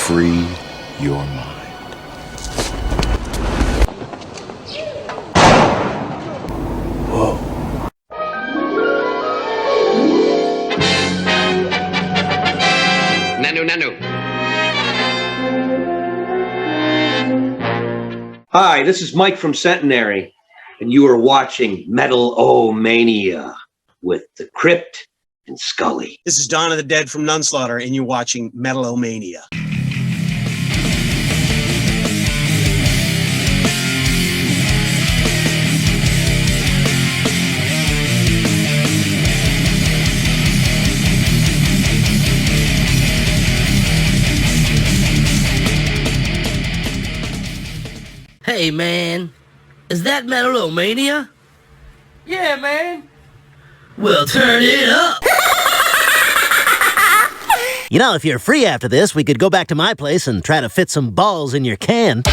free your mind. Whoa. Nanu. Hi, this is Mike from Centenary, and you are watching Metal-O-Mania with The Crypt and Scully. This is Dawn of the Dead from Nunslaughter, and you're watching Metal-O-Mania. Hey, man, is that Metal-O-Mania? Yeah, man. Well, turn it up. You know, if you're free after this, we could go back to my place and try to fit some balls in your can.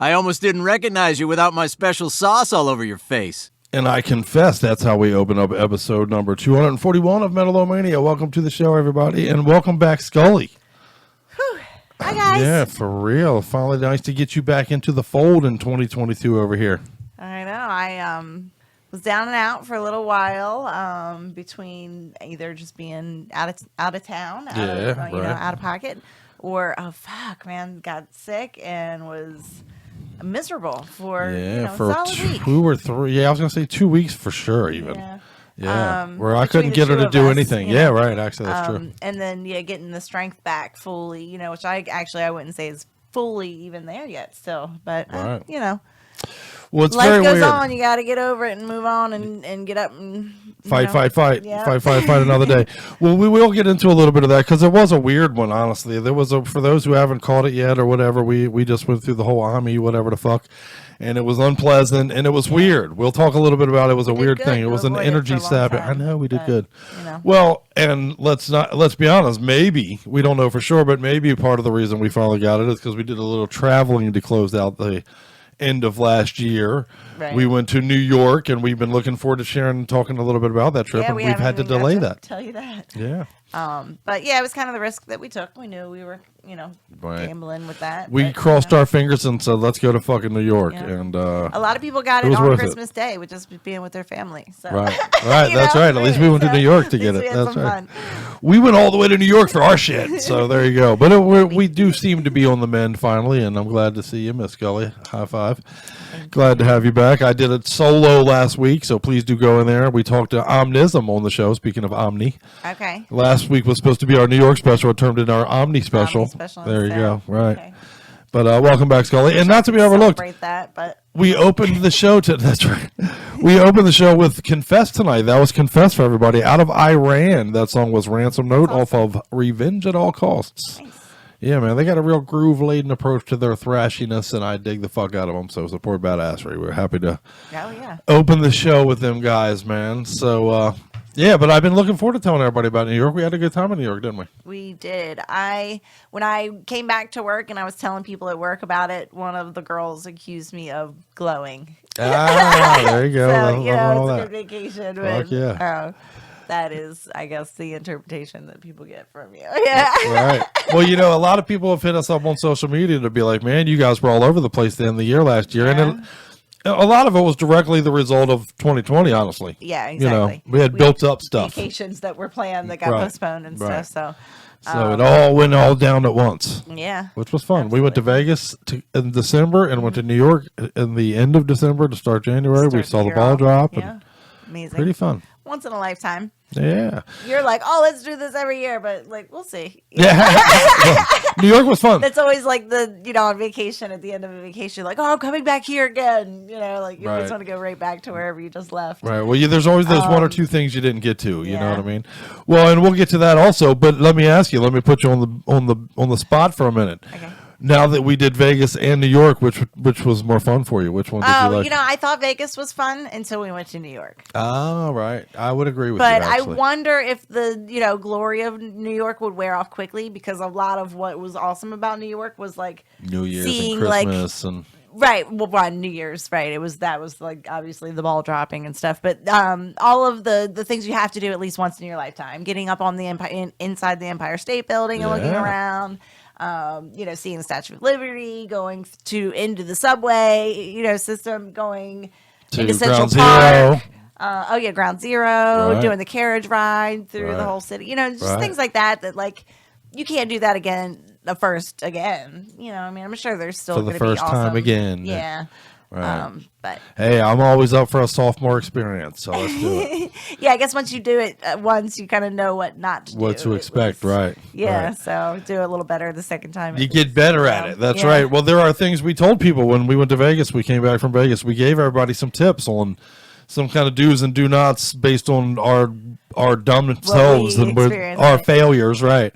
I almost didn't recognize you without my special sauce all over your face. And I confess that's how we open up episode number 241 of Metal-O-Mania. Welcome to the show, everybody, and welcome back, Scully. Hi, guys. Yeah, for real. Finally nice to get you back into the fold in 2022 over here. I know. I was down and out for a little while between either just being out of town, out of pocket, or got sick and was miserable for a solid week. 2 or 3. Yeah, I was gonna say 2 weeks for sure. Even where I couldn't between get her the to two do of us, anything. Yeah, right. Actually, that's true. And then getting the strength back fully, which I wouldn't say is fully even there yet still, but Well, it's life very goes weird. on. You got to get over it and move on and get up and Fight Yeah. fight another day. Well, we will get into a little bit of that because it was a weird one, honestly. There was for those who haven't caught it yet or whatever, we just went through the whole army, whatever the fuck, and it was unpleasant and it was weird. We'll talk a little bit about it. It was a weird thing. It was an energy sap. I know we did good. Well, and let's be honest, maybe, we don't know for sure, but maybe part of the reason we finally got it is because we did a little traveling to close out the end of last year. Right. We went to New York, and we've been looking forward to sharing and talking a little bit about that trip, Yeah, and we've had to haven't even delay got that. Tell you that. Yeah. But yeah, it was kind of the risk that we took. We knew we were, Right. gambling with that. We but, crossed our fingers and said, let's go to fucking New York. Yeah. And a lot of people got it it was on worth Christmas Day, with just being with their family. So. Right. That's right. At least we went to New York to get it. That's right. We went all the way to New York for our shit. So there you go. But we do seem to be on the mend finally, and I'm glad to see you, Miss Scully. High five. Glad to have you back. I did it solo last week, so please do go in there. We talked to Omnism on the show, speaking of Omni. Okay. Last week was supposed to be our New York special. It turned into our Omni special. Omni special There you instead. go. Right. Okay. But welcome back, Scully. And not to be overlooked, Celebrate that, but we opened the show that's right. We opened the show with Confess tonight. That was Confess for everybody. Out of Iran. That song was Ransom Note off of Revenge at All Costs. Nice. Yeah, man, they got a real groove-laden approach to their thrashiness, and I dig the fuck out of them. So support badassery. We're happy to open the show with them guys, man. So, yeah, but I've been looking forward to telling everybody about New York. We had a good time in New York, didn't we? we did. When I came back to work and I was telling people at work about it, one of the girls accused me of glowing. There you go. So, Love it's all a that. good vacation. Fuck yeah. That is, I guess, the interpretation that people get from you. Yeah. Right. Well, a lot of people have hit us up on social media to be like, man, you guys were all over the place at the end of the year last year. Yeah. And a lot of it was directly the result of 2020, honestly. Yeah, exactly. We had built up stuff. Vacations that were planned that got postponed and stuff. So it all went all down at once. Yeah. Which was fun. We went to Vegas in December and went to New York in the end of December to start January. We saw the ball drop. Yeah. And Amazing. pretty fun. Once in a lifetime. Yeah. You're like, oh, let's do this every year, but we'll see. Yeah. New York was fun. That's always like on vacation, at the end of a vacation, like, oh, I'm coming back here again. You always want to go right back to wherever you just left. Right. Well, there's always those one or two things you didn't get to. You know yeah. what I mean? Well, and we'll get to that also. But let me ask you. Let me put you on the spot for a minute. Okay. Now that we did Vegas and New York, which was more fun for you? Which one did you like? I thought Vegas was fun until we went to New York. Oh, right. I would agree with you. But I actually. wonder if the glory of New York would wear off quickly, because a lot of what was awesome about New York was like New Year's seeing and Christmas and right. Well, on New Year's, right? That was like obviously the ball dropping and stuff, but all of the things you have to do at least once in your lifetime, getting up on the inside the Empire State Building and looking around. Seeing the Statue of Liberty, going into the subway, system, going into Central Park. Ground Zero, doing the carriage ride through the whole city. Just things like that like you can't do that again. I'm sure there's still going to be for the first awesome. time again. Yeah. Right. But hey, I'm always up for a sophomore experience, so let's do it. yeah, I guess once you do it once, you kind of know what not to do. What to expect, right? Yeah, right. So do it a little better the second time. You get better at it. That's right. Well, there are things we told people when we went to Vegas. We came back from Vegas. We gave everybody some tips on some kind of do's and do nots based on our dumb selves and our failures, right?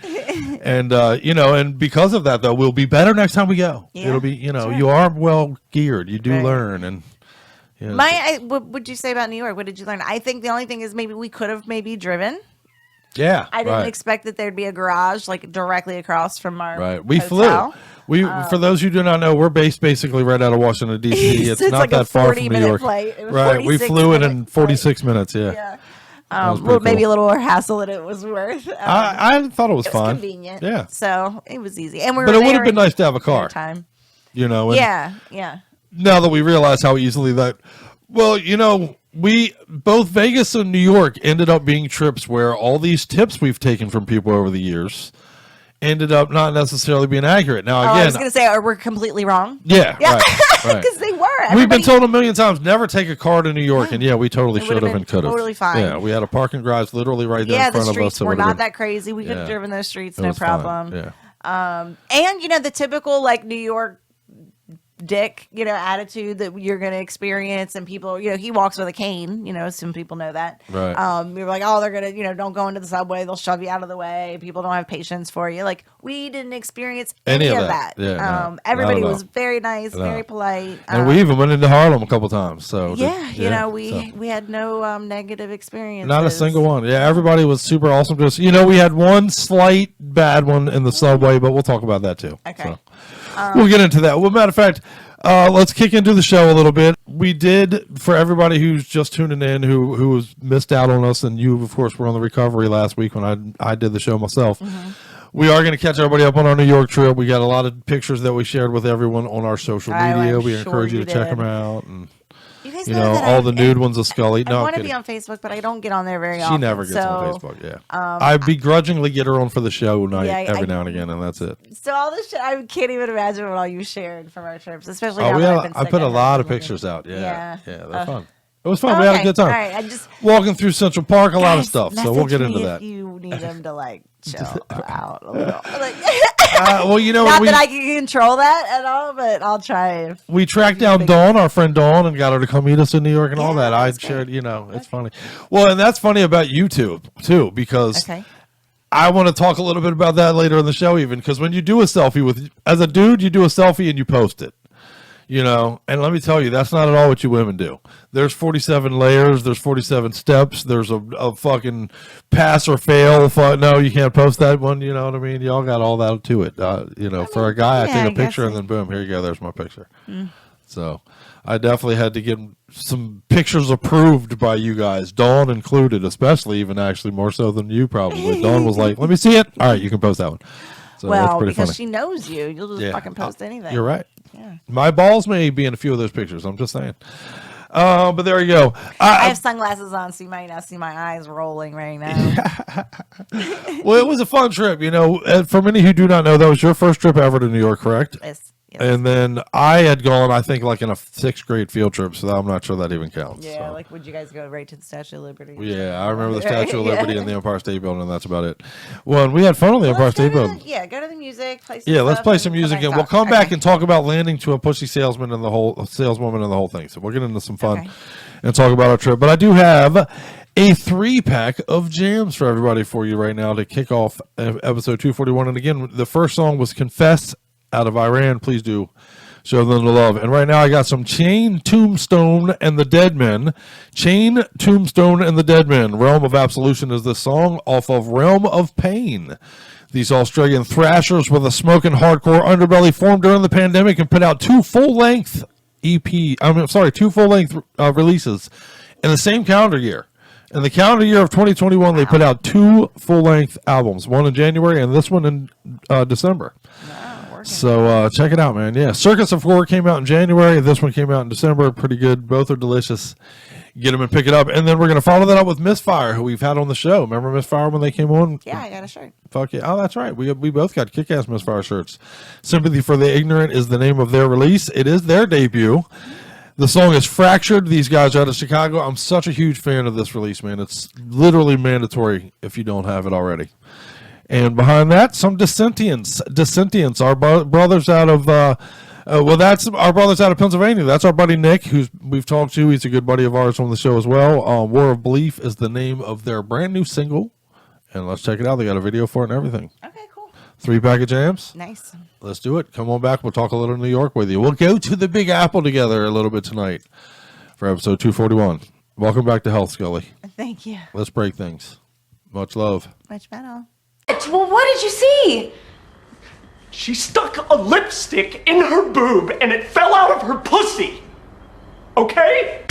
And and because of that, though, we'll be better next time we go. Yeah, it'll be, you are well geared. You do learn, and what would you say about New York? What did you learn? I think the only thing is maybe we could have driven Yeah, I didn't right. expect that there'd be a garage like directly across from our Right. We hotel. flew. For those who do not know, we're based basically right out of Washington D.C. It's not like that a far from New 40-minute York. flight. It was Right. We 46 flew it in minute 46 minutes. Yeah. Yeah. was pretty Well, maybe cool. a little more hassle than it was worth. I thought it was It was fun. convenient. Yeah. So it was easy. And we But were it would there have been in nice to have a car. Time. You know. And Yeah. now that we realize how easily that, well, you know, we both Vegas and New York ended up being trips where all these tips we've taken from people over the years ended up not necessarily being accurate. Now, I again, was going to say, we're completely wrong. yeah, right. Because they were. We've been told a million times never take a car to New York, and we totally It should have would've and been could have. totally fine. Yeah, we had a parking garage literally right there Yeah, in the front of us. streets were would've not been- that crazy. We could have Yeah. driven those streets, it no was fine. problem. Yeah. And the typical like New York dick, attitude that you're going to experience, and people, he walks with a cane. Some people know that. Right. You're like, oh, they're gonna, don't go into the subway. They'll shove you out of the way. People don't have patience for you. Like we didn't experience any of that. Yeah, no, not everybody at all. was very nice, very polite. And we even went into Harlem a couple times. So we had no negative experience. not a single one. Yeah, everybody was super awesome to us. We had one slight bad one in the subway, but we'll talk about that too. Okay. So. We'll get into that. Well, matter of fact, let's kick into the show a little bit. We did, for everybody who's just tuning in, who was missed out on us, and you, of course, were on the recovery last week when I did the show myself. Mm-hmm. We are going to catch everybody up on our New York trip. We got a lot of pictures that we shared with everyone on our social media. I'm We sure encourage you you to check did. them out. And You guys you know know, that all the nude ones of Scully. I No, I'm want to kidding. be on Facebook, but I don't get on there very often. She never gets on so, Facebook. Yeah, I begrudgingly get her on for the show night every I- now and again, and that's it. So all this shit, I can't even imagine what all you shared from our trips, especially Oh, now that I've been I sick. put a haven't lot of been looking. pictures out. Yeah, Yeah. they're fun. It was fun. We had a Okay, good time. All right, I just Walking through Central Park, a lot of guys, stuff. So we'll get message into me that. If you need them to like chill out a little. Like, Well, you know, not that I can control that at all, but I'll try. we tracked down Dawn, our friend Dawn, and got her to come meet us in New York and all Yeah, that. I that's great. shared, it's funny. Well, and that's funny about YouTube too, because Okay. I want to talk a little bit about that later in the show, even because when you do a selfie as a dude, you do a selfie and you post it. And let me tell you, that's not at all what you women do. There's 47 layers. There's 47 steps. There's a fucking pass or fail. No, you can't post that one. You know what I mean? Y'all got all that to it. For a guy, I yeah, I take a picture guess and then boom, here you go. There's my picture. So I definitely had to get some pictures approved by you guys, Dawn included, especially even actually more so than you probably. Dawn was like, let me see it. All right, you can post that one. So that's Well, pretty because funny. she knows you, you'll just fucking post anything. You're right. Yeah. My balls may be in a few of those pictures. I'm just saying. But there you go. I have sunglasses on, so you might not see my eyes rolling right now. Well, it was a fun trip. For many who do not know, that was your first trip ever to New York, correct? Yes. And then I had gone, I think, like in a 6th grade field trip, so I'm not sure that even counts. Yeah, so. like would you guys go right to the Statue of Liberty? Yeah, I remember the Statue of Yeah. Liberty and the Empire State Building, and that's about it. Well, and we had fun on the Empire State Building. Go to the music. Play some Yeah, let's stuff, play and some come music, back and we'll talk. come back Okay. and talk about landing to a pushy salesman and the whole saleswoman and the whole thing. So we'll get into some fun Okay. and talk about our trip. But I do have a 3-pack of jams for everybody for you right now to kick off episode 241. And again, the first song was "Confess" out of Iran. Please do show them the love. And right now I got some Chain, Tombstone, and the Dead Men. Chain, Tombstone, and the Dead Men. Realm of Absolution is this song off of Realm of Pain. These Australian thrashers with a smoking hardcore underbelly formed during the pandemic and put out two full-length releases in the same calendar year. In the calendar year of 2021, they put out 2 full-length albums, one in January and this one in December. So check it out, man. Yeah, Circus of Horror came out in January. This one came out in December. Pretty good. Both are delicious. Get them and pick it up. And then we're going to follow that up with Misfire, who we've had on the show. Remember Misfire when they came on? Yeah, I got a shirt. Fuck yeah. Oh, that's right. We both got kick-ass Misfire shirts. Sympathy for the Ignorant is the name of their release. It is their debut. The song is Fractured. These guys are out of Chicago. I'm such a huge fan of this release, man. It's literally mandatory if you don't have it already. And behind that, some Dissentients. Dissentients, our brothers out of, that's our brothers out of Pennsylvania. That's our buddy Nick, who's we've talked to. He's a good buddy of ours on the show as well. War of Belief is the name of their brand new single. And let's check it out. They got a video for it and everything. Okay, cool. 3-pack of jams. Nice. Let's do it. Come on back. We'll talk a little New York with you. We'll go to the Big Apple together a little bit tonight for episode 241. Welcome back to Health, Scully. Thank you. Let's break things. Much love. Much metal. Well, what did you see? She stuck a lipstick in her boob and it fell out of her pussy. Okay?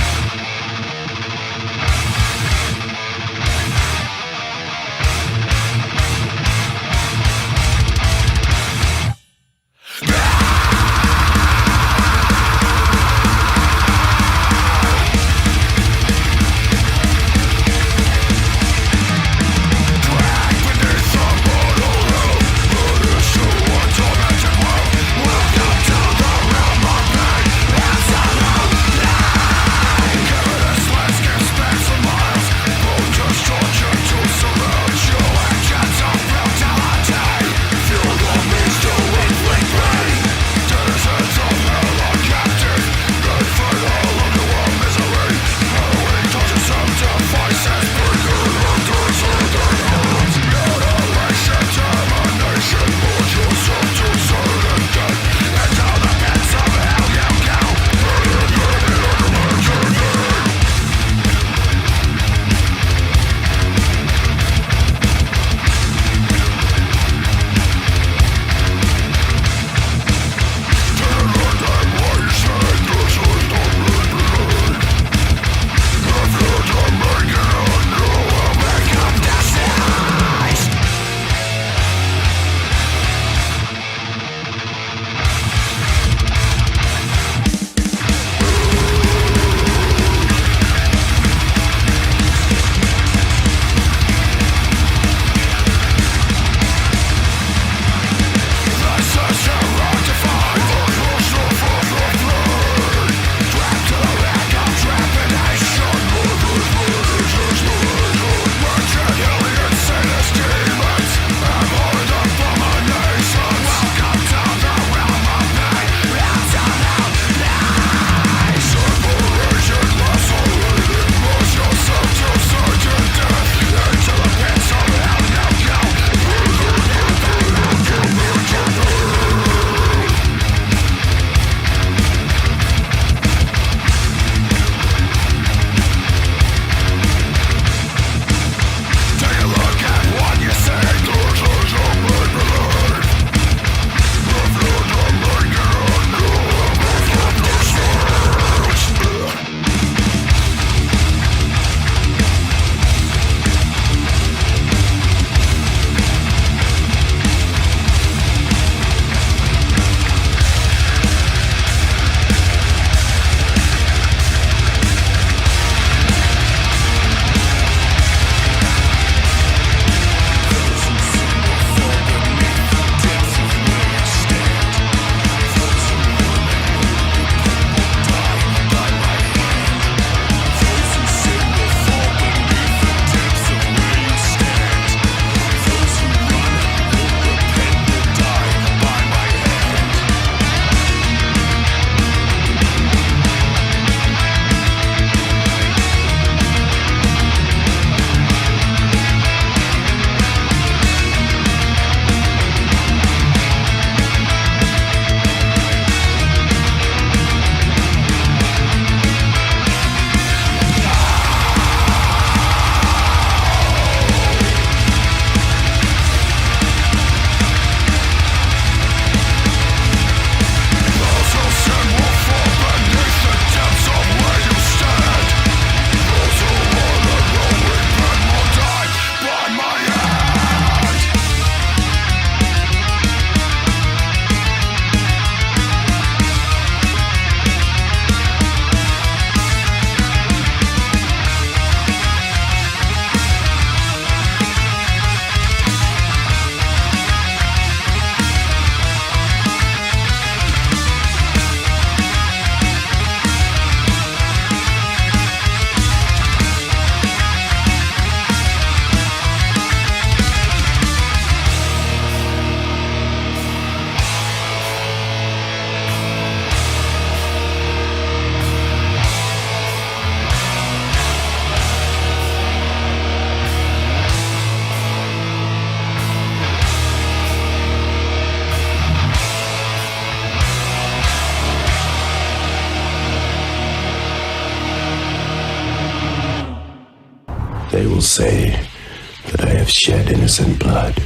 shed innocent blood.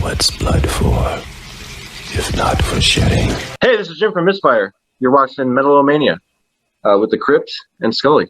What's blood for, if not for shedding? Hey, this is Jim from Misfire. You're watching Metal-O-Mania with the Crypt and Scully.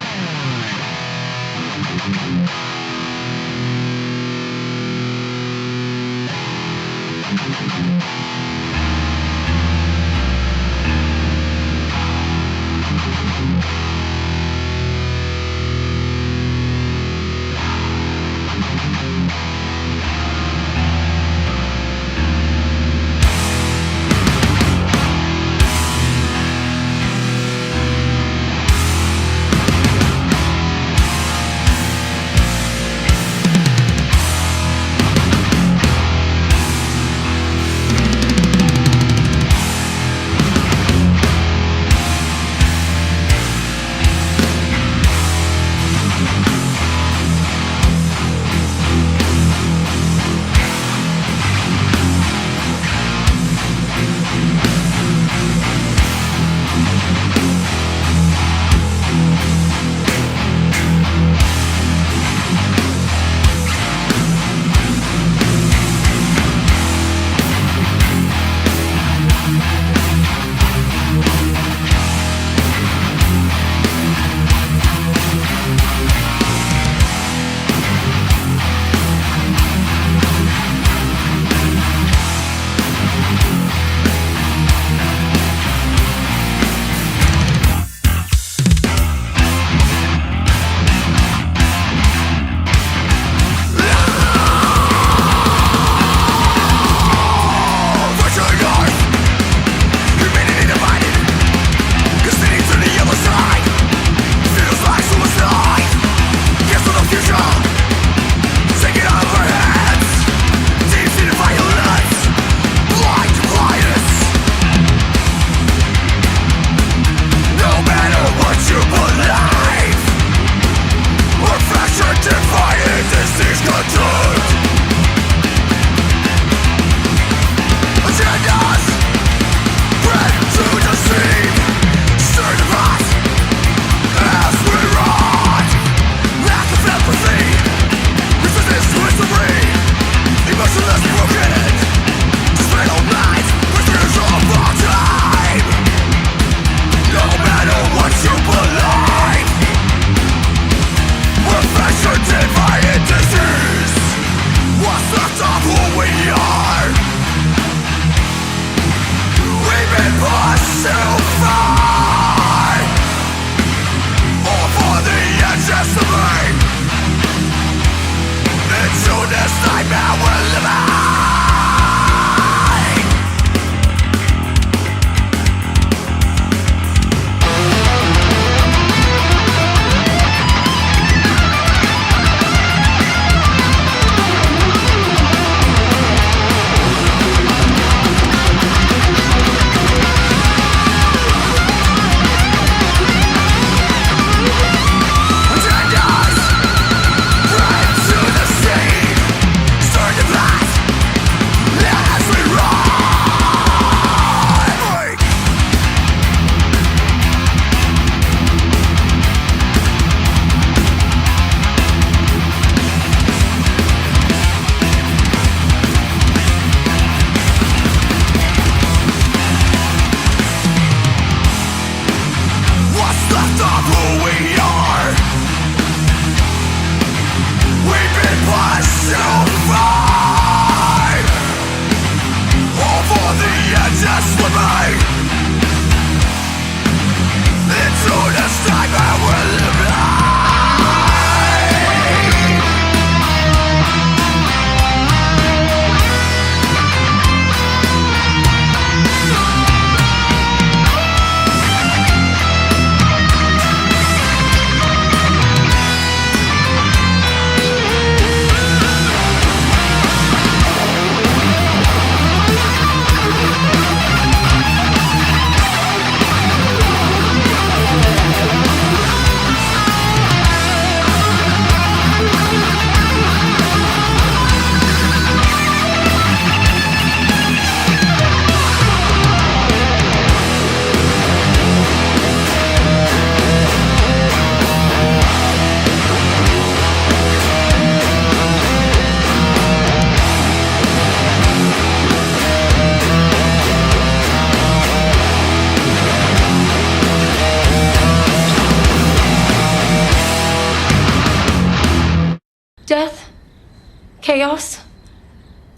Started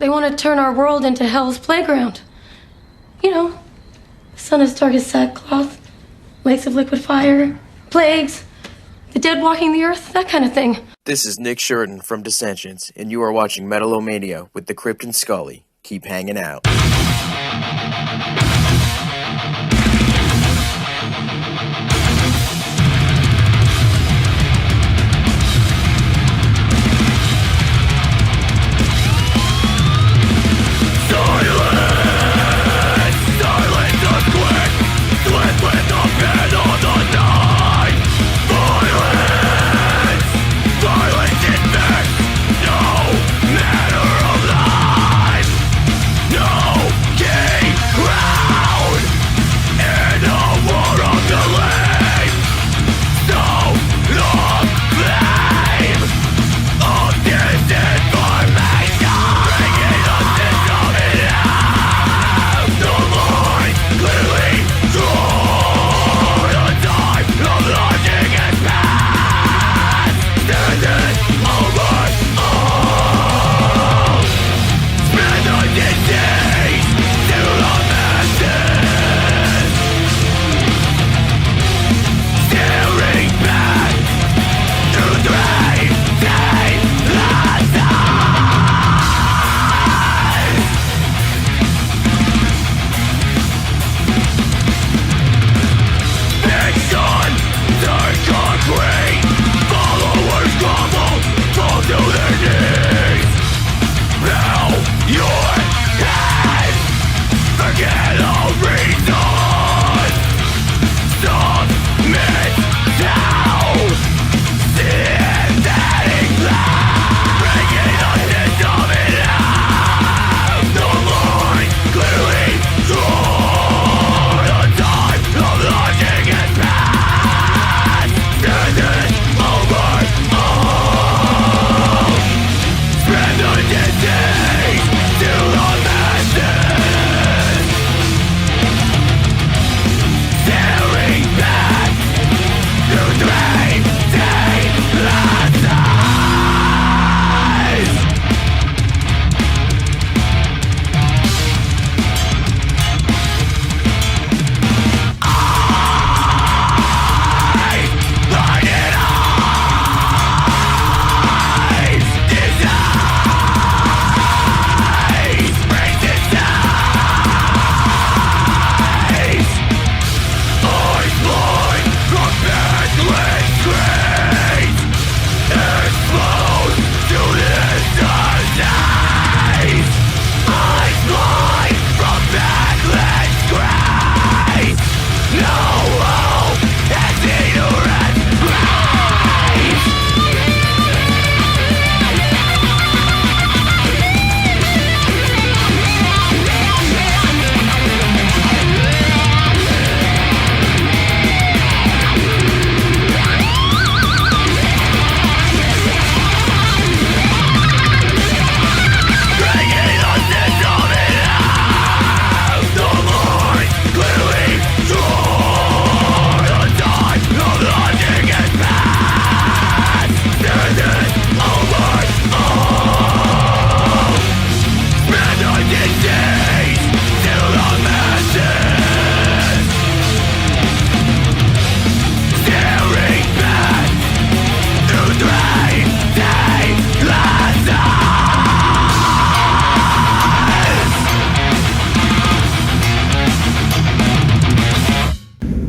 They want to turn our world into hell's playground. You know, sun as dark as sackcloth, lakes of liquid fire, plagues, the dead walking the earth, that kind of thing. This is Nick Sheridan from Dissensions, and you are watching Metal-O-Mania with the Crypt and Scully. Keep hanging out.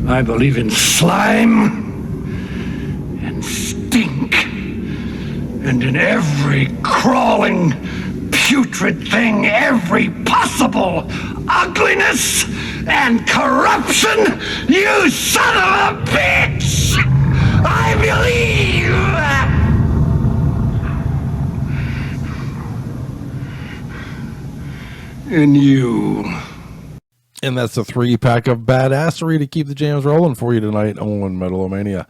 I believe in slime and stink and in every crawling, putrid thing, every possible ugliness and corruption, you son of a bitch! I believe in you. And that's a 3-pack of badassery to keep the jams rolling for you tonight on Metal-O-Mania.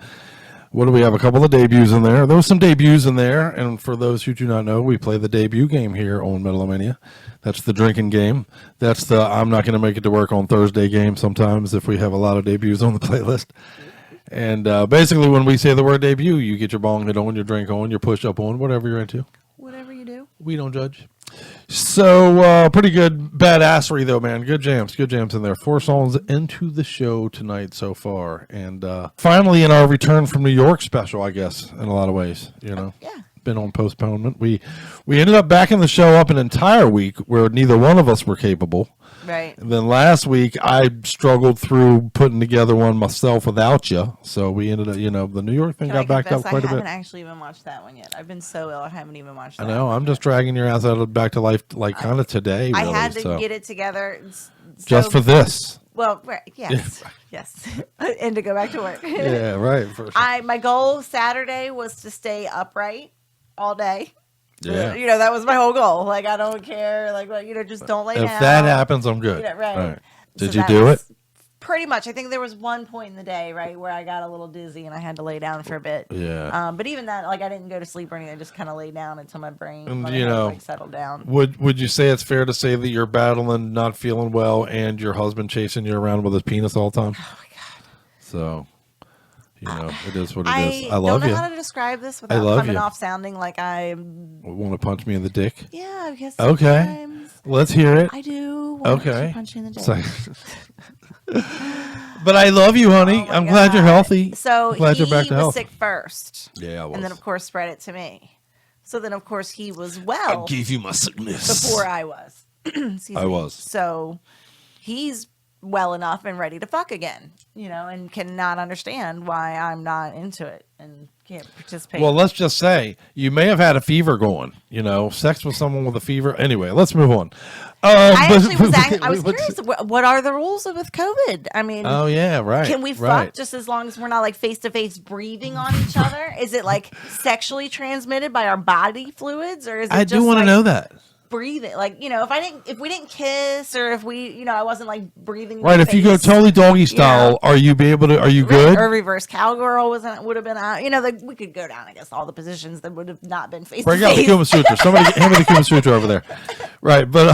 What do we have? A couple of debuts in there. There was some debuts in there, and for those who do not know, we play the debut game here on Metal-O-Mania. That's the drinking game. That's the I'm not going to make it to work on Thursday game sometimes if we have a lot of debuts on the playlist. And basically when we say the word debut, you get your bong hit on, your drink on, your push-up on, whatever you're into. Whatever you do. We don't judge. So pretty good badassery though, man. Good jams in there. 4 songs into the show tonight so far, and finally in our return from New York special, I guess, in a lot of ways. Yeah. Been on postponement. We ended up backing the show up an entire week where neither one of us were capable. Right. And then last week I struggled through putting together one myself without you. So we ended up, the New York thing got backed up quite a bit. I haven't actually even watched that one yet. I've been so ill. I haven't even watched that. I know. I'm just dragging your ass back to life, like kind of today. Really, I had to get it together. Just for this. Well, right, yes. Yes. And to go back to work. Yeah, right. For sure. My goal Saturday was to stay upright all day. Yeah. That was my whole goal. Like, I don't care. Like, just don't lay down. If that happens, I'm good. Right. Did you do it? Pretty much. I think there was one point in the day, right, where I got a little dizzy and I had to lay down for a bit. Yeah. But even that, like, I didn't go to sleep or anything. I just kind of laid down until my brain settled down. Would you say it's fair to say that you're battling not feeling well and your husband chasing you around with his penis all the time? Oh my God. So, it is what it is. I love you. I don't know how to describe this without coming off sounding like I want to punch me in the dick. Yeah, I guess. Okay. Sometimes let's hear it. I do. Want to punch you in the dick. But I love you, honey. I'm glad you're healthy. So I'm glad he you're back to was health. sick first. Yeah, I was. And then, of course, spread it to me. So then, of course, he was well. I gave you my sickness. Before I was. I was. So he's well enough and ready to fuck again, and cannot understand why I'm not into it and can't participate. Well, let's just say you may have had a fever going, sex with someone with a fever. Anyway, let's move on. I was curious, what are the rules with COVID? I mean, oh yeah, right. Can we fuck just as long as we're not like face to face breathing on each other? Is it like sexually transmitted by our body fluids, or is it? I do want to know that. Breathing, like if we didn't kiss, or if we I wasn't like breathing right. If you go totally doggy style, are you good? Or reverse cowgirl would have been out. Like we could go down, I guess, all the positions that would have not been face to face. Break out the Kama Sutra. Somebody hand me the Kama Sutra over there. Right, but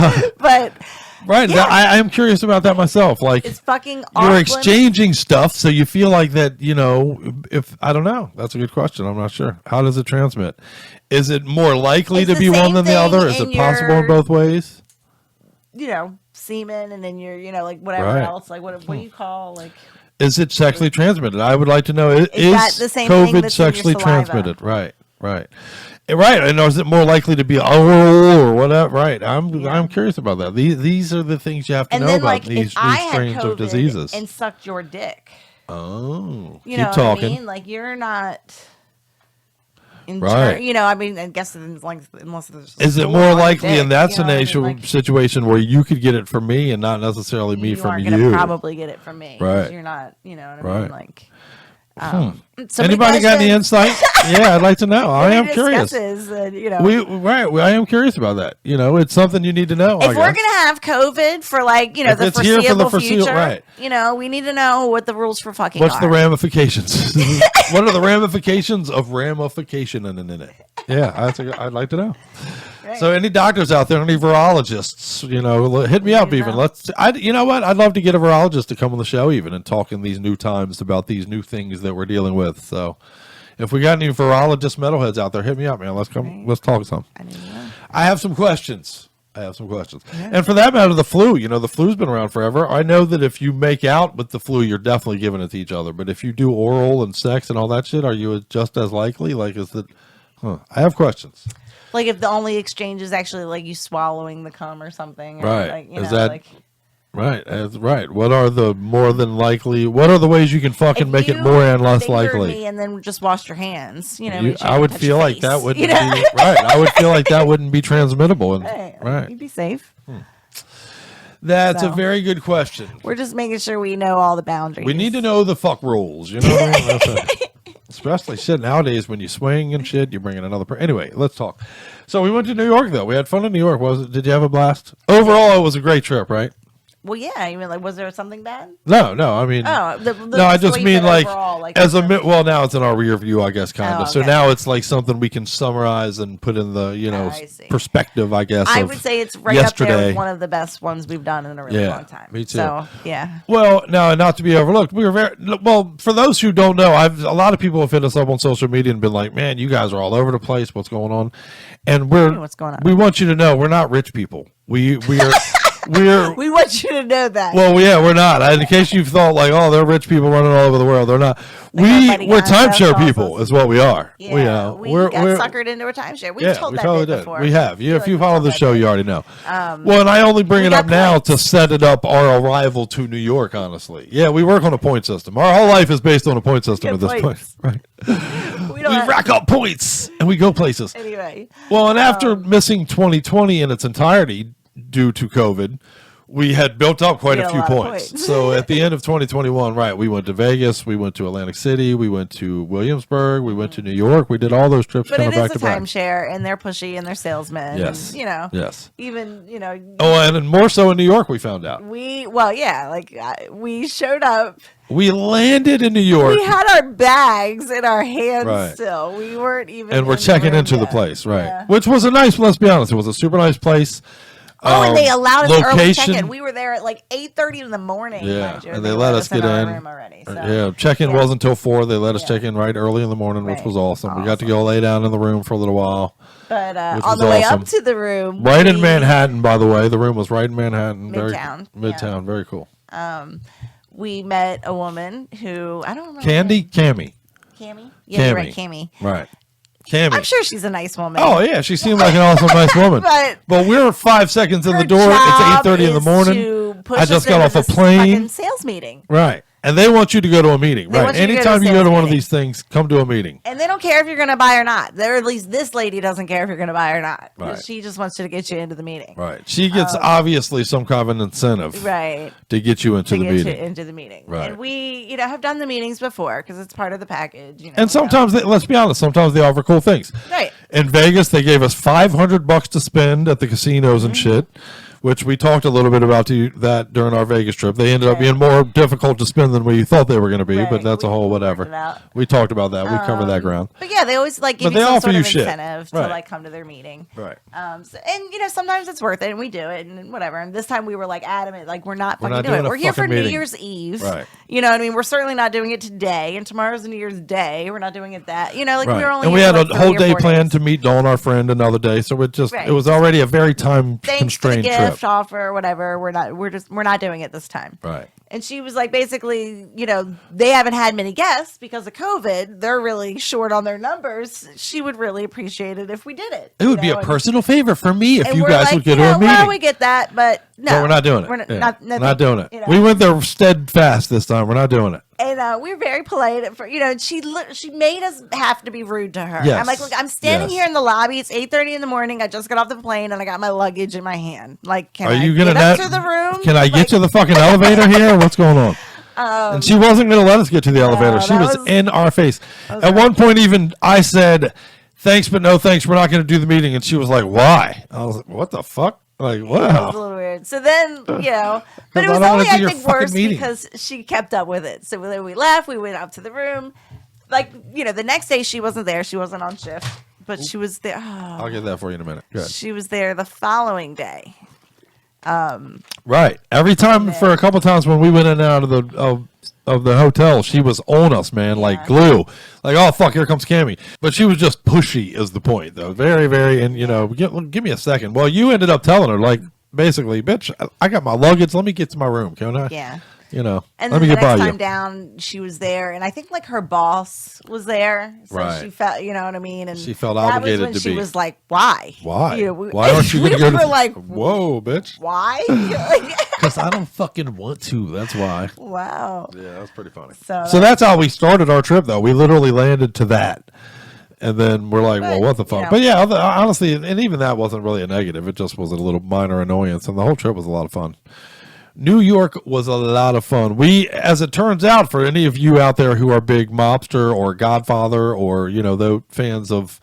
right. Yeah. I am curious about that myself. Like it's fucking. You're exchanging stuff, so you feel like that. If I don't know, that's a good question. I'm not sure. How does it transmit? Is it more likely to be one than the other? Is it possible in both ways? Semen, and then you're, like whatever else. Like what do you call like? Is it sexually transmitted? I would like to know. Is that the same COVID thing that's sexually in your saliva? transmitted? Right. And is it more likely to be oral or whatever? Right. I'm curious about that. These are the things you have to know about these strains of diseases. And sucked your dick. Oh, keep talking. What I mean? Like you're not. Right. I guess unless there's. Is it more likely in that situation where you could get it from me and not necessarily me from you? You're probably get it from me. Right. You're not. You know what I mean? Like. Anybody got any insight? Yeah, I'd like to know. I am curious. I am curious about that. It's something you need to know. If we're gonna have COVID for the foreseeable future, right. We need to know what the rules for fucking What's are. the ramifications? What are the ramifications of ramification in it? Yeah, I'd like to know. Right. So, any doctors out there, any virologists, hit me up. Even you know what? I'd love to get a virologist to come on the show, even and talk in these new times about these new things that we're dealing with. So, if we got any virologist metalheads out there, hit me up, man. Let's come. Right. Let's talk some. I have some questions. Yeah. And for that matter, the flu. The flu's been around forever. I know that if you make out with the flu, you're definitely giving it to each other. But if you do oral and sex and all that shit, are you just as likely? Like, is it? I have questions. Like if the only exchange is actually like you swallowing the cum or something. Or right. Is that right? Right. What are the more than likely? What are the ways you can fucking make it more and less likely? Me and then just wash your hands. I would feel like that wouldn't be right. I would feel like that wouldn't be transmittable. Right. You'd be safe. That's a very good question. We're just making sure we know all the boundaries. We need to know the fuck rules. You know what I mean? Especially shit nowadays when you swing and shit, you're bringing another person. Anyway, let's talk. So we went to New York, though. We had fun in New York. Did you have a blast? Overall, it was a great trip, right? Well, yeah. You mean like, was there something bad? No. I mean, no. I just mean like as a well, now it's in our rear view, I guess, kind of. So now it's like something we can summarize and put in the perspective, I guess. I would say it's right up there with one of the best ones we've done in a really long time. Me too. So yeah. Well, no, not to be overlooked. We were very well. For those who don't know, a lot of people have hit us up on social media and been like, "Man, you guys are all over the place. What's going on?" And what's going on? We want you to know we're not rich people. We are. We want you to know that. Well, yeah, we're not. In case you thought like, oh, they're rich people running all over the world, they're not. We're timeshare people, is what we are. Yeah, we got suckered into a timeshare. We've told that totally bit before. We have. If you follow the show, you already know. Well, and I only bring it up now to set it up our arrival to New York. Honestly, yeah, we work on a point system. Our whole life is based on a point system at this point. Right. We rack up points and we go places. Anyway. Well, and after missing 2020 in its entirety due to COVID, we had built up quite a few points. So at the end of 2021, right, we went to Vegas, we went to Atlantic City, we went to Williamsburg, we went to New York. We did all those trips kind of back to back. But it is a timeshare, and they're pushy, and they're salesmen. Yes. And, yes. Even, Oh, and more so in New York, we found out. We showed up. We landed in New York. We had our bags in our hands still. We weren't even. And we're checking into the place, right? Yeah. Which was a nice, let's be honest, it was a super nice place. And they allowed us early check-in. We were there at like 8:30 in the morning. Yeah, and they let us get in. Already, so. Yeah, check-in wasn't until 4. They let us check in right early in the morning, which was awesome. We got to go lay down in the room for a little while. But on the way up to the room, right in Manhattan, by the way, the room was right in Manhattan, Midtown, very cool. We met a woman who I don't remember. Cammy. Yeah, you're right, Cammy. Right. Cammy. I'm sure she's a nice woman. Oh yeah, she seemed like an awesome, nice woman. But we're 5 seconds in the door. It's 8:30 in the morning. I just got off a plane. Sales meeting. Right. And they want you to go to a meeting, right? Anytime you go to one of these things, come to a meeting. And they don't care if you're going to buy or not. Or at least this lady doesn't care if you're going to buy or not. Right. She just wants you to get you into the meeting. Right. She gets obviously some kind of an incentive. Right. To get you into the meeting. Into the meeting. Right. And we, have done the meetings before because it's part of the package. And sometimes, let's be honest, sometimes they offer cool things. Right. In Vegas, they gave us $500 to spend at the casinos and shit. Which we talked a little bit about that during our Vegas trip. They ended up being more difficult to spend than we thought they were going to be, but that's a whole whatever. We talked about that. We covered that ground. But yeah, they always give you some sort of incentive to come to their meeting. Right. And sometimes it's worth it, and we do it, and whatever. And this time we were adamant, we're not fucking doing it. We're here for New Year's Eve. Right. You know what I mean? We're certainly not doing it today, and tomorrow's New Year's Day. We're not doing it that. We were only. And we had a whole day planned to meet Dawn, our friend, another day. So it was already a very time constrained trip. Offer, whatever. We're not doing it this time. Right. And she was basically, they haven't had many guests because of COVID. They're really short on their numbers. She would really appreciate it if we did it. It would be a personal favor for me if you guys would get to a meeting. Well, we get that, but no, we're not doing it. We're not doing it. We went there steadfast this time. We're not doing it. And we were very polite. She made us have to be rude to her. Yes. I'm like, look, I'm standing here in the lobby. It's 8:30 in the morning. I just got off the plane and I got my luggage in my hand. Can I get up to the room? Can I get to the fucking elevator here? What's going on? And she wasn't going to let us get to the elevator. She was in our face. At one point, even I said, "Thanks, but no thanks. We're not going to do the meeting." And she was like, "Why?" I was like, "What the fuck?" Wow. It was a little weird. So then, but it was only, I think, worse because she kept up with it. So then we left. We went up to the room. The next day she wasn't there. She wasn't on shift, but she was there. Oh, I'll get that for you in a minute. Good. She was there the following day. Right. Every time for a couple times when we went in and out of the hotel, she was on us, man, like glue. Oh fuck, here comes Cammy. But she was just pushy is the point, though. Very, very, and give me a second. Well, you ended up telling her, basically, bitch, I got my luggage. Let me get to my room, can I? Yeah. And let me get by you. The next time down, she was there, and I think her boss was there, so she felt, you know what I mean, and she felt obligated to be. She was like, "Why? Why? Why aren't you going to go?" We were like, "Whoa, bitch! Why?" Because I don't fucking want to. That's why. Wow. Yeah, that's pretty funny. So that's how we started our trip, though. We literally landed to that. And then we're like, well, what the fuck? But yeah, honestly, and even that wasn't really a negative. It just was a little minor annoyance, and the whole trip was a lot of fun. New York was a lot of fun. As it turns out, for any of you out there who are big mobster or Godfather or, the fans of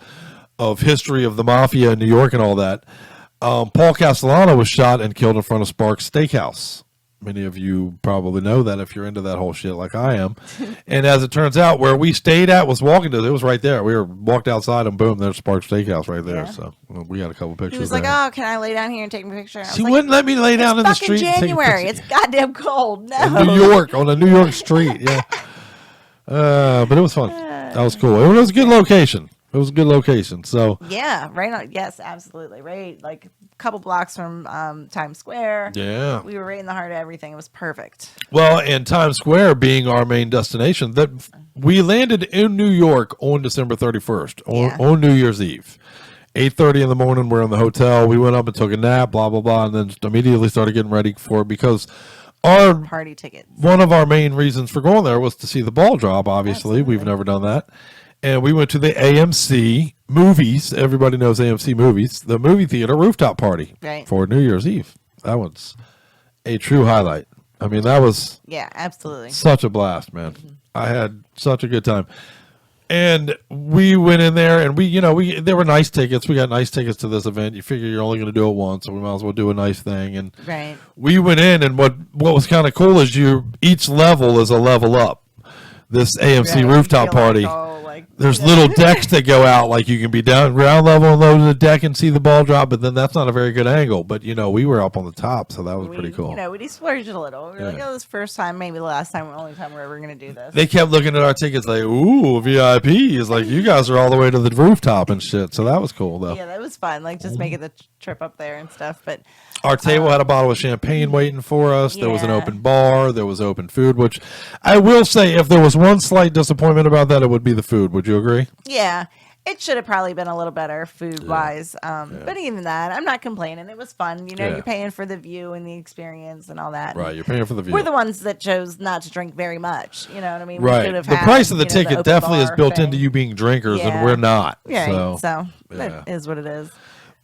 history of the mafia in New York and all that, Paul Castellano was shot and killed in front of Sparks Steakhouse Many of you probably know that if you're into that whole shit like I am. And as it turns out, where we stayed at was walking to, it was right there. We walked outside and boom, there's Sparks Steakhouse right there. Yeah. So we got a couple pictures. He was there. like, "Oh, can I lay down here and take a picture?" She wouldn't let me lay down in the street. It's January. It's goddamn cold. No. In New York, on a New York street. Yeah. But it was fun. That was cool. It was a good location. It was a good location. So yeah, right on. Yes, absolutely. Right, like a couple blocks from Times Square. Yeah, we were right in the heart of everything. It was perfect. Well, and Times Square being our main destination, that we landed in New York on December 31st on New Year's Eve. 8:30 in the morning. We're in the hotel. We went up and took a nap. Blah blah blah, and then immediately started getting ready for it because our party tickets. One of our main reasons for going there was to see the ball drop. Obviously, we've never done that. And we went to the AMC movies. Everybody knows AMC movies. The movie theater rooftop party for New Year's Eve. That was a true highlight. I mean, that was absolutely such a blast, man. Mm-hmm. I had such a good time. And we went in there, and there were nice tickets. We got nice tickets to this event. You figure you're only going to do it once, so we might as well do a nice thing. And we went in, and what was kind of cool is each level is a level up. This AMC rooftop party. There's little decks that go out, like you can be down ground level and low to the deck and see the ball drop, but then that's not a very good angle. But we were up on the top, so that was pretty cool. We splurged a little. We were like, this first time, maybe the last time, only time we're ever going to do this. They kept looking at our tickets like, ooh, VIP is like, you guys are all the way to the rooftop and shit. So that was cool, though. Yeah, that was fun. Like just making the trip up there and stuff. But our table had a bottle of champagne waiting for us. There was an open bar. There was open food, which I will say, if there was one slight disappointment about that, it would be the food. Would you agree? Yeah, it should have probably been a little better food-wise. But even that, I'm not complaining. It was fun. You're paying for the view and the experience and all that. Right, you're paying for the view. We're the ones that chose not to drink very much. You know what I mean? Right. The price of the ticket definitely is built into you being drinkers, and we're not. Right, so that is what it is.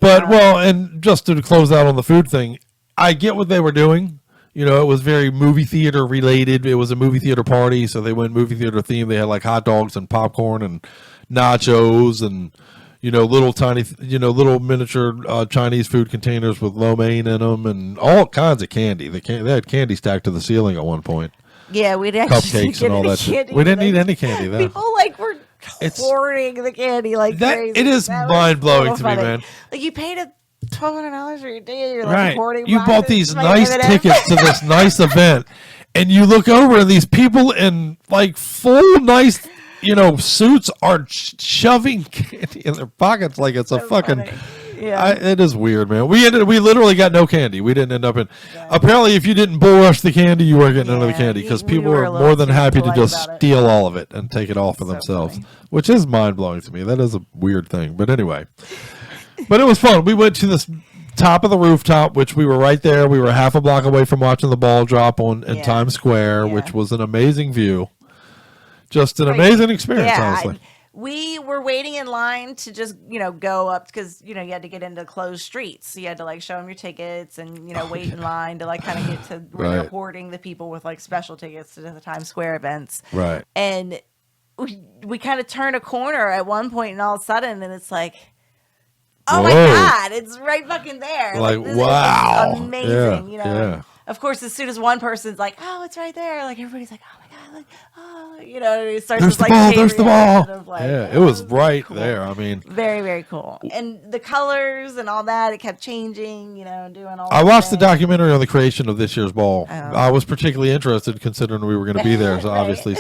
But, and just to close out on the food thing, I get what they were doing. It was very movie theater related. It was a movie theater party, so they went movie theater theme. They had like hot dogs and popcorn and nachos and, little tiny, little miniature Chinese food containers with lo mein in them and all kinds of candy. They had candy stacked to the ceiling at one point. Yeah, we'd actually cupcakes and all that shit. We didn't need any candy. People were hoarding the candy like crazy. It is mind blowing to me, man. Like you paid $1,200 for your day. You're like hoarding. You bought these nice tickets to this nice event, and you look over and these people in like full nice, suits are shoving candy in their pockets like it's a fucking. Funny. Yeah, it is weird, man. We literally got no candy. We didn't end up in. Apparently, if you didn't bull rush the candy, you weren't getting none of the candy because people were more than happy to just steal all of it and take it all for themselves, which is mind blowing to me. That is a weird thing, but anyway. But it was fun. We went to this top of the rooftop, which we were right there. We were half a block away from watching the ball drop in Times Square, which was an amazing view. Just an amazing experience, honestly. We were waiting in line to just, go up because, you had to get into closed streets. So you had to like show them your tickets and, wait in line to like kind of get to where they're hoarding the people with like special tickets to the Times Square events. Right. And we kind of turned a corner at one point and all of a sudden and it's like, oh my God, it's right fucking there. Like wow. Amazing. Yeah. Of course, as soon as one person's like, oh, it's right there. Like everybody's like, oh my God. Like, oh, it starts there's to the like, ball, there's the ball. Like, it was right there. I mean, very, very cool. And the colors and all that, it kept changing, doing all I watched the documentary on the creation of this year's ball. I was particularly interested considering we were going to be there. So obviously,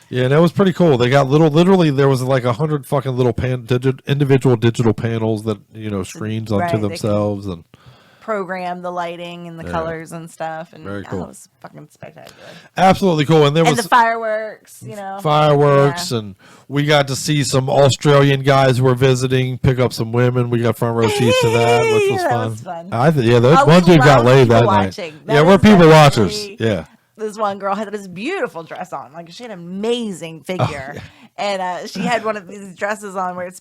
yeah, that was pretty cool. They got literally, there was like 100 fucking little individual digital panels that, screens onto themselves and program the lighting and the colors and stuff. And very cool. It was fucking spectacular. Absolutely cool. And there was the fireworks, and we got to see some Australian guys who were visiting, pick up some women. We got front row seats to that, which was fun. Was fun. One dude got laid that night. We're people watchers. Yeah. This one girl had this beautiful dress on. Like she had an amazing figure. And she had one of these dresses on where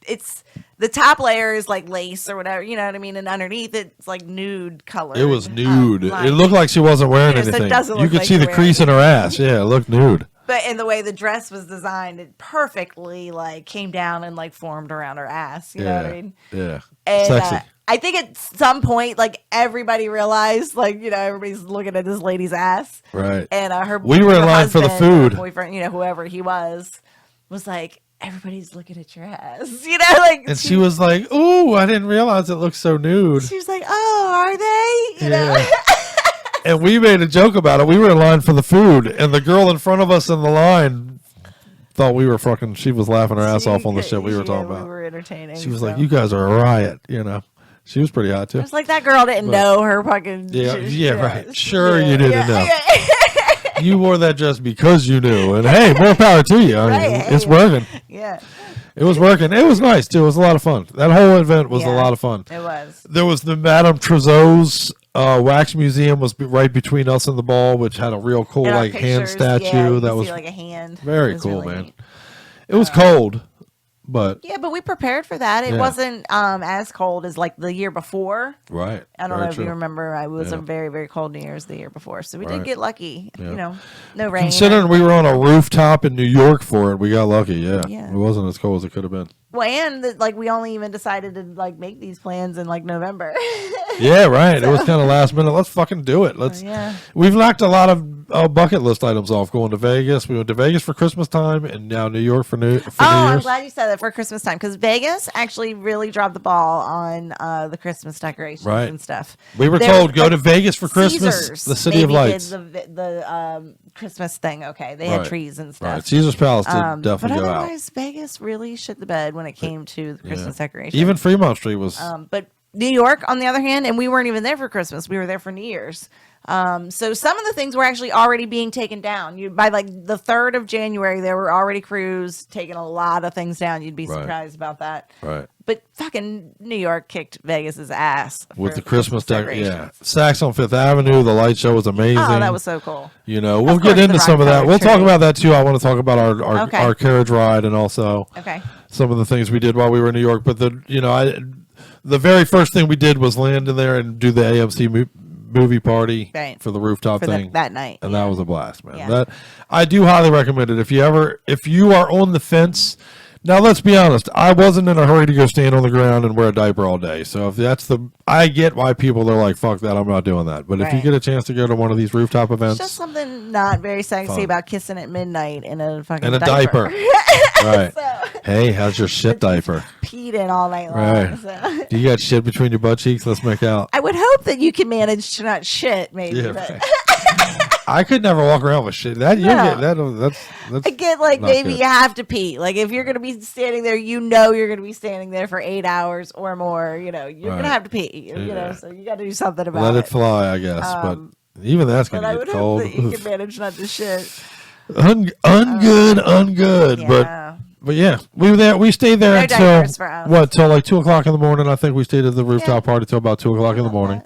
it's the top layer is like lace or whatever, you know what I mean? And underneath it's like nude color. It was nude. It looked like she wasn't wearing anything. You could see the crease in her ass. Yeah, it looked nude. But in the way the dress was designed, it perfectly like came down and like formed around her ass. You know what I mean? Yeah. And, sexy. I think at some point, like everybody realized, like, you know, everybody's looking at this lady's ass. Right. And we were in line for the food. Boyfriend, you know, whoever he was like, everybody's looking at your ass, you know, like. And she was like, "Ooh, I didn't realize it looked so nude." She was like, "Oh, are they?" You know. And we made a joke about it. We were in line for the food, and the girl in front of us in the line thought we were fucking. She was laughing her ass off on the shit we were talking about. We were entertaining. She was like, "You guys are a riot," you know. She was pretty hot too. It's like that girl didn't know her fucking. Yeah, right. Sure, you didn't know. You wore that dress because you knew, and hey, more power to you. I mean, it's working. Yeah. It was working. It was nice too. It was a lot of fun. That whole event was a lot of fun. It was. There was the Madame Tussauds wax museum was right between us and the ball, which had a real cool like hand statue that was like a hand. Very cool, really man. neat. It was cold, but Yeah, but we prepared for that. It wasn't as cold as like the year before. Right. I don't know if you remember. I was a very, very cold New Year's the year before, so we did get lucky. You know, no rain. Considering we were on a rooftop in New York for it, we got lucky. Yeah, it wasn't as cold as it could have been. Well, and like we only even decided to like make these plans in like November. Yeah, right. It was kind of last minute. Let's fucking do it. Let's. We've knocked a lot of bucket list items off. Going to Vegas. We went to Vegas for Christmas time, and now New York for New Year's. I'm glad you said that for Christmas time because Vegas actually really dropped the ball on the Christmas decorations and stuff. We were told go to Vegas for Christmas, Caesars the City of Lights. Did the Christmas thing. Okay, they had trees and stuff. Right. Caesar's Palace did definitely but go out. otherwise, Vegas really shit the bed when it came to the Christmas decorations. Even Fremont Street was. But New York, on the other hand, and we weren't even there for Christmas. We were there for New Year's. So some of the things were actually already being taken down. By like the 3rd of January, there were already crews taking a lot of things down. You'd be surprised about that. Right. But fucking New York kicked Vegas's ass with the Christmas decorations. Yeah. Saks on Fifth Avenue, the light show was amazing. Oh, that was so cool. You know, we'll get into some of that. We'll talk about that too. I want to talk about our carriage ride and also some of the things we did while we were in New York. But the very first thing we did was land in there and do the AMC movie party for the rooftop thing that night, and that was a blast, man. That I do highly recommend it if you are on the fence. Now let's be honest, I wasn't in a hurry to go stand on the ground and wear a diaper all day. So if that's I get why people are like, fuck that, I'm not doing that. But if you get a chance to go to one of these rooftop events, it's just something not very sexy about kissing at midnight in a fucking diaper. Right. Hey, how's your shit diaper? Peed in all night long. Right. So. Do you got shit between your butt cheeks? Let's make out. I would hope that you can manage to not shit, maybe. Yeah, but. I could never walk around with shit. That's I get like maybe you have to pee. Like if you're gonna be standing there, you know you're gonna be standing there for 8 hours or more. You know you're gonna have to pee. You know, so you got to do something about it. Let it fly, I guess. But even that's gonna get cold. Hope that you can manage not to shit. Ungood. Yeah. But yeah, we were there. We stayed there until till like 2 o'clock in the morning. I think we stayed at the rooftop party till about 2 o'clock in the morning.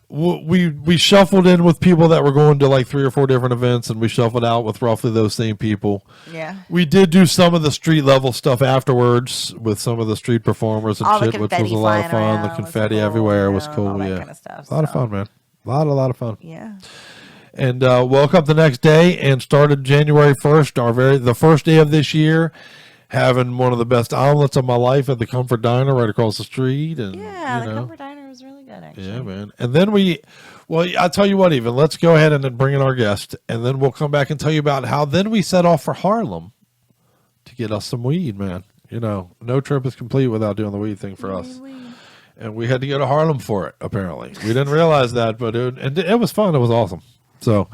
We shuffled in with people that were going to like 3 or 4 different events, and we shuffled out with roughly those same people. Yeah. We did do some of the street level stuff afterwards with some of the street performers and shit, which was a lot of fun. The confetti everywhere was cool. Yeah, kind of stuff, a lot of fun, man. A lot of fun. Yeah. And woke up the next day and started January 1st, the first day of this year, having one of the best omelets of my life at the Comfort Diner right across the street. And the Comfort Diner was really good, actually. Yeah, man. And then I'll tell you what, even let's go ahead and then bring in our guest, and then we'll come back and tell you about how then we set off for Harlem to get us some weed, man. You know, no trip is complete without doing the weed thing for us. And we had to go to Harlem for it, apparently. We didn't realize that, but it was fun. It was awesome. So,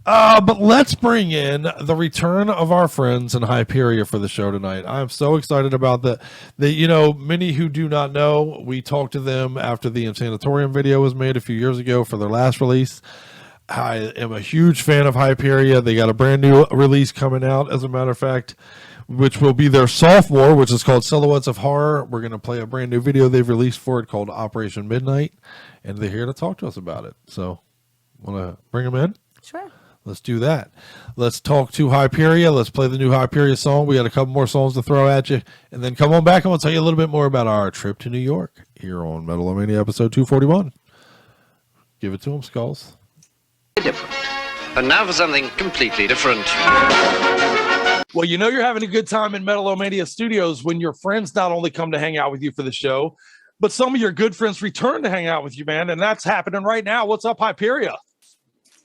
but let's bring in the return of our friends in Hyperia for the show tonight. I'm so excited about that. Many who do not know, we talked to them after the Insanatorium video was made a few years ago for their last release. I am a huge fan of Hyperia. They got a brand new release coming out, as a matter of fact, which will be their sophomore, which is called Silhouettes of Horror. We're going to play a brand new video they've released for it called Operation Midnight, and they're here to talk to us about it. So, want to bring them in? Sure. Let's do that. Let's talk to Hyperia. Let's play the new Hyperia song. We got a couple more songs to throw at you. And then come on back and we'll tell you a little bit more about our trip to New York here on Metal-O-Mania episode 241. Give it to them, Skulls. Different. And now for something completely different. Well, you're having a good time in Metal-O-Mania Studios when your friends not only come to hang out with you for the show, but some of your good friends return to hang out with you, man, and that's happening right now. What's up, Hyperia?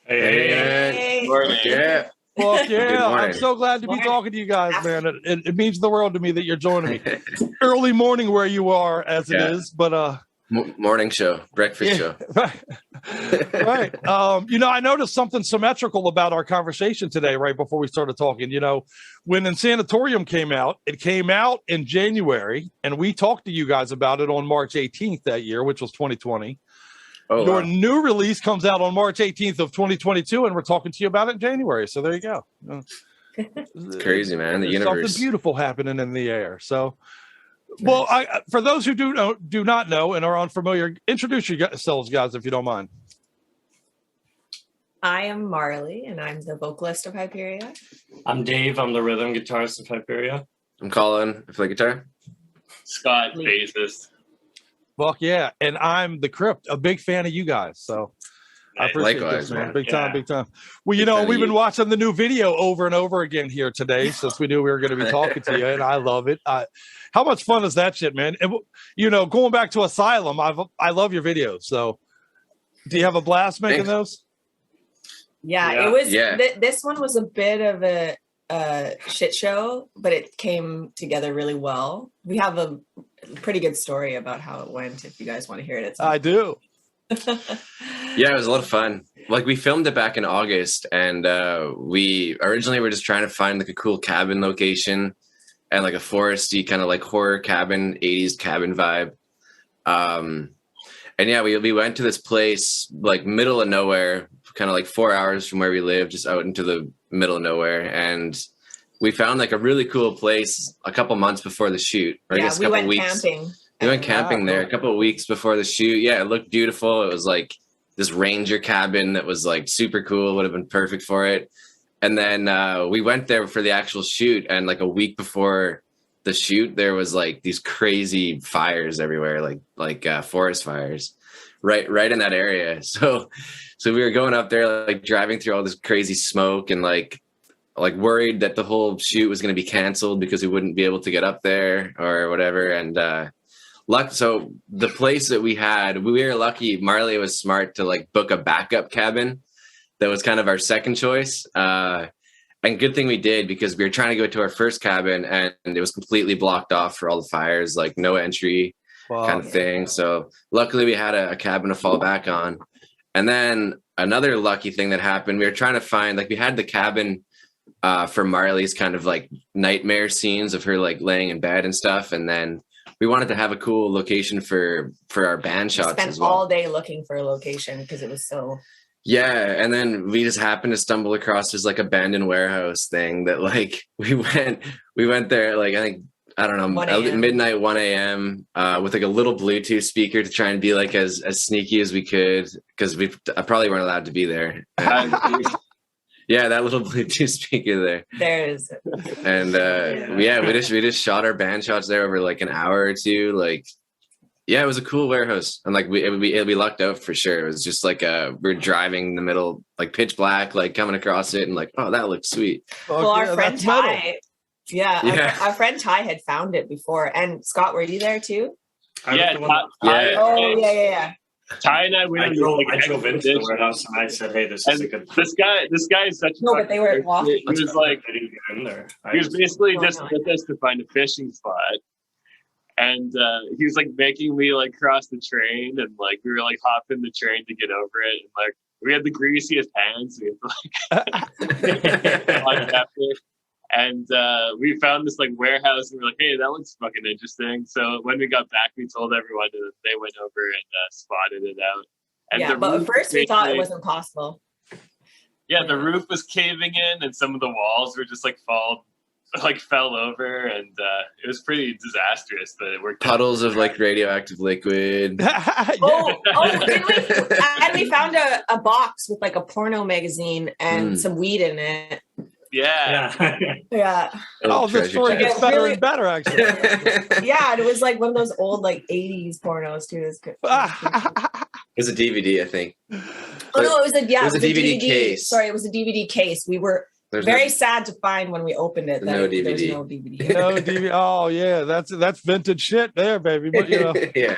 Hey. Yeah. Fuck Good yeah. morning. I'm so glad to be talking to you guys, man. It means the world to me that you're joining me. Early morning where you are, as it is, but morning show, breakfast show. Right. I noticed something symmetrical about our conversation today, right before we started talking. When Insanatorium came out, it came out in January, and we talked to you guys about it on March 18th that year, which was 2020. Your new release comes out on March 18th of 2022, and we're talking to you about it in January. So there you go. It's crazy, man. The There's universe. something beautiful happening in the air. So, well, for those who do not know and are unfamiliar, introduce yourselves, guys, if you don't mind. I am Marley, and I'm the vocalist of Hyperia. I'm Dave. I'm the rhythm guitarist of Hyperia. I'm Colin. I play guitar. Scott, bassist. Fuck yeah. And I'm the Crypt, a big fan of you guys. So I appreciate Likewise, this, man. man. Big time, Yeah. big time. Well, we've been watching the new video over and over again here today since we knew we were going to be talking to you, and I love it. How much fun is that shit, man? And, going back to Asylum, I love your videos. So do you have a blast making those? Yeah, it was. This one was a bit of a shit show, but it came together really well. We have a pretty good story about how it went. If you guys want to hear it, I do. Yeah, it was a lot of fun. Like, we filmed it back in August, and we originally were just trying to find like a cool cabin location and like a foresty kind of like horror cabin, 80s cabin vibe. And yeah, we went to this place like middle of nowhere, kind of like 4 hours from where we live, just out into the middle of nowhere. And we found like a really cool place a couple months before the shoot. Or I guess a we couple went weeks. camping. We went camping there a couple of weeks before the shoot. Yeah, it looked beautiful. It was like this ranger cabin that was like super cool, would have been perfect for it. And then we went there for the actual shoot, and like a week before the shoot, there was like these crazy fires everywhere, like forest fires, right in that area. So we were going up there, like driving through all this crazy smoke, and like worried that the whole shoot was going to be canceled because we wouldn't be able to get up there or whatever. And so the place that we were lucky. Marley was smart to like book a backup cabin that was kind of our second choice. And good thing we did, because we were trying to go to our first cabin and it was completely blocked off for all the fires, like no entry kind of thing. So luckily we had a cabin to fall back on. And then another lucky thing that happened, we were trying to find, like, we had the cabin for Marley's kind of like nightmare scenes of her like laying in bed and stuff. And then we wanted to have a cool location for our band shots Spent as well. all day looking for a location because it was so. Yeah, and then we just happened to stumble across this like abandoned warehouse thing that like we went there like I don't know, midnight 1 a.m. With like a little Bluetooth speaker to try and be like as sneaky as we could, because I probably weren't allowed to be there. Yeah, that little Bluetooth speaker there. There is. And we just shot our band shots there over like an hour or two. Like, yeah, it was a cool warehouse, and like we lucked out for sure. It was just like we're driving in the middle, like pitch black, like coming across it, and like, oh, that looks sweet. Well, our friend Ty, our friend Ty had found it before. And Scott, were you there too? Yeah. Oh yeah. Ty and I went. I drove into the warehouse and I said, "Hey, this is a good." This guy is such. No, but they were walking. He was like, I didn't get in there. He was basically just with us to find a fishing spot, and he was like making me like cross the train, and like we were like hopping the train to get over it, and like we had the greasiest hands. We had to like after. And we found this like warehouse, and we're like, "Hey, that looks fucking interesting." So when we got back, we told everyone, and they went over and spotted it out. And but at first we thought it was impossible. Yeah, the roof was caving in, and some of the walls were just like fell over, and it was pretty disastrous. But it worked. Puddles of like radioactive liquid. Did we? And we found a box with like a porno magazine and some weed in it. Yeah. Oh, this story gets better and better, actually. Yeah, and it was like one of those old like 80s pornos too. It was a DVD, I think. Oh no, it was a DVD case. Sorry, it was a DVD case. We were Very sad to find when we opened it that no there's DVD. no DVD. No DVD. Oh yeah, that's vintage shit there, baby. But you know, yeah.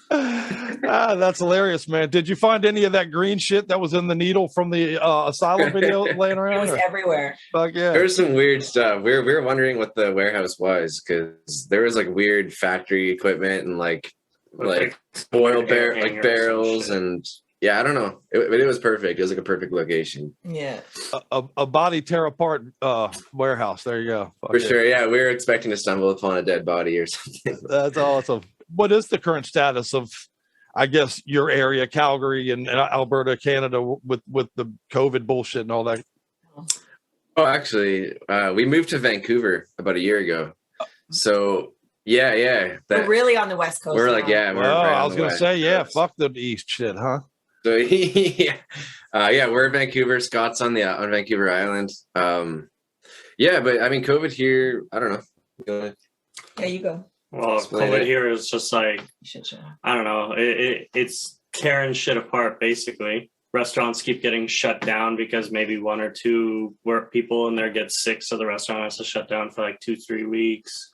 That's hilarious, man. Did you find any of that green shit that was in the needle from the Asylum video laying around? It was everywhere. Fuck yeah. There was some weird stuff. We were wondering what the warehouse was because there was like weird factory equipment and like oil barrels and yeah, I don't know. It was perfect. It was like a perfect location. Yeah. A body tear apart warehouse. There you go. Fuck For sure. Yeah, we were expecting to stumble upon a dead body or something. That's awesome. What is the current status of, I guess, your area, Calgary and Alberta, Canada, with the COVID bullshit and all that? Oh, actually, we moved to Vancouver about a year ago. So yeah. We're really on the West Coast. We're like, now. yeah. I was gonna say, yeah, fuck the East shit, huh? So yeah, we're in Vancouver. Scott's on Vancouver Island. Yeah, but I mean, COVID here. I don't know. Yeah, you go. Well, COVID here is just like I don't know. It's tearing shit apart basically. Restaurants keep getting shut down because maybe one or two work people in there get sick, so the restaurant has to shut down for like 2-3 weeks.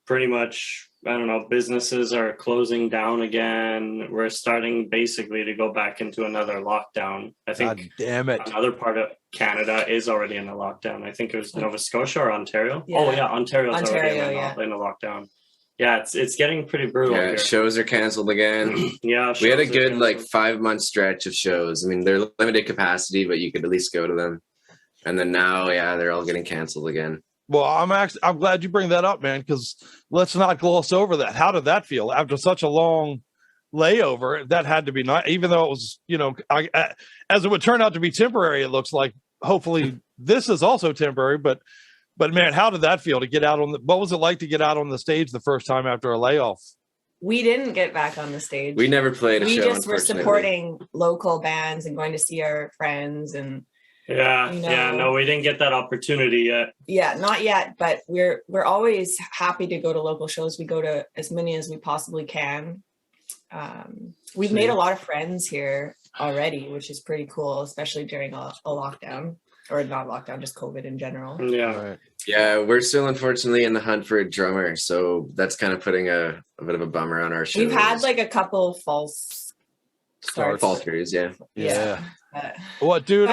Pretty much, I don't know, businesses are closing down again. We're starting basically to go back into another lockdown. I think God damn it. Another part of Canada is already in a lockdown. I think it was Nova Scotia or Ontario. Yeah. Oh yeah, Ontario's already Ontario, in a lockdown. Yeah, it's getting pretty brutal Yeah, here. shows are canceled again. Yeah, we had a shows are good canceled. 5-month stretch of shows. I mean, they're limited capacity, but you could at least go to them. And then now, yeah, they're all getting canceled again. Well, I'm glad you bring that up, man, because let's not gloss over that. How did that feel after such a long layover? That had to be nice, even though it was, as it would turn out to be temporary. It looks like hopefully this is also temporary, but man, how did that feel to get out on what was it like to get out on the stage the first time after a layoff? We didn't get back on the stage. We never played a show. We just were supporting local bands and going to see our friends and. No, we didn't get that opportunity yet. Yeah, not yet, but we're always happy to go to local shows. We go to as many as we possibly can. We've made a lot of friends here already, which is pretty cool, especially during a lockdown, or not lockdown, just COVID in general. Yeah. Right. Yeah, we're still unfortunately in the hunt for a drummer, so that's kind of putting a bit of a bummer on our show. We've had like a couple false starts. Falters, yeah. What, dude?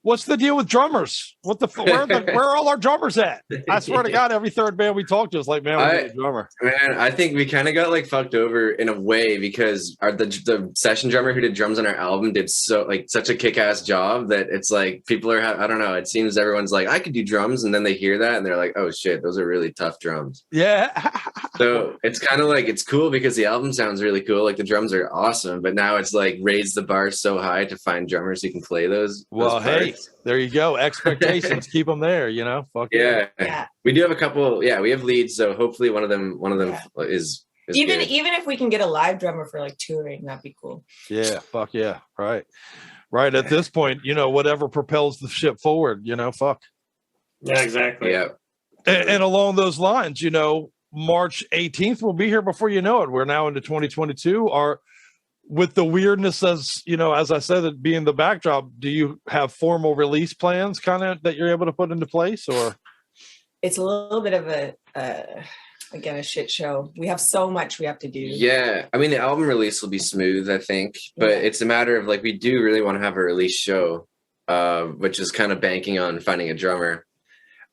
What's the deal with drummers? Where are all our drummers at? I swear to God, every third band we talk to is like, man, we need a drummer. Man, I think we kind of got like fucked over in a way because the session drummer who did drums on our album did such a kick-ass job that it's like people are I don't know. It seems everyone's like, I could do drums, and then they hear that and they're like, oh shit, those are really tough drums. Yeah. So it's kind of like it's cool because the album sounds really cool. Like the drums are awesome, but now it's like raised the bar so high to find drummers who can play those. Well, hey. Parts. There you go. Expectations, keep them there. Fuck yeah. We do have a couple. Yeah, we have leads, so hopefully one of them is even good. Even if we can get a live drummer for like touring, that'd be cool. Yeah, fuck yeah, right. At this point, whatever propels the ship forward. Fuck. Yeah, exactly. Yeah. And along those lines, March 18th will be here before you know it. We're now into 2022. With the weirdness as I said, it being the backdrop, do you have formal release plans kind of that you're able to put into place, or? It's a little bit of a shit show. We have so much we have to do. Yeah. I mean, the album release will be smooth, I think, but it's a matter of like, we do really want to have a release show, which is kind of banking on finding a drummer.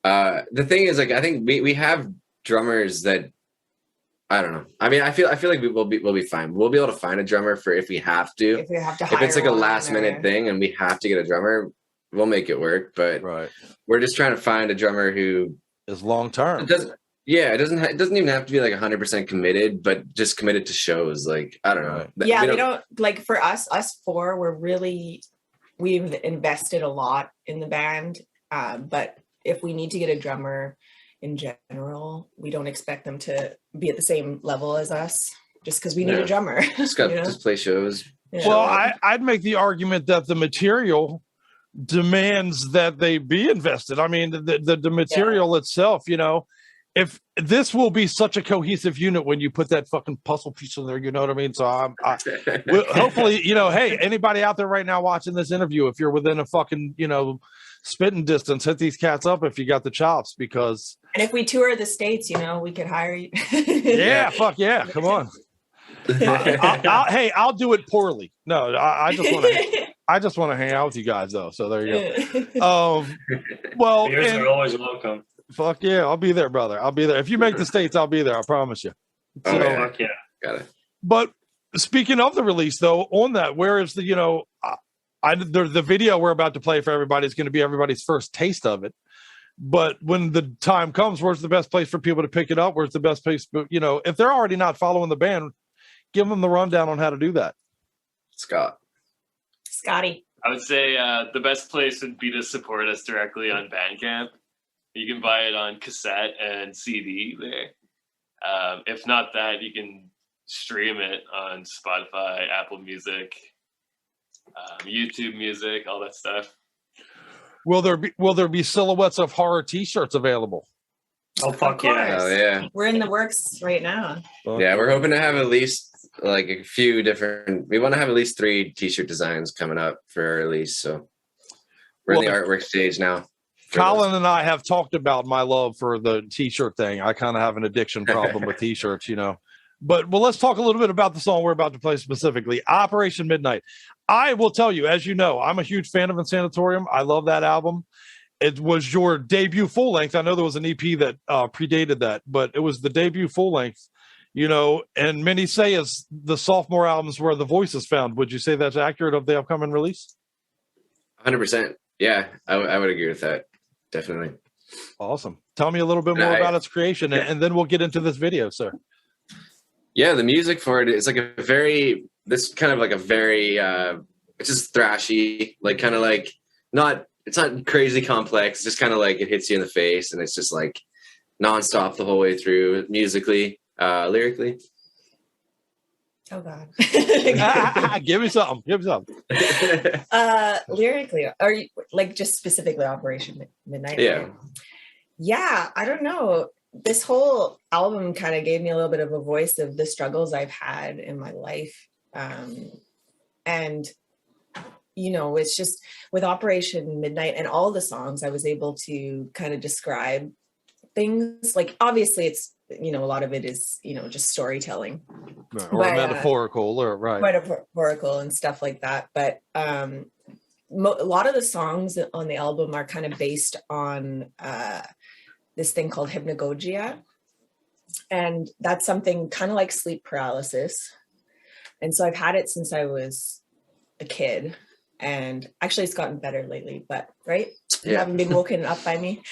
The thing is, like, I think we have drummers that, I don't know. I mean, I feel like we'll be fine. We'll be able to find a drummer for if we have to. If we have to if it's like a last minute thing and we have to get a drummer, we'll make it work. But we're just trying to find a drummer who is long term. It doesn't even have to be like 100% committed, but just committed to shows. Like, I don't know. Yeah, we don't like, for us four, we've invested a lot in the band. But if we need to get a drummer in general, we don't expect them to be at the same level as us just because we need a drummer. Just play shows. Yeah. Well, I'd make the argument that the material demands that they be invested. I mean, the material itself, if this will be such a cohesive unit when you put that fucking puzzle piece in there, you know what I mean? So hopefully, hey, anybody out there right now watching this interview, if you're within a fucking, spitting distance, hit these cats up if you got the chops, because. And if we tour the States, we could hire you. Yeah, fuck yeah. Come on. I'll do it poorly. No, I just want to hang out with you guys though. So there you go. Well, beers are always welcome. Fuck yeah, I'll be there, brother. I'll be there. If you make the States, I'll be there. I promise you. So, fuck yeah, got it. But speaking of the release, though, on that, where is the the video we're about to play for everybody is going to be everybody's first taste of it. But when the time comes, where's the best place for people to pick it up? Where's the best place? If they're already not following the band, give them the rundown on how to do that. Scotty. I would say the best place would be to support us directly on Bandcamp. You can buy it on cassette and CD there. If not that, you can stream it on Spotify, Apple Music, YouTube Music, all that stuff. Will there be silhouettes of horror T-shirts available? Oh fuck yeah! Oh yeah. We're in the works right now. Yeah, we're hoping to have at least like a few different. We want to have at least 3 T-shirt designs coming up for our release. So we're in the artwork stage now. Colin and I have talked about my love for the T-shirt thing. I kind of have an addiction problem with T-shirts, But let's talk a little bit about the song we're about to play specifically, Operation Midnight. I will tell you, as you know, I'm a huge fan of Insanatorium. I love that album. It was your debut full length. I know there was an EP that predated that, but it was the debut full length, and many say is the sophomore albums where the voice is found. Would you say that's accurate of the upcoming release? 100%. Yeah, I would agree with that. Definitely. Awesome. Tell me a little bit more about its creation, and then we'll get into this video, sir. Yeah, the music for it is like it's just thrashy, like kind of like it's not crazy complex, just kind of like it hits you in the face, and it's just like nonstop the whole way through musically, lyrically. Oh God. Give me something. Lyrically, are you like just specifically Operation Midnight? Yeah. Yeah, I don't know. This whole album kind of gave me a little bit of a voice of the struggles I've had in my life. And it's just with Operation Midnight and all the songs, I was able to kind of describe things. Like, obviously it's, a lot of it is, just storytelling. Or metaphorical, or right. Metaphorical and stuff like that. But a lot of the songs on the album are kind of based on this thing called hypnagogia. And that's something kind of like sleep paralysis. And so I've had it since I was a kid. And actually it's gotten better lately, but right? You haven't been woken up by me.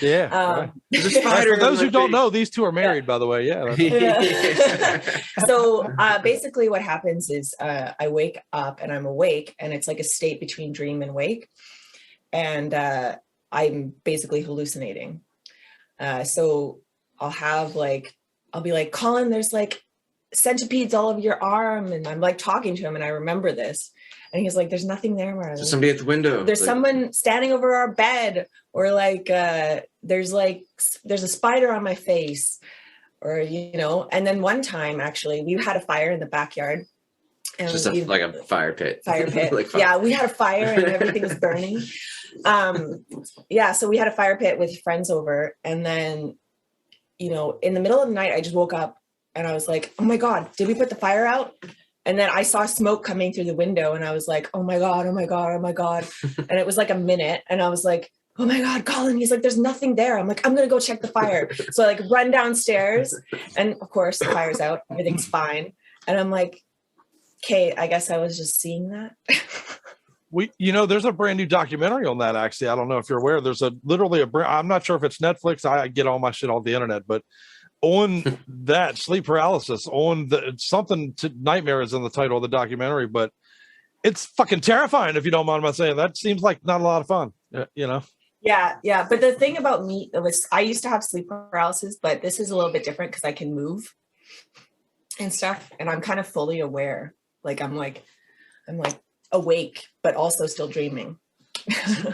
Yeah. For those who don't know, these two are married, by the way. Yeah. So basically what happens is I wake up and I'm awake, and it's like a state between dream and wake. And I'm basically hallucinating. So I'll be like, Colin, there's like centipedes all over your arm. And I'm like talking to him, and I remember this. And he's like, there's nothing there. There's somebody at the window. There's someone standing over our bed, or there's a spider on my face, or, and then one time actually we had a fire in the backyard. And just like a fire pit. Like fire. Yeah, we had a fire and everything was burning. So we had a fire pit with friends over. And then, in the middle of the night, I just woke up and I was like, oh my God, did we put the fire out? And then I saw smoke coming through the window, and I was like, oh my God, oh my God, oh my God. And it was like a minute, and I was like, oh my God, Colin. He's like, there's nothing there. I'm like, I'm going to go check the fire. So I run downstairs, and of course the fire's out, everything's fine. And I'm like, okay, I guess I was just seeing that. There's a brand new documentary on that, actually. I don't know if you're aware. There's I'm not sure if it's Netflix. I get all my shit on the internet, but on that sleep paralysis, nightmare is in the title of the documentary, but it's fucking terrifying, if you don't mind my saying. That seems like not a lot of fun, Yeah. But the thing about me was I used to have sleep paralysis, but this is a little bit different because I can move and stuff, and I'm kind of fully aware. Like I'm awake, but also still dreaming.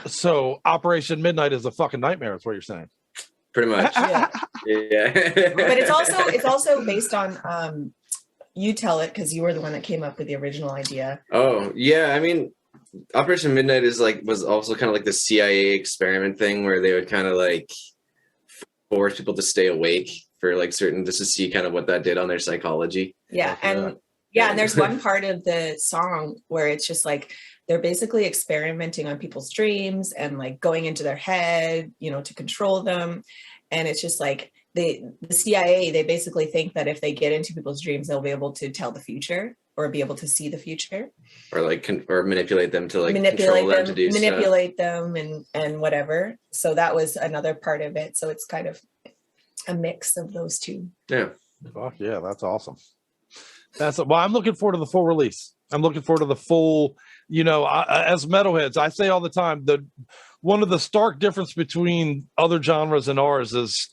So Operation Midnight is a fucking nightmare, is what you're saying. pretty much. Yeah. Yeah. But it's also based on you tell it because you were the one that came up with the original idea. Oh yeah, I mean, Operation Midnight was also kind of like the CIA experiment thing where they would kind of like force people to stay awake for like certain, just to see kind of what that did on their psychology. Yeah, and there's one part of the song where it's just like they're basically experimenting on people's dreams and like going into their head, to control them. And it's just like the CIA, they basically think that if they get into people's dreams, they'll be able to tell the future or be able to see the future, or like or manipulate them to like control them to do manipulate them and whatever. So that was another part of it. So it's kind of a mix of those two. Yeah. Fuck yeah, that's awesome. Well, I'm looking forward to the full release. I'm looking forward to the full, as metalheads, I say all the time that one of the stark difference between other genres and ours is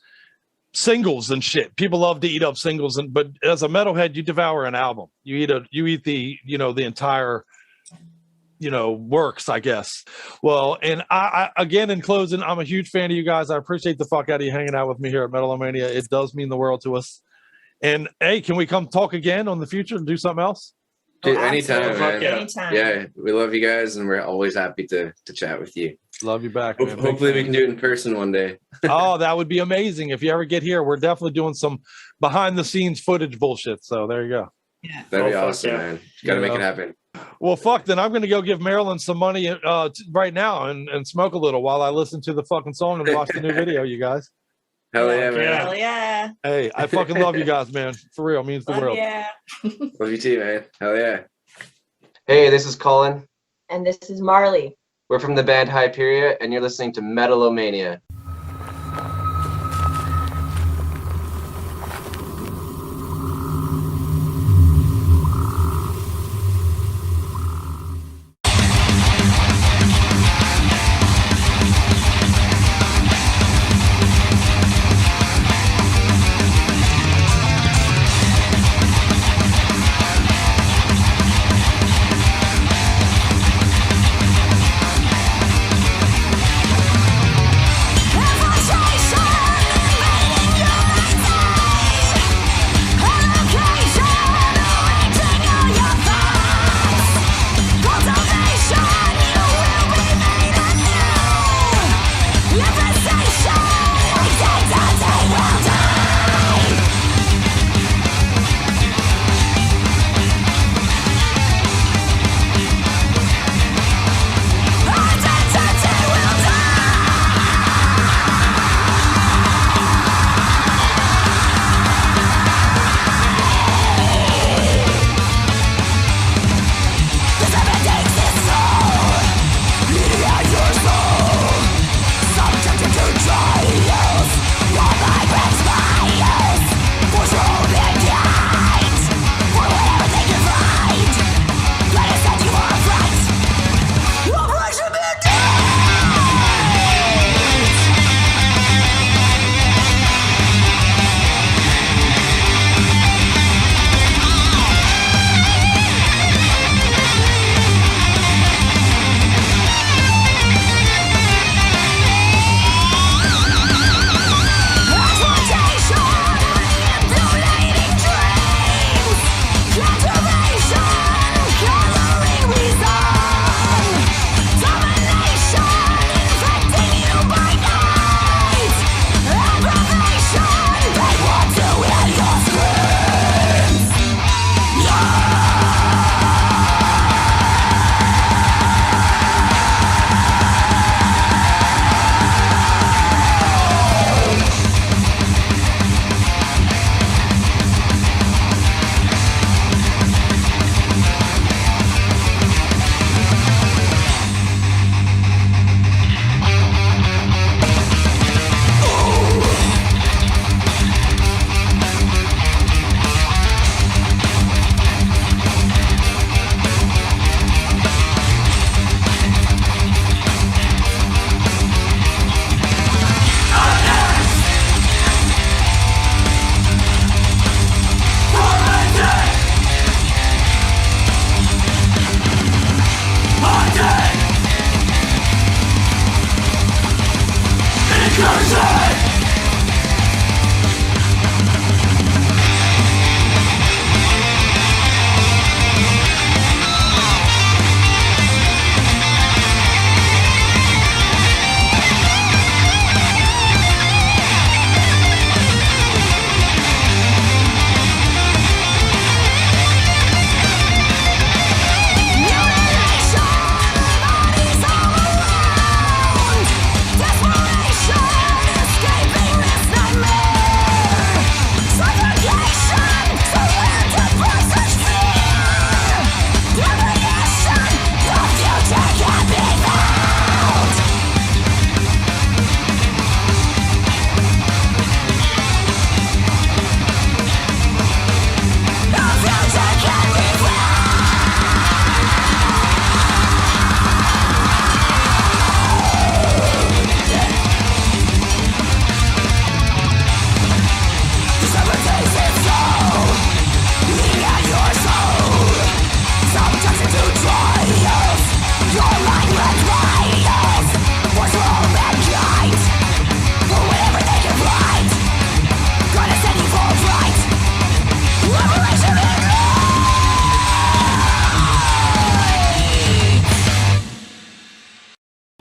singles and shit. People love to eat up singles, but as a metalhead, you devour an album. You eat the the entire works, I guess. Well, and I again, in closing, I'm a huge fan of you guys. I appreciate the fuck out of you hanging out with me here at Metal-O-Mania. It does mean the world to us. And hey, can we come talk again on the future and do something else? Dude, anytime, man. Anytime. Yeah, we love you guys, and we're always happy to chat with you. Love you back, man. Hopefully we can do it in person one day. Oh, that would be amazing. If you ever get here, we're definitely doing some behind the scenes footage bullshit. So there you go. Yeah. That'd be awesome, man. Gotta make it happen. Well, fuck, then I'm going to go give Marilyn some money right now and smoke a little while I listen to the fucking song and watch the new video, you guys. Hell yeah, man. Hell yeah. Hey, I fucking love you guys, man. For real, means the world. Yeah. Love you too, man. Hell yeah. Hey, this is Colin. And this is Marley. We're from the band Hyperia, and you're listening to Metal-O-Mania.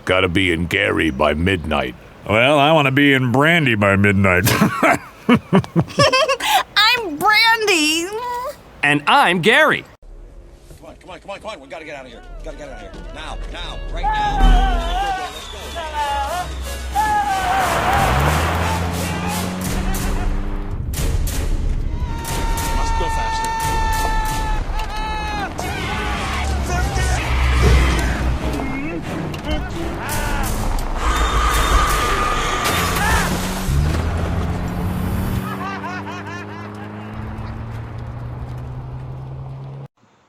Gotta be in Gary by midnight. Well, I want to be in Brandy by midnight. I'm Brandy. And I'm Gary. Come on. We gotta get out of here. Now, right now. Let's go faster.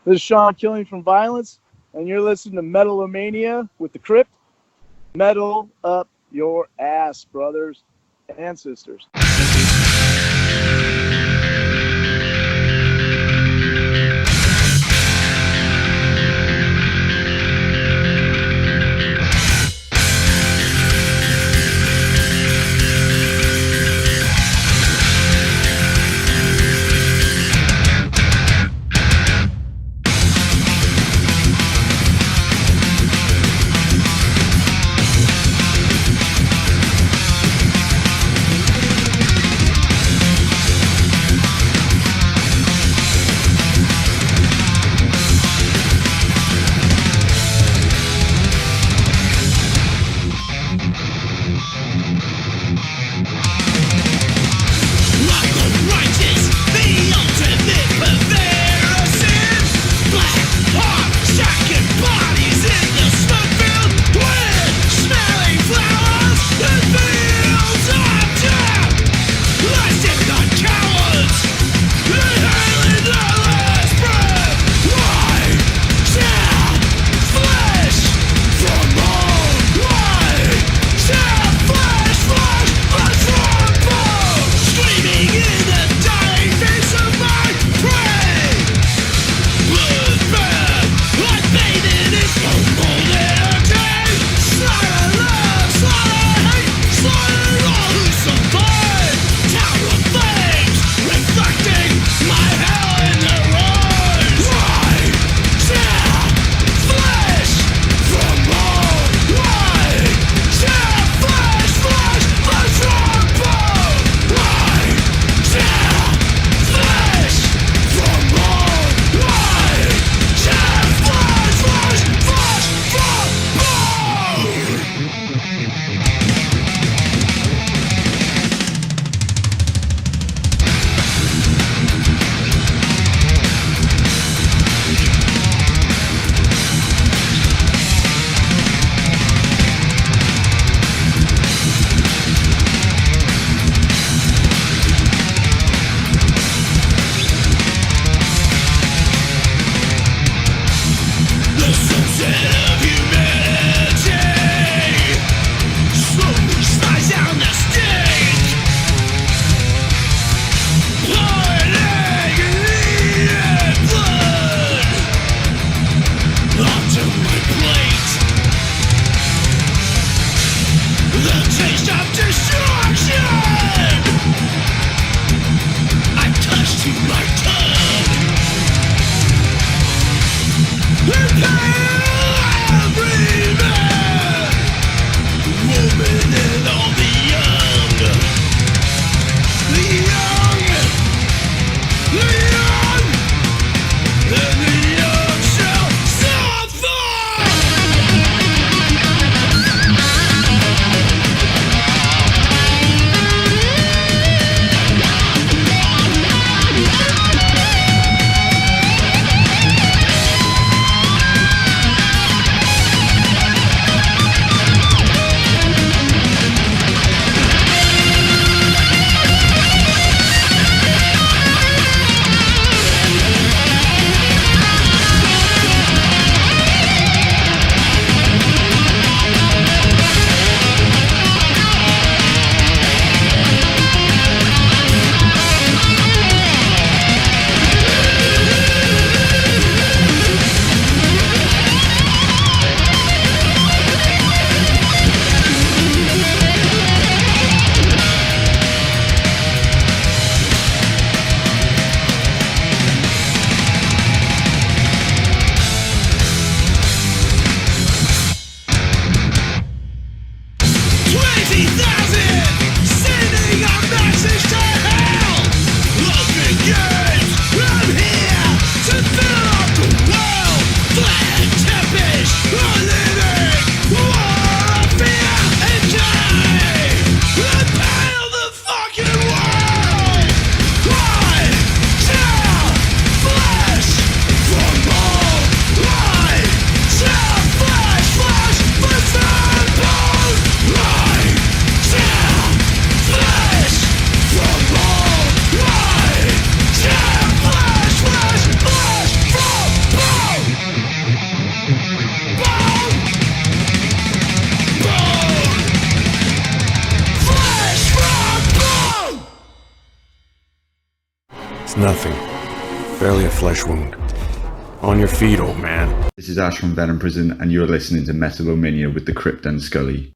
This is Sean Killing from Violence, and you're listening to Metal-O-Mania with the Crypt. Metal up your ass, brothers and sisters. nothing. Barely a flesh wound. On your feet, old man. This is Ash from Venom Prison, and you're listening to Metal-O-Mania with the Crypt and Scully.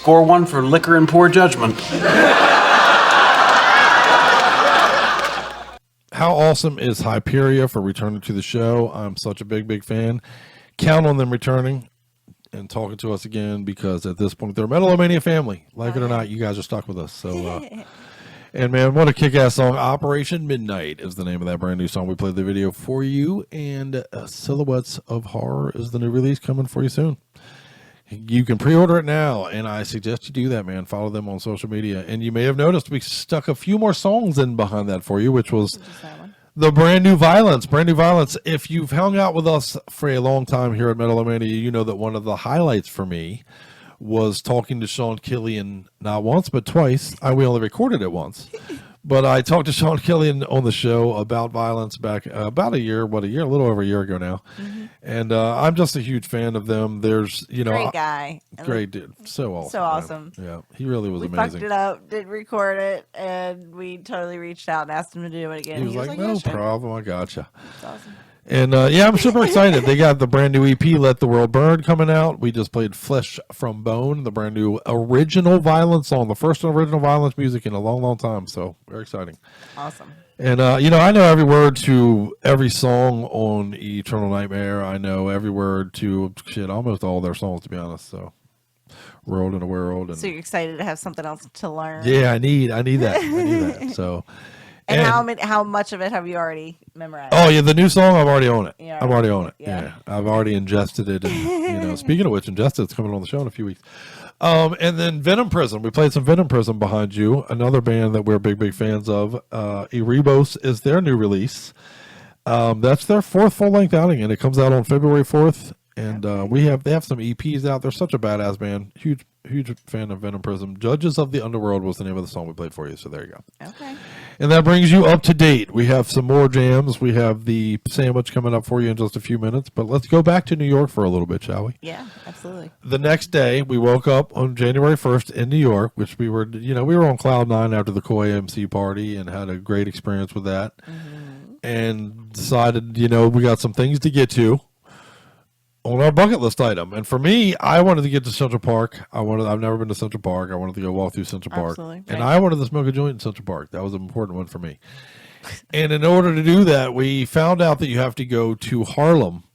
Score 1 for liquor and poor judgment. How awesome is Hyperia for returning to the show? I'm such a big fan. Count on them returning and talking to us again, because at this point they're a Metal-O-Mania family. Like it or not, you guys are stuck with us. So, and man, what a kick-ass song. Operation Midnight is the name of that brand new song. We played the video for you, and Silhouettes of Horror is the new release coming for you soon. You can pre-order it now, and I suggest you do that, man. Follow them on social media. And you may have noticed we stuck a few more songs in behind that for you, which was the Brand New Violence. Brand New Violence. If you've hung out with us for a long time here at Metal-O-Mania, you know that one of the highlights for me was talking to Sean Killian, not once, but twice. We only recorded it once. But I talked to Sean Killian on the show about Violence back about a little over a year ago now. Mm-hmm. And I'm just a huge fan of them. There's, great guy. Great dude. So awesome. So awesome. Man. Yeah, he really was we amazing. We fucked it up, didn't record it, and we totally reached out and asked him to do it again. He was like, no problem, I gotcha. That's awesome. And I'm super excited. They got the brand new EP, Let the World Burn, coming out. We just played Flesh from Bone, the brand new original Violence song, the first original Violence music in a long time. So very exciting. Awesome. And, I know every word to every song on Eternal Nightmare. I know every word to almost all their songs, to be honest. So World in a World. And, so you're excited to have something else to learn. Yeah, I need that. I need that. So. And how much of it have you already memorized? Oh yeah, the new song, I'm already on it. I'm already on it. Yeah. I've already ingested it. And, speaking of which, Ingested is coming on the show in a few weeks. And then Venom Prison. We played some Venom Prison behind you. Another band that we're big fans of. Erebos is their new release. That's their fourth full-length outing, and it comes out on February 4th. And they have some EPs out. They're such a badass band. Huge fan of Venom Prism. Judges of the Underworld was the name of the song we played for you. So there you go. Okay. And that brings you up to date. We have some more jams. We have the sandwich coming up for you in just a few minutes. But let's go back to New York for a little bit, shall we? Yeah, absolutely. The next day, we woke up on January 1st in New York, which we were on cloud nine after the Koi MC party and had a great experience with that. Mm-hmm. And decided, we got some things to get to on our bucket list item. And for me, I wanted to get to Central Park. I've never been to Central Park. I wanted to go walk through Central Park. Absolutely. And I wanted to smoke a joint in Central Park. That was an important one for me. And in order to do that, we found out that you have to go to Harlem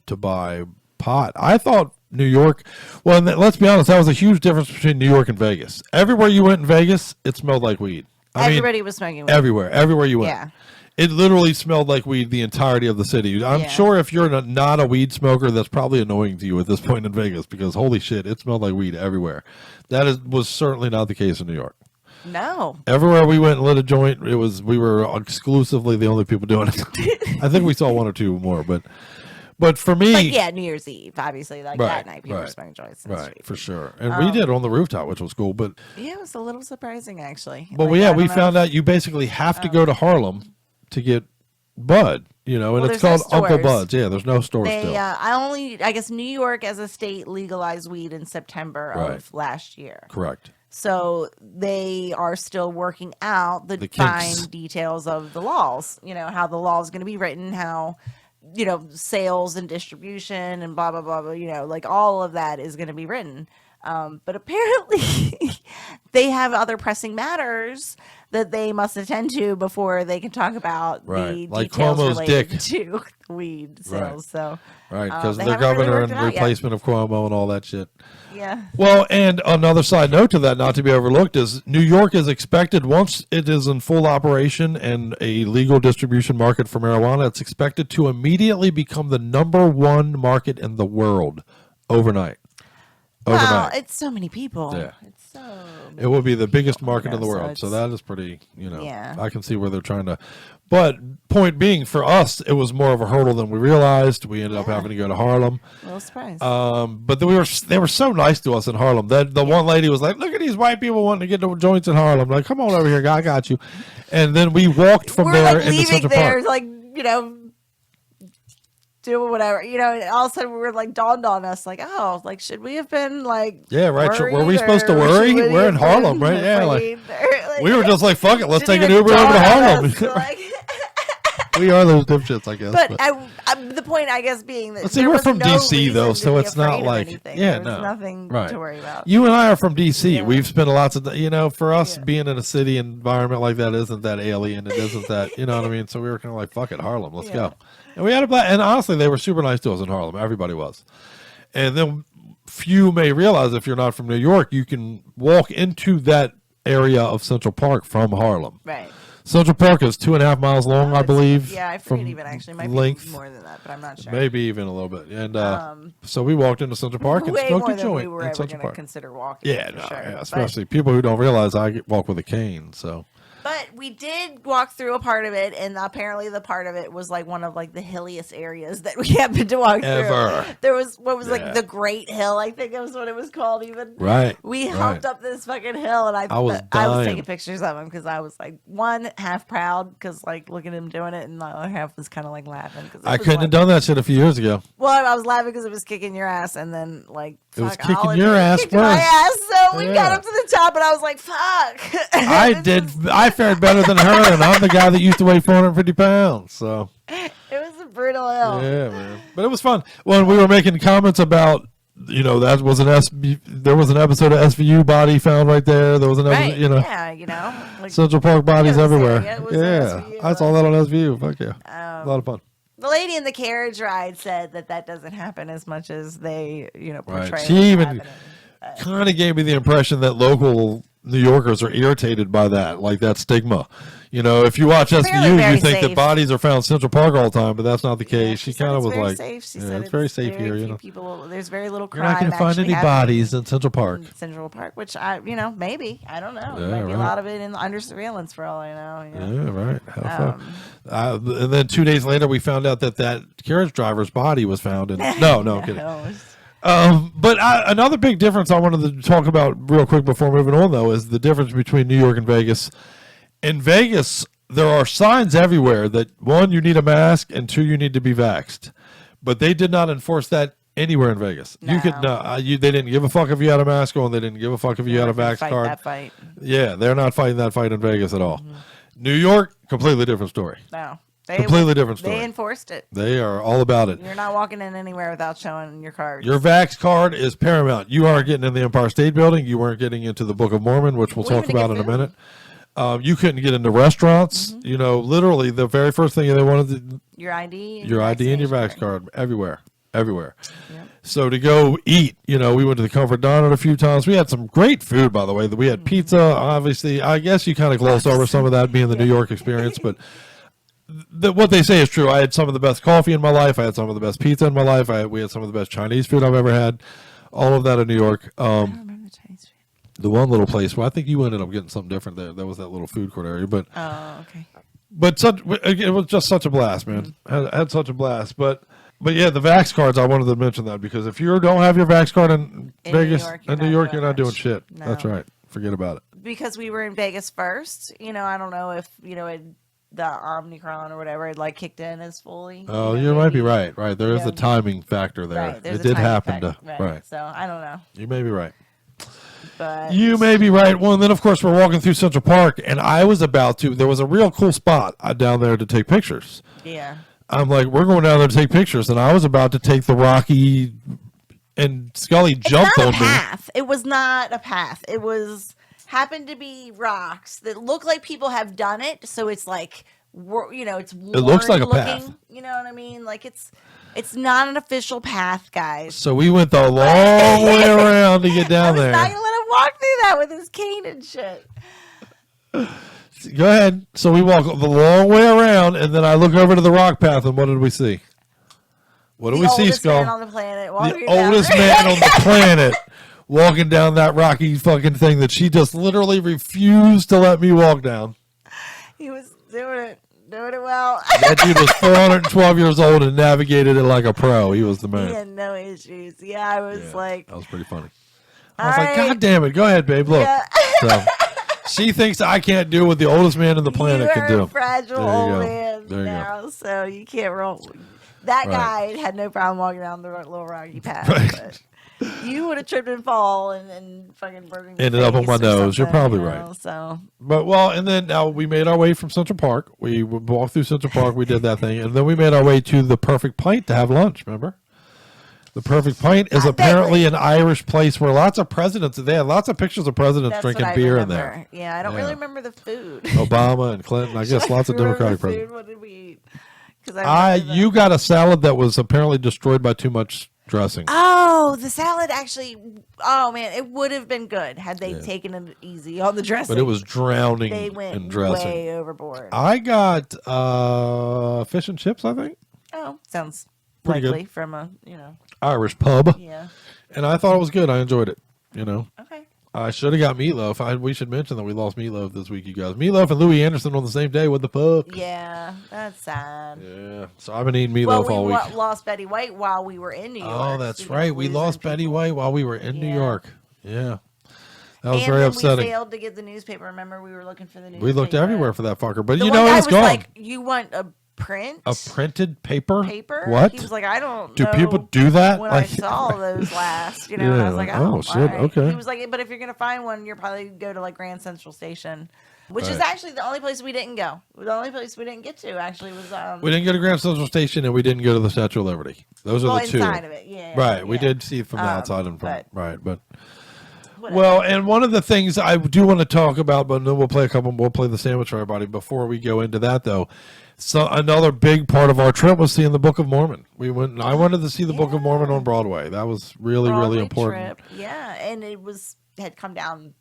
to buy pot. I thought New York, well, let's be honest, that was a huge difference between New York and Vegas. Everywhere you went in Vegas, it smelled like weed. Everybody was smoking weed. Everywhere you went. Yeah. It literally smelled like weed the entirety of the city. I'm sure if you're not a weed smoker, that's probably annoying to you at this point in Vegas, because holy shit, it smelled like weed everywhere. Was certainly not the case in New York. No. Everywhere we went and lit a joint, we were exclusively the only people doing it. I think we saw one or two more, but for me, New Year's Eve, obviously, that night people were smoking joints in the street. For sure. And we did on the rooftop, which was cool. But yeah, it was a little surprising actually. But we found out you basically have to go to Harlem to get bud, and it's called Uncle Bud's. Yeah, there's no store still. I guess New York as a state legalized weed in September of last year. Correct. So they are still working out the fine details of the laws, how the law is going to be written, how, sales and distribution and blah, blah, blah, blah, like all of that is going to be written. But apparently they have other pressing matters that they must attend to before they can talk about the like details Cuomo's related dick. to weed sales. So because they the haven't really governor worked and it out replacement of Cuomo and all that shit. Yeah. Well, and another side note to that, not to be overlooked, is New York is expected, once it is in full operation and a legal distribution market for marijuana, it's expected to immediately become the #1 market in the world overnight. Well, it's so many people. Yeah. It's so it will be the biggest market in the so world. So that is pretty, Yeah. I can see where they're trying to. But point being, for us, it was more of a hurdle than we realized. We ended up having to go to Harlem. A little surprised. But they were so nice to us in Harlem. The one lady was like, "Look at these white people wanting to get the joints in Harlem." Like, come on over here, guy, I got you. And then we walked from there into Central Park. Like, doing whatever, all of a sudden we were like dawned on us, like, oh, like, should we have been like, yeah, right? Were we supposed to worry? We're in Harlem, right? Yeah, like we were just like, fuck it, let's take an Uber over to Harlem. We are those dipshits, I guess. But the point, I guess, being that Let's see, we're from DC though, so it's not like There's nothing right. to worry about. You and I are from DC. Yeah. We've spent lots of for us being in a city environment like that isn't that alien. It isn't that what I mean. So we were kind of like, fuck it, Harlem, let's go. And we had a blast. And honestly, they were super nice to us in Harlem. Everybody was. And then few may realize if you're not from New York, you can walk into that area of Central Park from Harlem. Right. Central Park is 2.5 miles long, I believe. Yeah, I forget even actually. It might be more than that, but I'm not sure. Maybe even a little bit. And so we walked into Central Park and smoked a joint. We were ever going to consider walking. Yeah, especially people who don't realize I walk with a cane. So. But we did walk through a part of it, and apparently the part of it was like one of like the hilliest areas that we happened to walk through. There was like the Great Hill, I think that was what it was called. Even we hopped up this fucking hill, and I was taking pictures of him because I was like half proud because like looking at him doing it, and the other half was kind of like laughing. I couldn't have done that shit a few years ago. Well, I was laughing because it was kicking your ass, and then like it was kicking your ass first. My ass, so we got up to the top, and I was like, "Fuck!" I fared better than her, and I'm the guy that used to weigh 450 pounds. So it was a brutal hill. Yeah, man. But it was fun. When we were making comments about, that was there was an episode of SVU body found right there. There was an episode, like Central Park bodies everywhere. I saw that on SVU. Fuck yeah, a lot of fun. The lady in the carriage ride said that doesn't happen as much as they, portray. Right. She even kind of gave me the impression that local New Yorkers are irritated by that, like that stigma. If you watch SVU, you think that bodies are found in Central Park all the time, but that's not the case. She kind of was like, safe. She said it's very safe here. There's very little crime. You're not going to find any bodies in Central Park. Which maybe I don't know. There might be a lot of it under surveillance for all I know. Yeah, right. How fun. And then 2 days later, we found out that carriage driver's body was found. No, I'm kidding. But another big difference I wanted to talk about real quick before moving on, though, is the difference between New York and Vegas. In Vegas, there are signs everywhere that, one, you need a mask, and two, you need to be vaxxed. But they did not enforce that anywhere in Vegas. No. They didn't give a fuck if you had a mask on. They didn't give a fuck if you had a vax card. That fight. Yeah, they're not fighting that fight in Vegas at all. Mm-hmm. New York, completely different story. No. Completely different story. They enforced it. They are all about it. You're not walking in anywhere without showing your card. Your vax card is paramount. You aren't getting in the Empire State Building. You weren't getting into the Book of Mormon, which we'll talk about in a minute. You couldn't get into restaurants. Mm-hmm. Literally the very first thing they wanted to your ID, and your vax card everywhere. Yep. So to go eat, we went to the Comfort Diner a few times. We had some great food, by the way. We had pizza. Obviously, I guess you kind of gloss over some of that being the New York experience, but what they say is true. I had some of the best coffee in my life. I had some of the best pizza in my life. We had some of the best Chinese food I've ever had. All of that in New York. I don't remember the Chinese food. The one little place where I think you ended up getting something different there. That was that little food court area. But okay. But it was just such a blast, man. Had such a blast. But yeah, the vax cards. I wanted to mention that because if you don't have your vax card in Vegas and New York, you're not doing shit. No. That's right. Forget about it. Because we were in Vegas first. I don't know if the Omicron or whatever it like kicked in as fully. Oh, you might be right. Right, there is a timing factor there. Right, it did happen right. So I don't know. You may be right. But you may be right. Well, and then of course we're walking through Central Park, and I was about to. There was a real cool spot down there to take pictures. Yeah. I'm like, we're going down there to take pictures, and I was about to take the Rocky, and Scully jumped on me. It was not a path. It was happened to be rocks that look like people have done it. So it's like, it's worn it looks like a looking, path. You know what I mean? Like it's not an official path, guys. So we went the long way around to get down there. I was not gonna let him walk through that with his cane and shit. Go ahead. So we walk the long way around, and then I look over to the rock path, and what did we see? What do we see, Skull? The oldest man on the planet. The oldest man on the planet walking down that rocky fucking thing that she just literally refused to let me walk down. He was doing it well. That dude was 412 years old and navigated it like a pro. He was the man. He had no issues. Yeah, I was like... That was pretty funny. I was like, God damn it. Go ahead, babe. Look. Yeah. So, she thinks I can't do what the oldest man on the planet can do. You're a fragile old man now, so you can't roll. That guy had no problem walking down the little rocky path. Right. But You would have tripped and fall and fucking broken your Ended up on face my or nose. You're something, probably you right. know, So, But well, and then now we made our way from Central Park. We walked through Central Park. We did that thing, and then we made our way to the Perfect Pint to have lunch. Remember, the Perfect Pint is apparently an Irish place where lots of presidents. They had lots of pictures of presidents that's drinking what I beer remember. in there. Yeah, I don't really remember the food. Obama and Clinton. I guess lots of Democratic presidents. What did we eat? You got a salad that was apparently destroyed by too much dressing. Oh, the salad actually. Oh man, it would have been good had they taken it easy on the dressing. But it was drowning They went in dressing. way overboard. I got fish and chips, I think. Oh, sounds Pretty likely good. from a Irish pub. Yeah. And I thought it was good. I enjoyed it. Okay. I should have got Meatloaf. We should mention that we lost Meatloaf this week, you guys. Meatloaf and Louis Anderson on the same day. What the fuck? Yeah, that's sad. Yeah. So I've been eating Meatloaf all week. We lost Betty White while we were in New York. Oh, that's right. We lost Betty White while we were in New York. Yeah. That was and very then upsetting. We failed to get the newspaper. Remember, we were looking for the newspaper. We looked everywhere for that fucker, but The you one know guy it's was gone. like, you want a print? A printed paper? What? What? He was like, I don't Do know people do that? when Like- I saw those last, and I Yeah, was like, oh, oh, shit, all right. okay. He was like, but if you're going to find one, you'll probably go to like Grand Central Station, which is Right. actually the only place we didn't go. The only place we didn't get to actually was We didn't go to Grand Central Station and we didn't go to the Statue of Liberty. Those are the two. inside of it, yeah. Right. We did see it from the outside and from but- but well, and one of the things I do want to talk about, but then we'll play the sandwich for everybody. Before we go into that though, so another big part of our trip was seeing the Book of Mormon. We went and I wanted to see the Book of Mormon on Broadway. That was really Broadway important. Trip. Yeah, and it had come down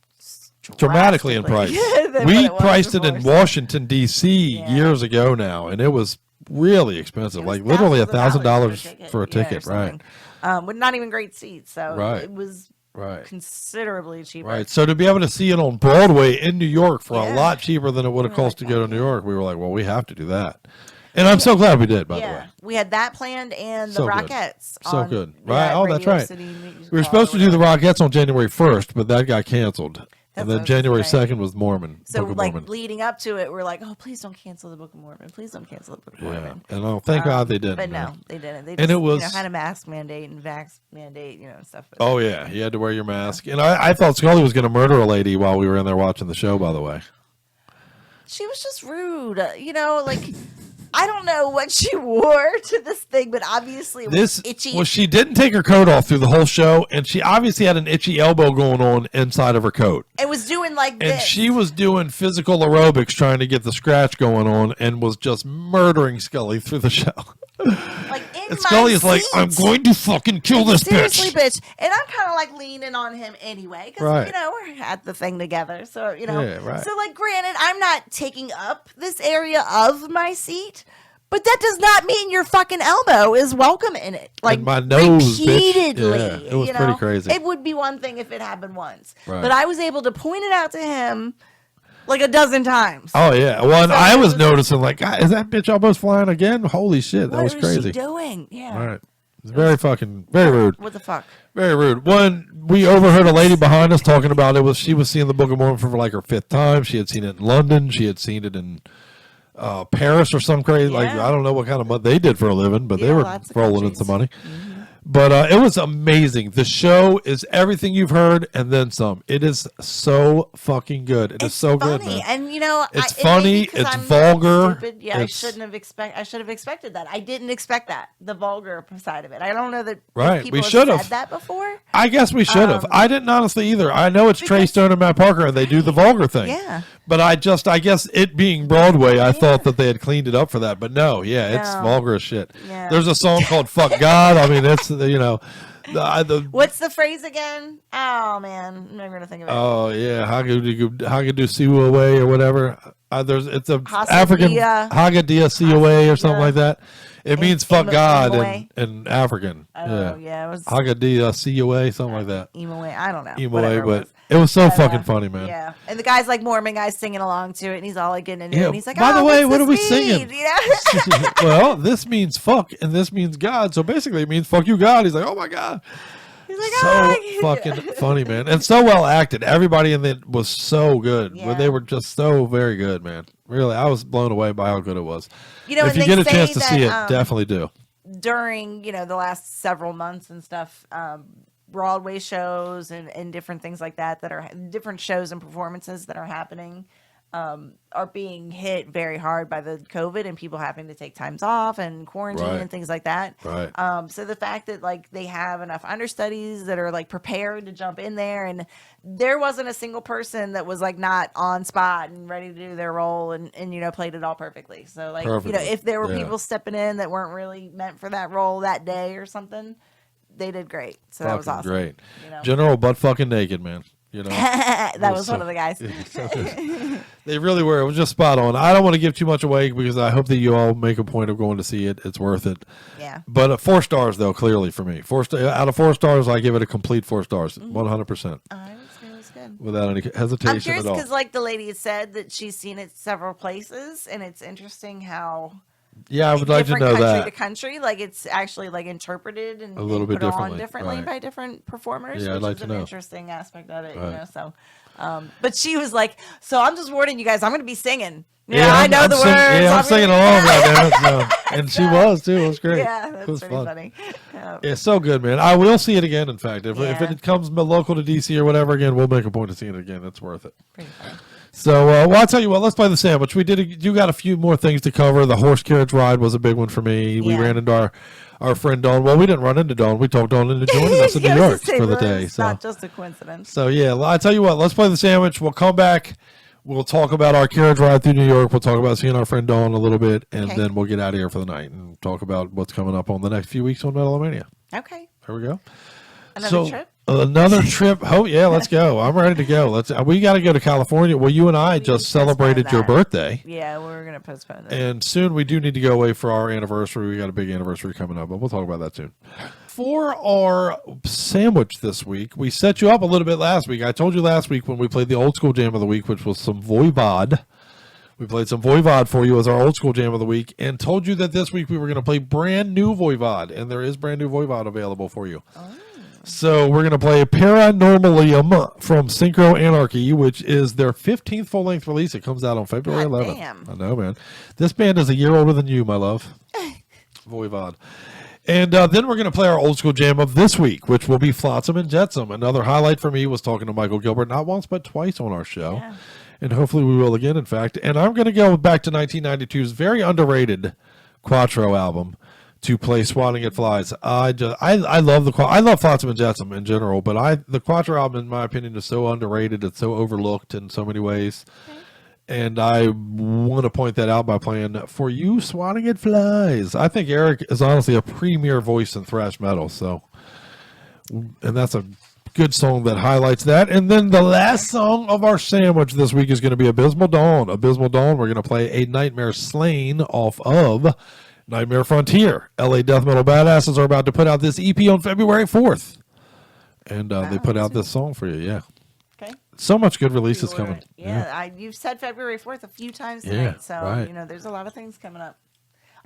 Dramatically in price. than We what it was priced it in before. Washington D.C. years ago now, and it was really expensive, like literally $1,000 for a ticket, right? With not even great seats, so Right. it was Right. considerably cheaper. Right. So to be able to see it on Broadway in New York for a lot cheaper than it would have cost to go to New York, we were like, well, we have to do that. And I'm so glad we did, by the way. We had that planned and the So good. Rockettes. So on- good. yeah, Right. Oh, that's Radio right. City Music We were Hall supposed or to do the whatever. Rockettes on January 1st, but that got canceled. That's And then what January I was saying. 2nd was Mormon. So Book of like Mormon. leading up to it, we're like, oh, please don't cancel the Book of Mormon. Please don't cancel the Book of Yeah. Mormon. And oh, thank God they didn't. But no, man. they didn't. They And just, it was- had a mask mandate and vax mandate, and stuff. Oh, yeah. You had to wear your mask. And I thought Scully was going to murder a lady while we were in there watching the show, by the way. She was just rude. Like I don't know what she wore to this thing, but obviously it was itchy. Well, she didn't take her coat off through the whole show, and she obviously had an itchy elbow going on inside of her coat. It was doing like And this. she was doing physical aerobics trying to get the scratch going on and was just murdering Scully through the show. And Scully is like, I'm going to fucking kill this Seriously, bitch. bitch. And I'm kind of like leaning on him anyway because, Right. we're at the thing together. So, Yeah, right. So, like, granted, I'm not taking up this area of my seat, but that does not mean your fucking elbow is welcome in it. Like, And my nose, bitch. repeatedly. Yeah, it was pretty crazy. It would be one thing if it happened once. Right. But I was able to point it out to him like a dozen times. Oh, yeah. Well, and So I it was was- noticing, like, God, is that bitch almost flying again? Holy shit. That What was is crazy. she doing? Yeah. All right. It's very rude. What the fuck? Very rude. One, we overheard a lady behind us talking about she was seeing the Book of Mormon for like her 5th time. She had seen it in London. She had seen it in Paris or some crazy, like, I don't know what kind of money they did for a living, but they were lots of rolling in countries. some money. But it was amazing. The show is everything you've heard and then some. It is so fucking good. It is so good, Funny. man. And It's it may funny, be 'cause it's I'm vulgar, stupid. Yeah, it's- I should have expected that. I didn't expect that, the vulgar side of it. I don't know that Right, people we have should have. said that before. I guess we should have. I didn't honestly either. I know it's Trey Stone and Matt Parker, and they do the vulgar thing. Yeah. But I guess it being Broadway, I thought that they had cleaned it up for that. But no, it's No. vulgar as shit. Yeah. There's a song called "Fuck God." I mean, it's What's the phrase again? Oh man, I'm never gonna think of it. oh yeah, Hagadu Siwa Away or whatever. It's a Hasa African Dia. Hagadia Siwa or something like that. It means fuck Imo- God Imoe. in African. Oh, yeah, it was- Hagadia Siwa, something like that. Emo way, I don't know. Emo whatever way, it but was. it was so But, fucking funny, man. Yeah, and the guy's like Mormon guy's singing along to it, and he's all like getting into it, Yeah, and he's like, by the "Oh, way, what's what are we this singing?" mean?" You know? Well, this means fuck and this means God. So basically it means fuck you, God. He's like, oh my God. He's like, So "Oh." fucking funny, man. And so well acted. Everybody in it was so good. Yeah. They were just so very good, man. Really, I was blown away by how good it was. You know, if and you they get a say chance to see it, that, definitely do. During the last several months and stuff, Broadway shows and different things like that are different shows and performances that are happening are being hit very hard by the COVID and people having to take times off and quarantine and things like that. Right. So the fact that like they have enough understudies that are like prepared to jump in there, and there wasn't a single person that was like not on spot and ready to do their role and played it all perfectly. So like, if there were people stepping in that weren't really meant for that role that day or something, they did great. So that was awesome. Great. General butt fucking naked, man. That was one of the guys. They really were. It was just spot on. I don't want to give too much away because I hope that you all make a point of going to see it. It's worth it. Yeah. But 4 stars though, clearly for me. Out of 4 stars, I give it a complete 4 stars, 100%. It was good. Without any hesitation I'm curious at all. because like the lady had said that she's seen it several places, and it's interesting how. Yeah, I would like to know country that. to country, like it's actually like interpreted and a little bit put differently, on differently by different performers. Yeah, which I'd like is to an know. interesting aspect of it, Right. So, but she was like, "So I'm just warning you guys, I'm going to be singing. I know the words. I'm singing along right now. And she was too. It was great. Yeah, that's it was pretty fun. funny. It's so good, man. I will see it again. In fact, if it comes local to DC or whatever again, we'll make a point of seeing it again. It's worth it. Pretty funny. So, well, I'll tell you what. Let's play the sandwich. You got a few more things to cover. The horse carriage ride was a big one for me. We ran into our friend Dawn. Well, we didn't run into Dawn. We talked Dawn into joining us in New York for the day. It's So, not just a coincidence. so yeah, I tell you what. Let's play the sandwich. We'll come back. We'll talk about our carriage ride through New York. We'll talk about seeing our friend Dawn a little bit, and then we'll get out of here for the night and talk about what's coming up on the next few weeks on Metal-O-Mania. Okay. There we go. Another trip? Another trip. Oh yeah, let's go. I'm ready to go. We got to go to California. Well, you and I just celebrated your birthday. Yeah, we're gonna postpone that. And soon we do need to go away for our anniversary. We got a big anniversary coming up, but we'll talk about that soon. For our sandwich this week, we set you up a little bit last week. I told you last week when we played the old school jam of the week, which was some Voivod. We played some Voivod for you as our old school jam of the week, and told you that this week we were going to play brand new Voivod, and there is brand new Voivod available for you. Oh. So we're going to play Paranormalium from Synchro Anarchy, which is their 15th full-length release. It comes out on February 11th. Damn. I know, man. This band is a year older than you, my love. Voivod. And then we're going to play our old school jam of this week, which will be Flotsam and Jetsam. Another highlight for me was talking to Michael Gilbert, not once but twice on our show. Yeah. And hopefully we will again, in fact. And I'm going to go back to 1992's very underrated Quattro album to play Swatting At Flies. I love I love Flotsam and Jetsam in general, but the Quattro album, in my opinion, is so underrated. It's so overlooked in so many ways. Okay. And I want to point that out by playing For You Swatting At Flies. I think Eric is honestly a premier voice in thrash metal. So, and that's a good song that highlights that. And then the last song of our sandwich this week is going to be Abysmal Dawn. Abysmal Dawn, we're going to play A Nightmare Slain off of Nightmare Frontier. LA Death Metal Badasses are about to put out this EP on February 4th. And they put out this song for you, yeah. Okay. So much good releases coming. Yeah, you've said February 4th a few times tonight, so right. There's a lot of things coming up.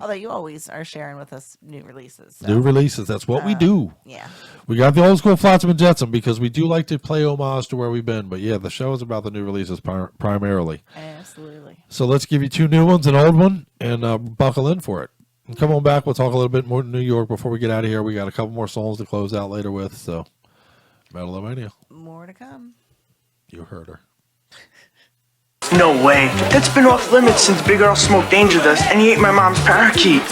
Although you always are sharing with us new releases. So. New releases, that's what we do. Yeah. We got the old school Flotsam and Jetsam because we do like to play homage to where we've been. But yeah, the show is about the new releases primarily. Absolutely. So let's give you 2 new ones, an old one, and buckle in for it. And come on back. We'll talk a little bit more New York before we get out of here. We got a couple more songs to close out later with. So, Metal-O-Mania. More to come. You heard her. No way. That's been off limits since Big Earl smoked Danger Dust and he ate my mom's parakeet.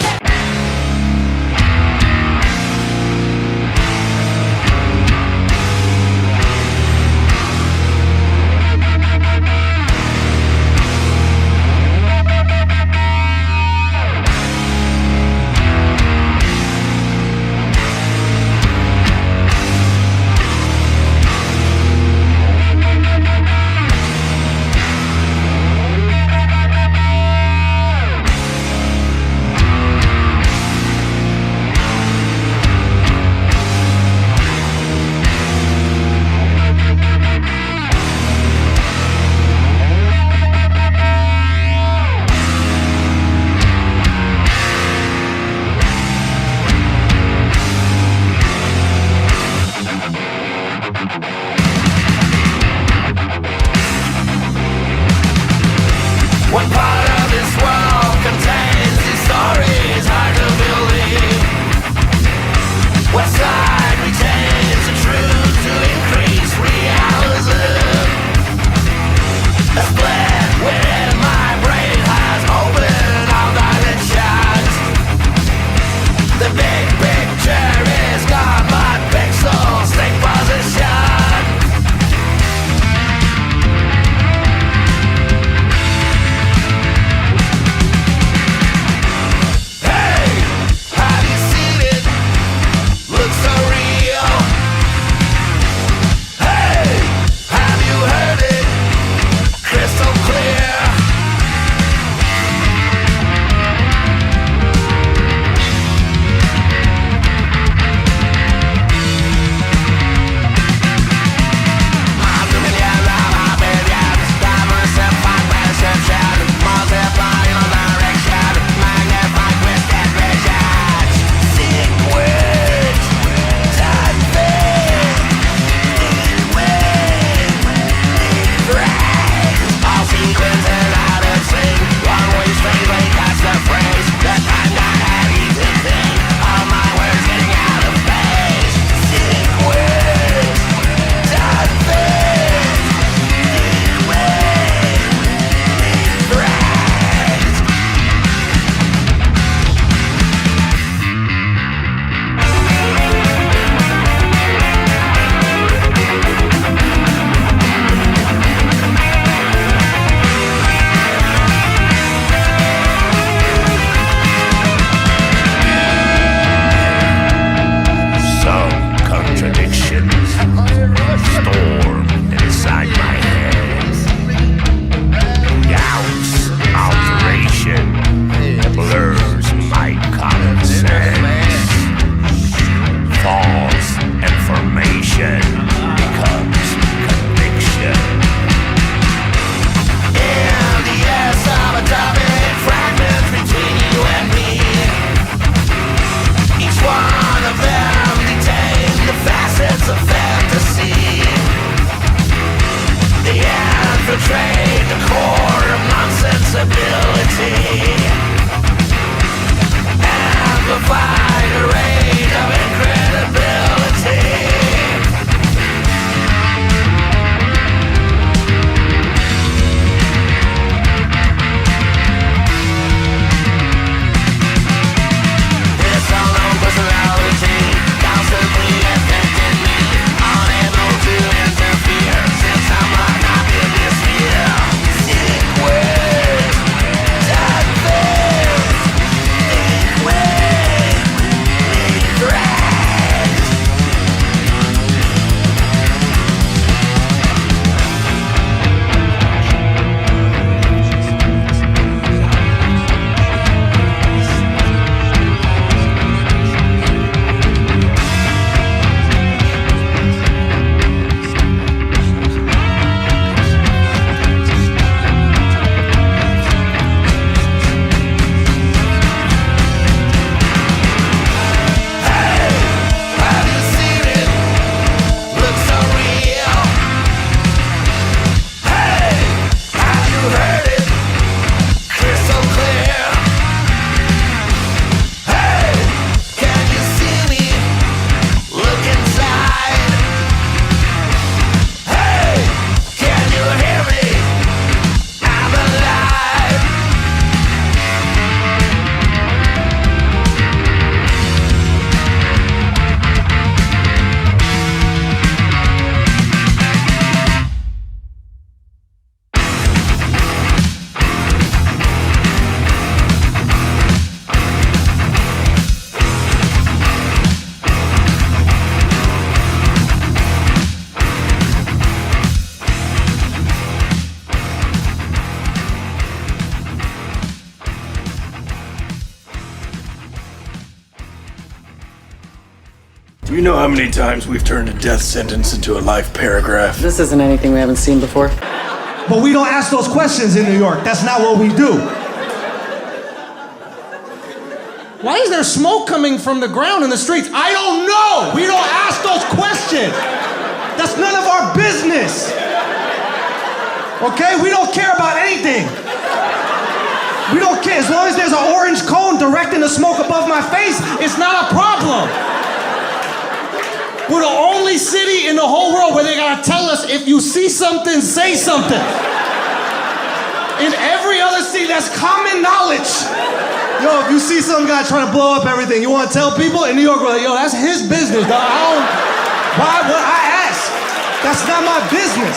What part of this world contains these stories hard to believe? What side retains the truth? Do you know how many times we've turned a death sentence into a life paragraph? This isn't anything we haven't seen before. But we don't ask those questions in New York. That's not what we do. Why is there smoke coming from the ground in the streets? I don't know. We don't ask those questions. That's none of our business. Okay? We don't care about anything. We don't care. As long as there's an orange cone directing the smoke above my face, it's not a problem. We're the only city in the whole world where they gotta tell us, if you see something, say something. In every other city, that's common knowledge. Yo, if you see some guy trying to blow up everything, you wanna tell people? In New York, we're like, yo, that's his business, dog. Why would I ask? That's not my business.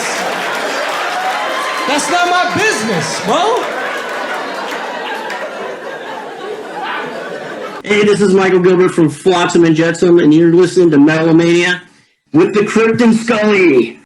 That's not my business, bro. Hey, this is Michael Gilbert from Flotsam and Jetsam, and you're listening to Metal-O-Mania with the Crypt and Scully.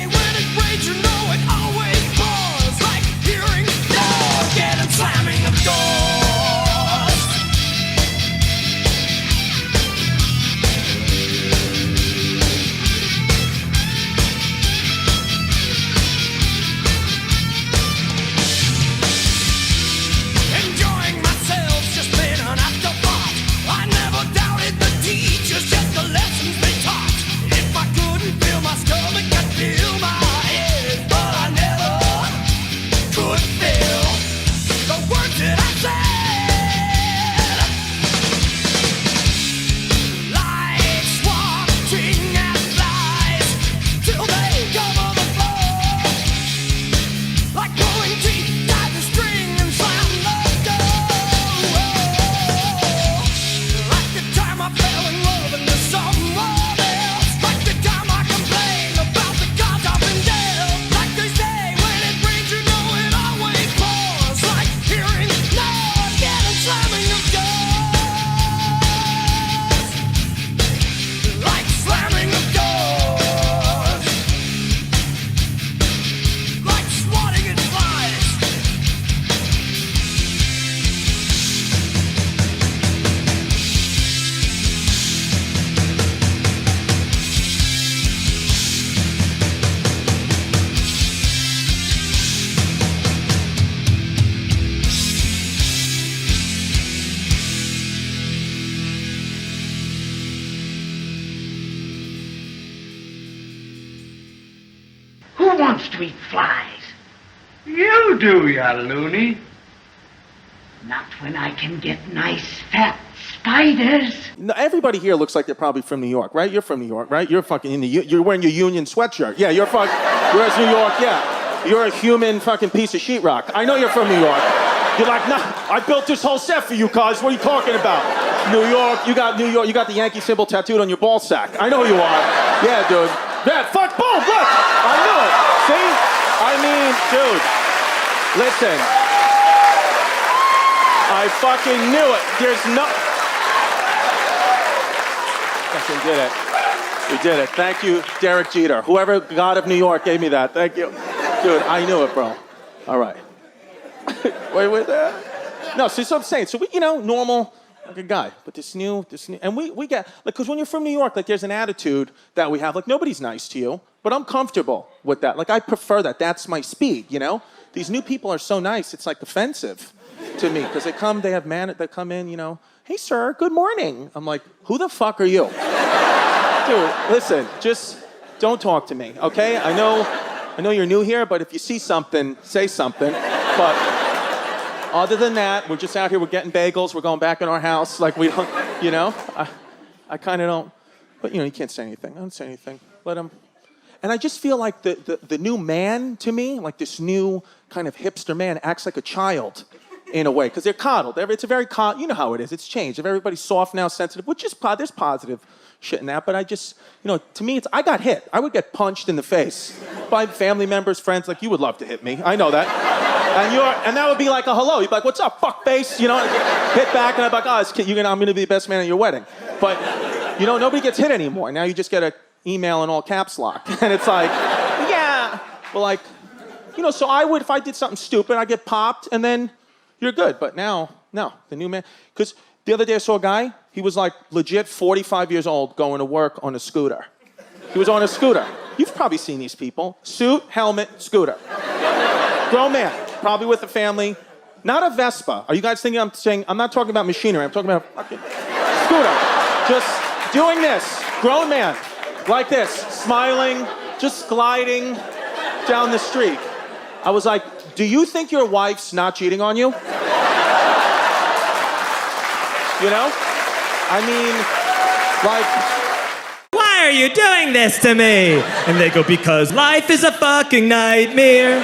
When it rains, you know it always pours. Like hearing sweet flies. You do, ya loony. Not when I can get nice fat spiders. No, everybody here looks like they're probably from New York, right? You're from New York, right? You're fucking you're wearing your Union sweatshirt. Yeah, you're where's New York? Yeah. You're a human fucking piece of sheetrock. I know you're from New York. You're like, nah, I built this whole set for you, cuz. What are you talking about? New York, you got the Yankee symbol tattooed on your ball sack. I know you are. Yeah, dude. Yeah, fuck, boom, look! I knew it. See? I mean, dude, listen. I fucking knew it. There's no... Fucking did it. We did it. Thank you, Derek Jeter. Whoever God of New York gave me that. Thank you. Dude, I knew it, bro. All right. Wait there? No, see, so I'm saying, so we, normal, like a guy, but this new, and we get, like, because when you're from New York, like, there's an attitude that we have, like, nobody's nice to you, but I'm comfortable with that. Like, I prefer that. That's my speed, These new people are so nice, it's, like, offensive to me, because they come in, hey, sir, good morning. I'm like, who the fuck are you? Dude, listen, just don't talk to me, okay? I know you're new here, but if you see something, say something. But other than that, we're just out here, we're getting bagels, we're going back in our house, like we don't, I kind of don't, but you can't say anything. I don't say anything. Let him. And I just feel like the new man to me, like this new kind of hipster man, acts like a child in a way, because they're coddled. It's a very you know how it is. It's changed. If everybody's soft now, sensitive, which is there's positive shit in that, but I just, to me, I got hit. I would get punched in the face by family members, friends, like, you would love to hit me. I know that. And that would be like a hello. You'd be like, what's up, fuck face? Hit back, and I'd be like, I'm going to be the best man at your wedding. But, nobody gets hit anymore. Now you just get an email in all caps lock. And it's like, yeah. Well, like, so I would, if I did something stupid, I'd get popped, and then you're good. But now, no, the new man, because the other day I saw a guy, he was like legit 45 years old going to work on a scooter. He was on a scooter. You've probably seen these people. Suit, helmet, scooter. Grown man, probably with a family. Not a Vespa. Are you guys thinking I'm saying, I'm not talking about machinery, I'm talking about a fucking scooter. Just doing this. Grown man, like this, smiling, just gliding down the street. I was like, do you think your wife's not cheating on you? I mean, like... Why are you doing this to me? And they go, because life is a fucking nightmare.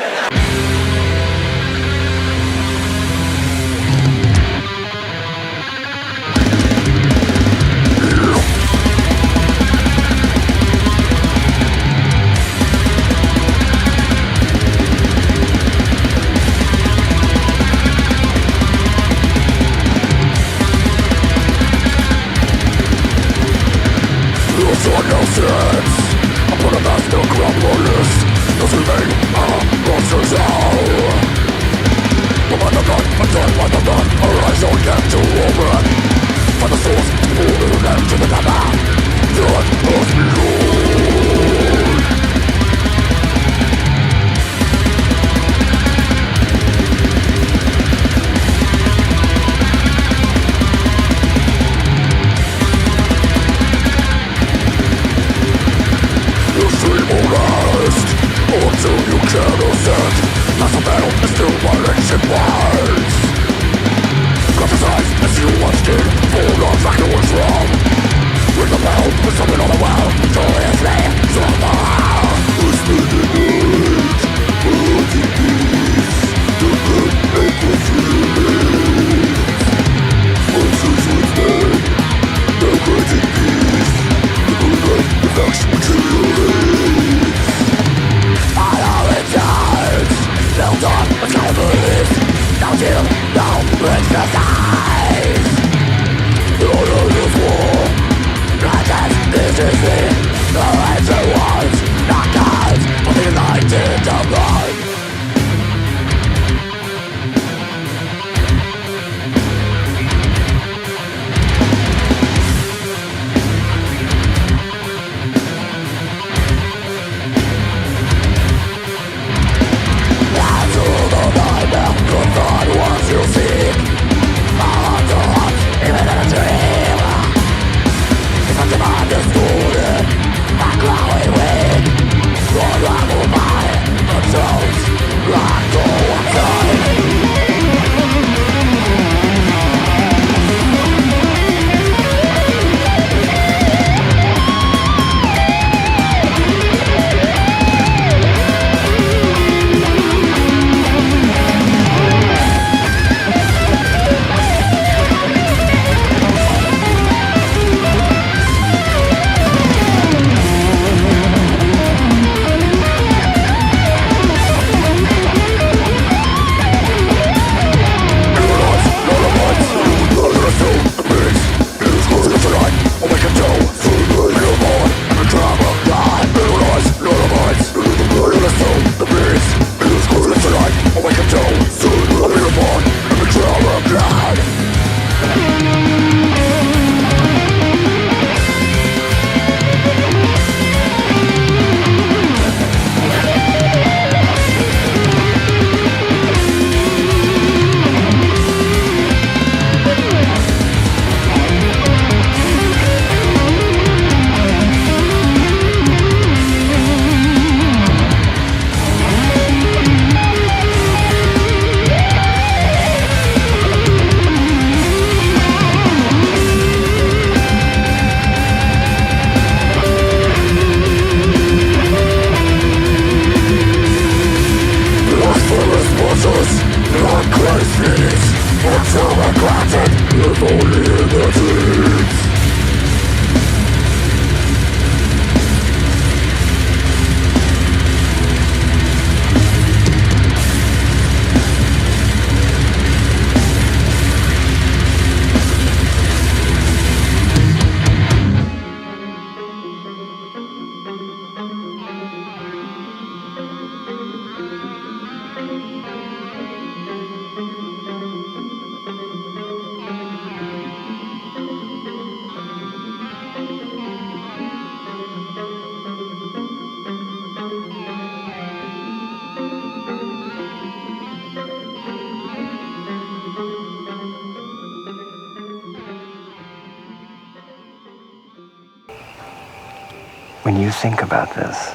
When you think about this,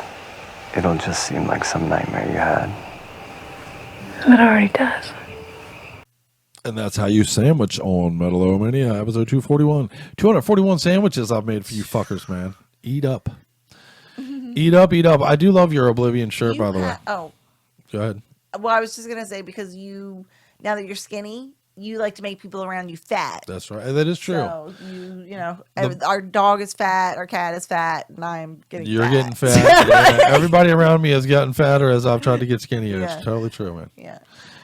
it'll just seem like some nightmare you had. It already does. And that's how you sandwich on Metal-O-Mania, episode 241. 241 sandwiches I've made for you fuckers, man. Eat up. Eat up, eat up. I do love your Oblivion shirt, by the way. Oh. Go ahead. Well, I was just going to say, because now that you're skinny, you like to make people around you fat. That's right. That is true. So our dog is fat, our cat is fat, and I'm getting You're fat. getting fat. Yeah. Everybody around me has gotten fatter as I've tried to get skinnier. Yeah. It's totally true, man. Yeah.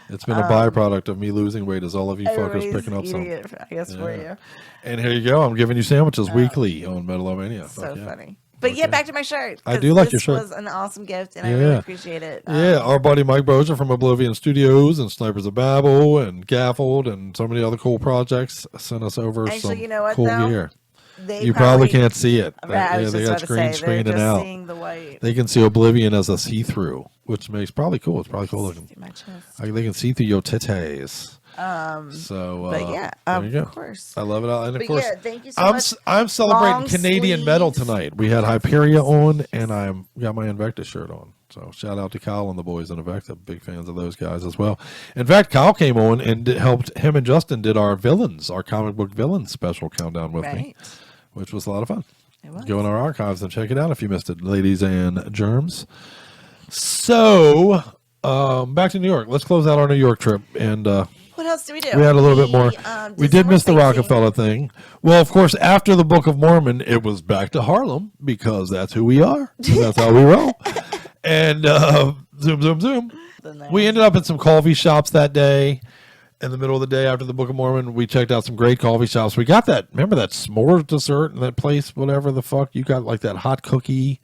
It's been a byproduct of me losing weight, as all of you fuckers Everybody's picking up some. eating it, I guess, for you. And here you go. I'm giving you sandwiches weekly on Metal-O-Mania. So funny. But yeah, back to my shirt. I do like your This shirt. was an awesome gift, and I really appreciate it. Yeah, our buddy Mike Bozer from Oblivion Studios and Snipers of Babel and Gaffled and so many other cool projects sent us over Actually, some you know what, cool though? gear. They You probably can't see it. I was They just got about to green say, screened they're and just out. seeing the white. They can see Oblivion as a see-through, which makes probably cool. It's probably cool looking. They can see through your titties. But yeah, there you go. of course. I love it. And of But course, yeah, thank you so much. I'm celebrating Long Canadian metal tonight. We had Hyperia on, and I got my Invecta shirt on. So shout out to Kyle and the boys in Invecta. Big fans of those guys as well. In fact, Kyle came on and helped him and Justin did our comic book villains special countdown with me, which was a lot of fun. Go in our archives and check it out if you missed it, ladies and germs. So back to New York. Let's close out our New York trip and. What else did we do? We had a little bit more. We did miss the Rockefeller thing. Well, of course, after the Book of Mormon, it was back to Harlem because that's who we are. And that's how we roll. And zoom, zoom, zoom. We ended up in some coffee shops that day. In the middle of the day after the Book of Mormon, we checked out some great coffee shops. We got remember that s'mores dessert in that place, whatever the fuck? You got like that hot cookie.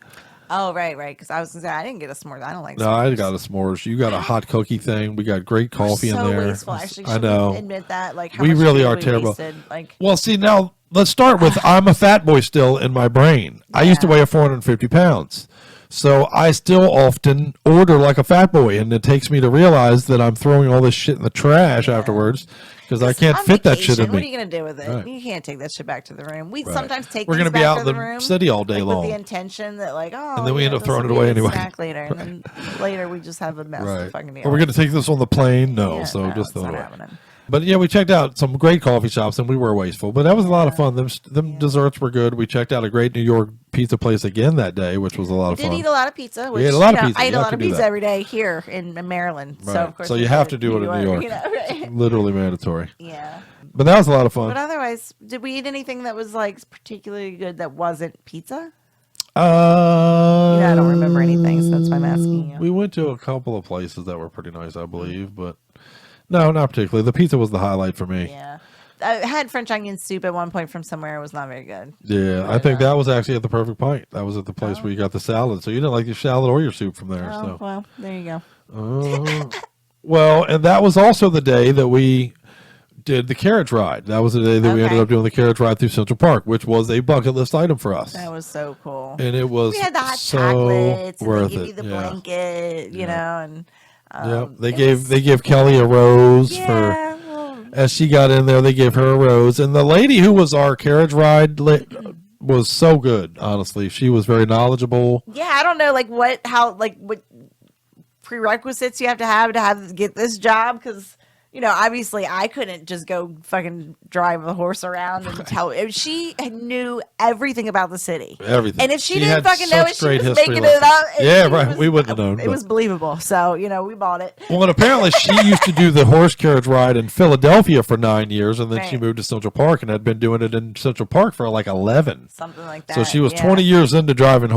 Oh, right. Because I was going to say, I didn't get a s'mores. I don't like s'mores. No, I got a s'mores. You got a hot cookie thing. We got great coffee in there. Wasteful. Actually, I know. Admit that. Like, how we much really food are we terrible. Wasted. Like, well, see, now let's start with I'm a fat boy still in my brain. I used to weigh 450 pounds. So I still often order like a fat boy, and it takes me to realize that I'm throwing all this shit in the trash afterwards because I can't fit that shit in me. What are you going to do with it? Right. You can't take that shit back to the room. We Right. sometimes take We're things gonna be back out to in the the room city all day long. with the intention that, like, And then we end up throwing it away anyway. Snack later, and then later we just have a mess. Right. To fucking deal Or we're with. going to take this on the plane? No, Yeah, so no, just it's throw it not away. happening. But yeah, we checked out some great coffee shops, and we were wasteful. But that was a lot of fun. Them desserts were good. We checked out a great New York pizza place again that day, which was a lot of fun. We did eat a lot of pizza. Which, We ate a lot of you know, pizza. I eat You a have lot to of do pizza that. every day here in Maryland. Right. So of course, you have to do it in New York. You know, right? Literally mandatory. Yeah. But that was a lot of fun. But otherwise, did we eat anything that was like particularly good that wasn't pizza? I don't remember anything, so that's why I'm asking you. We went to a couple of places that were pretty nice, I believe, but no, not particularly. The pizza was the highlight for me. Yeah. I had French onion soup at one point from somewhere. It was not very good. Yeah, I think that was actually at the Perfect Pint. That was at the place where you got the salad. So you didn't like your salad or your soup from there. Oh, So. well, there you go. Well, and that was also the day that we did the carriage ride. That was the day that we ended up doing the carriage ride through Central Park, which was a bucket list item for us. That was so cool. And it was we had the hot so chocolates, worth and they give it. you the Yeah. blanket, you know, and Yeah, they gave Kelly a rose for as she got in there. They gave her a rose, and the lady who was our carriage ride was so good. Honestly, she was very knowledgeable. yeah, I don't know, like what prerequisites you have to get this job, because you know, obviously I couldn't just go fucking drive a horse around and tell. She knew everything about the city. Everything. And if she had didn't fucking know it, such great she was history making it up. and Yeah, she right. was- We wouldn't have known. It was believable. So, you know, we bought it. Well, and apparently she used to do the horse carriage ride in Philadelphia for 9 years, and then she Right. moved to Central Park and had been doing it in Central Park for like 11. Something like that. So she was yeah. 20 years into driving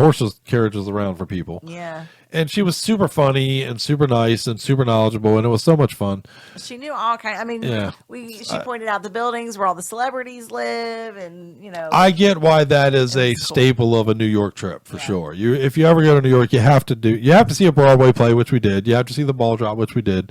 carriages around for people. Yeah. And she was super funny and super nice and super knowledgeable, and it was so much fun. She knew all kinds. I mean, Yeah. she pointed out the buildings where all the celebrities live, and you know. I get why that is a staple of a New York trip for sure. If you ever go to New York, you have to see a Broadway play, which we did. You have to see the ball drop, which we did,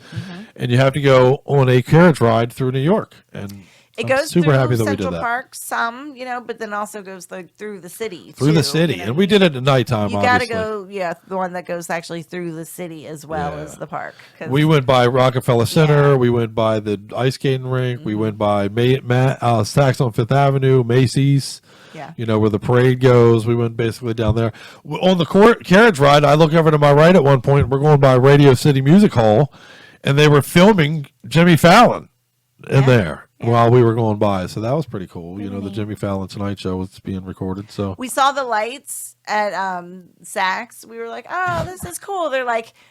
and you have to go on a carriage ride through New York. And It I'm goes super through happy that we Central did that. Park some, but then also goes through the city. Through the too, city, and we did it at nighttime. You got to obviously. go, the one that goes actually through the city as well Yeah. as the park. 'Cause We went by Rockefeller Center. We went by the ice skating rink. We went by Saks on Fifth Avenue, Macy's. Yeah. Where the parade goes. We went basically down there. On the carriage ride, I look over to my right at one point. We're going by Radio City Music Hall, and they were filming Jimmy Fallon in there while we were going by. So that was pretty cool. The Jimmy Fallon Tonight Show was being recorded. So we saw the lights at Saks. We were like, oh, this is cool. They're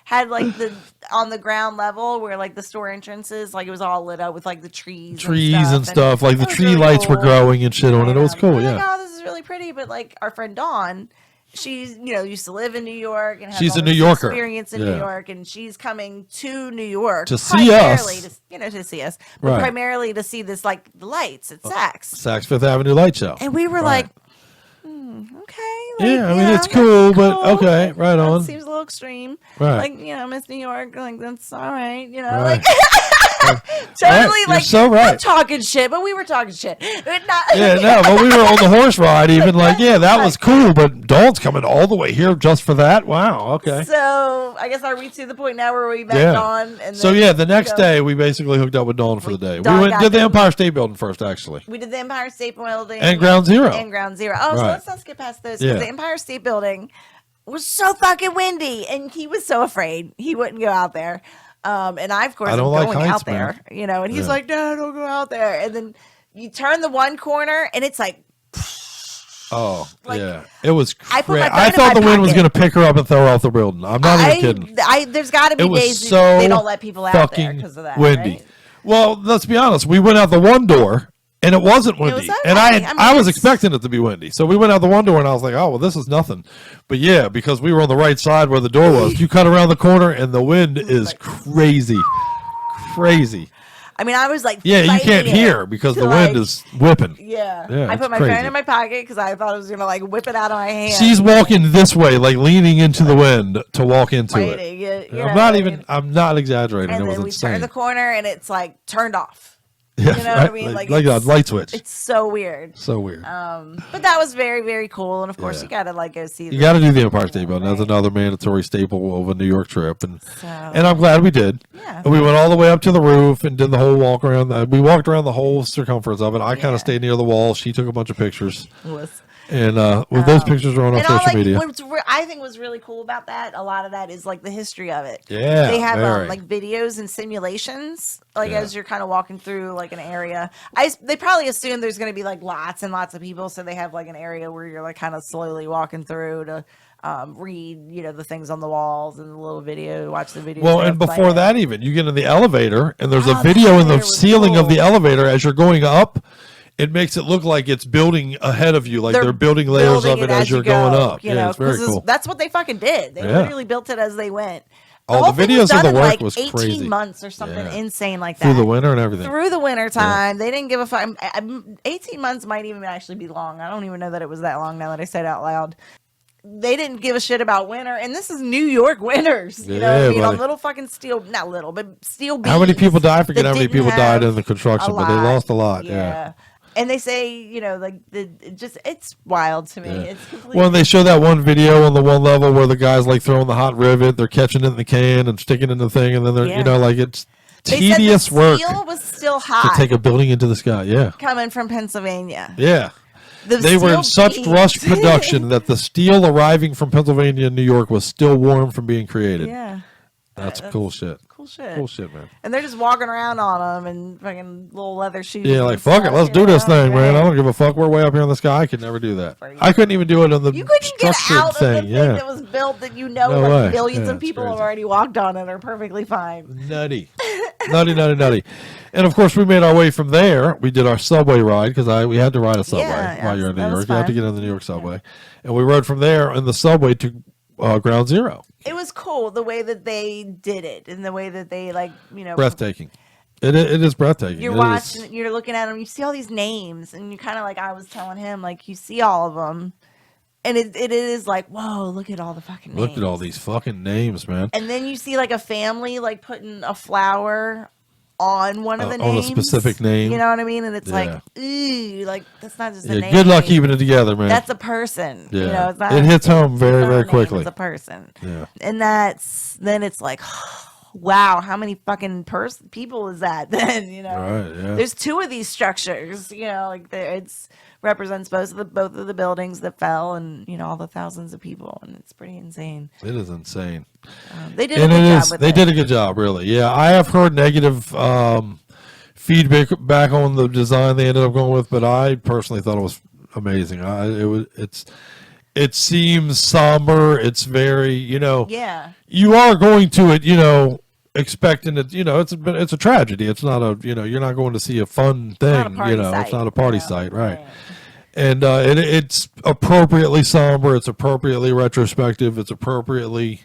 had the on the ground level where the store entrances, it was all lit up with the trees and stuff. Like the tree lights were growing and shit on it. It was cool. Yeah. Oh, this is really pretty. But our friend Dawn, she's used to live in New York and has she's all a New this Yorker. Experience in New York, and she's coming to New York to see us. To see us, but primarily to see this the lights at Saks. Saks Fifth Avenue Light Show. And we were right. okay. Yeah, I mean it's cool, but okay, right on. Seems a little extreme. Right. Miss New York, that's all right. Right. Totally, you're so right. Not talking shit, but we were talking shit. But we were on the horse ride, even that was cool. But Dawn's coming all the way here just for that. Wow. Okay. So I guess are we to the point now where we met Dawn? And the next day we basically hooked up with Dawn for the day. We did the Empire State Building first, actually. We did the Empire State Building and Ground Zero. Oh, so let's not skip past those because the Empire State Building was so fucking windy, and he was so afraid he wouldn't go out there. And I, of course, am going out there, and he's like, no, don't go out there. And then you turn the one corner and it's oh, it was crazy. I thought the wind was going to pick her up and throw her off the building. I'm not even kidding. There's got to be days so they don't let people out there because of that. Windy. Right? Well, let's be honest. We went out the one door and it wasn't windy. It was okay. And I was expecting it to be windy. So we went out the one door and I was like, oh, well, this is nothing. But yeah, because we were on the right side where the door was, you cut around the corner and the wind is crazy. Crazy. I mean, I was you can't hear because the wind is whipping. Yeah. I put my phone in my pocket because I thought it was going to whip it out of my hand. She's walking this way, leaning into the wind to walk into it. I'm not exaggerating. And it was then we insane. turn the corner and it's turned off. Yeah, you know what I mean? Like a light switch. It's so weird. So weird. But that was very, very cool. And of course, you gotta go see. You gotta do the Empire State Building. That's another mandatory staple of a New York trip, and I'm glad we did. Yeah. And we went all the way up to the roof and did the whole walk around. We walked around the whole circumference of it. I kind of stayed near the wall. She took a bunch of pictures. And those pictures are on our social media. What I think was really cool about that, a lot of that is the history of it. Yeah, they have videos and simulations as you're kind of walking through an area. They probably assume there's going to be lots and lots of people, so they have an area where you're kind of slowly walking through to read the things on the walls and the little video, watch the video. Well, and before that, even you get in the elevator and there's a video in the ceiling of the elevator as you're going up. It makes it look like it's building ahead of you, they're building layers of it as you're going up. It's very cool. That's what they fucking did. They literally built it as they went. The videos of the work was 18 crazy. Months or something insane like that. Through the winter and everything. Through the winter time. They didn't give a fuck. 18 months might even actually be long. I don't even know that it was that long now that I said it out loud. They didn't give a shit about winter, and this is New York winters. You know what I mean? On little fucking steel, not little, but steel beams. How many people died? I forget how many people died in the construction, but they lost a lot. Yeah. And they say, it's wild to me. It's completely. Well, they show that one video on the one level where the guy's throwing the hot rivet, they're catching it in the can and sticking it in the thing, and then they're, it's tedious work. The steel was still hot to take a building into the sky. Yeah. Coming from Pennsylvania. Yeah. They were in such rush production that the steel arriving from Pennsylvania and New York was still warm from being created. Yeah. That's cool shit. Cool shit. Cool shit, man. And they're just walking around on them and fucking little leather shoes. Yeah, fuck it. Let's do this thing, man. I don't give a fuck. We're way up here in the sky. I could never do that. I couldn't even do it on the structured thing. That was built that millions of people have already walked on and are perfectly fine. Nutty. Nutty. And of course, we made our way from there. We did our subway ride because we had to ride a subway while you're in New York. You have to get on the New York subway. And we rode from there in the subway to Ground Zero. It was cool the way that they did it and the way that they breathtaking. It is breathtaking. You're watching, you're looking at them, you see all these names, and you kind of I was telling him, you see all of them, and it is whoa, look at all the fucking names. Look at all these fucking names, man. And then you see a family putting a flower on one of the on names. a specific name. You know what I mean? And it's Yeah. like, ooh, like that's not just a name. Good luck keeping it together, man. That's a person. Yeah. You know, it's not, it hits home very, it's not a very name, quickly. It's a person. Yeah. And then it's like, wow, how many fucking people is that then? You know, Right, yeah. There's two of these structures. You know, like it's represents both of the buildings that fell, and you know all the thousands of people, and it's pretty insane. It is insane. They did a good job with They it. did a good job, really. Yeah, I have heard negative feedback back on the design they ended up going with, but I personally thought it was amazing. It seems somber. It's very, Yeah. You are going to it, expecting it. It's a tragedy. It's not a, you're not going to see a fun thing. It's not a party site, right? And it's appropriately somber. It's appropriately retrospective. It's appropriately,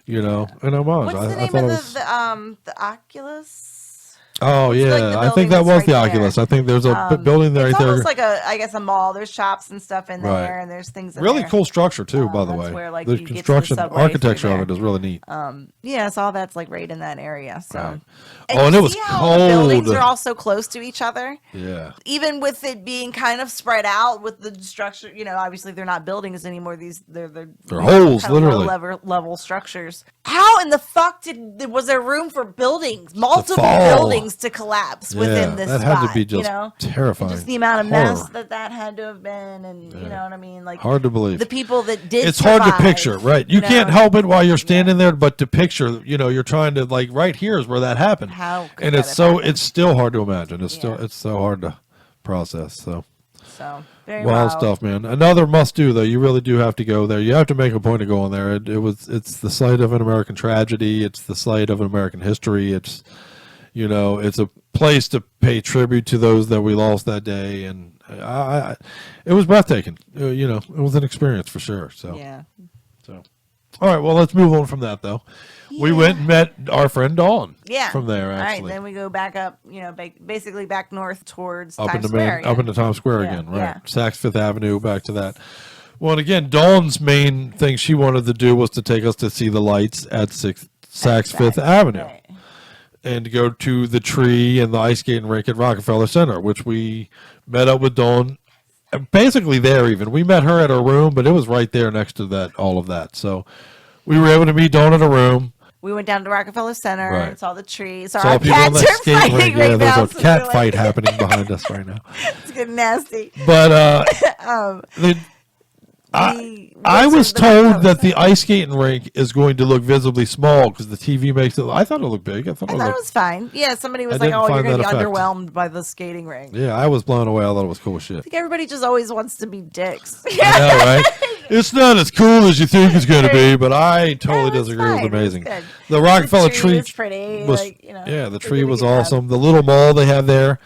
and homage. What's the name of the Oculus? Oh It's yeah, like the I think building that that's was right the there. Oculus. I think there's a building there It's right there. almost like I guess a mall. There's shops and stuff in Right. there, and there's things. In Really there. cool structure too, by the that's way. where, like, The you get to the construction subway architecture through of it there. is really neat. Yeah, so all that's like right in that area. So. Right. And Oh, and you it was see how the buildings cold. are all so close to each other. Yeah. Even with it being kind of spread out with the structure, obviously they're not buildings anymore. They're holes, kind of literally. low-level structures. How in the fuck was there room for buildings, multiple fall. buildings to collapse within this that spot? had to be just terrifying. And just the amount of Horror. mess that had to have been, and you know what I mean. Like Hard to believe. the people that did. It's hard to survive, picture, right? You can't help it while you're standing there, but to picture, you're trying to like right here is where that happened. How could and that it's have so happened? it's still hard to imagine. It's so hard to process. So very wild wild stuff, man. Another must do though. You really do have to go there. You have to make a point of going there. It's the site of an American tragedy. It's the site of an American history. It's it's a place to pay tribute to those that we lost that day, and it was breathtaking. It was an experience for sure. So yeah. So all right, well let's move on from that though. We went and met our friend Dawn. Yeah. From there, All actually. right, then we go back up, basically back north towards Up Times into Square. up into Times Square Yeah, again, right? yeah. Saks Fifth Avenue, back to that. Well, and again, Dawn's main thing she wanted to do was to take us to see the lights at Saks Fifth Avenue, and to go to the tree and the ice skating rink at Rockefeller Center, which we met up with Dawn. Basically, there even we met her at her room, but it was right there next to that, all of that. So we were able to meet Dawn in a room. We went down to Rockefeller Center Right. and saw the trees. Saw Our people on cats that are skating fighting rink. right Yeah, now. there's a so cat we're fight like- happening behind us right now. It's getting nasty. But Um, I was told that the ice skating rink is going to look visibly small because the TV makes it. I thought it looked big. I thought I it thought it looked. was fine. Yeah, somebody was I like, didn't "Oh, you're find going to be that effect. underwhelmed by the skating rink." Yeah, I was blown away. I thought it was cool as shit. I think everybody just always wants to be dicks. I know, right? It's not as cool as you think it's going to be, but I totally disagree. It was amazing. good. The Rockefeller The tree tree was pretty, was- like, yeah, the tree was awesome. The little mall they have there.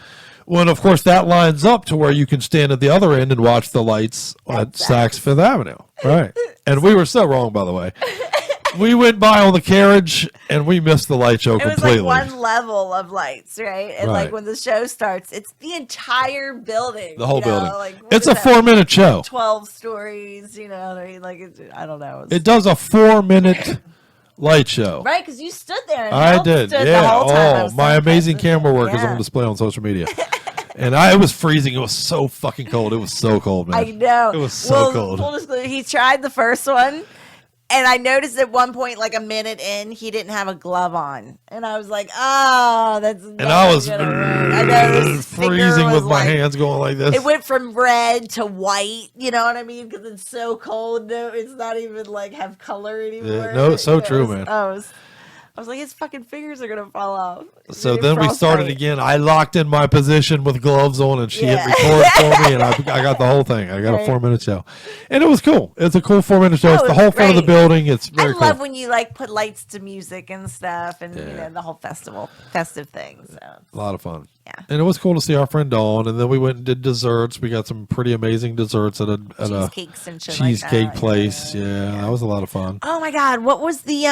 Well, and of course, that lines up to where you can stand at the other end and watch the lights at Saks Fifth Avenue. Right. And we were so wrong, by the way. We went by on the carriage and we missed the light show It was completely. like one level of lights, right? And Right. like when the show starts, it's the entire building. The whole building. Like, what It's is a that? 4-minute show. 12 stories, I mean, like, I don't know. It does a 4-minute light show. Right, because you stood there. And I held did. stood Yeah. The whole time. I Oh, was my so amazing impressed. camera work is Yeah. on display on social media. And it was freezing. It was so fucking cold. It was so cold, man. I know. It was so cold. Full disclosure, he tried the first one, and I noticed at one point, like a minute in, he didn't have a glove on, and I was like, "Oh, that's." And I was freezing with my hands going like this. It went from red to white. You know what I mean? Because it's so cold. No, it's not even like have color anymore. Yeah, no, it's so You know, true, it's- man. I was like, his fucking fingers are gonna fall off. So Maybe then we started frostbite. again. I locked in my position with gloves on, and she Yeah. hit record for me, and I got the whole thing. I got a Right. 4-minute show, and it was cool. It's a cool 4-minute show. Oh, It's the it's whole front of the great. building. It's very I cool. love when you like put lights to music and stuff, and the whole festive thing. So A lot of fun. Yeah, and it was cool to see our friend Dawn. And then we went and did desserts. We got some pretty amazing desserts at a Cheesecakes and shit like cheesecake that, place. Yeah, that was a lot of fun. oh my god, what was the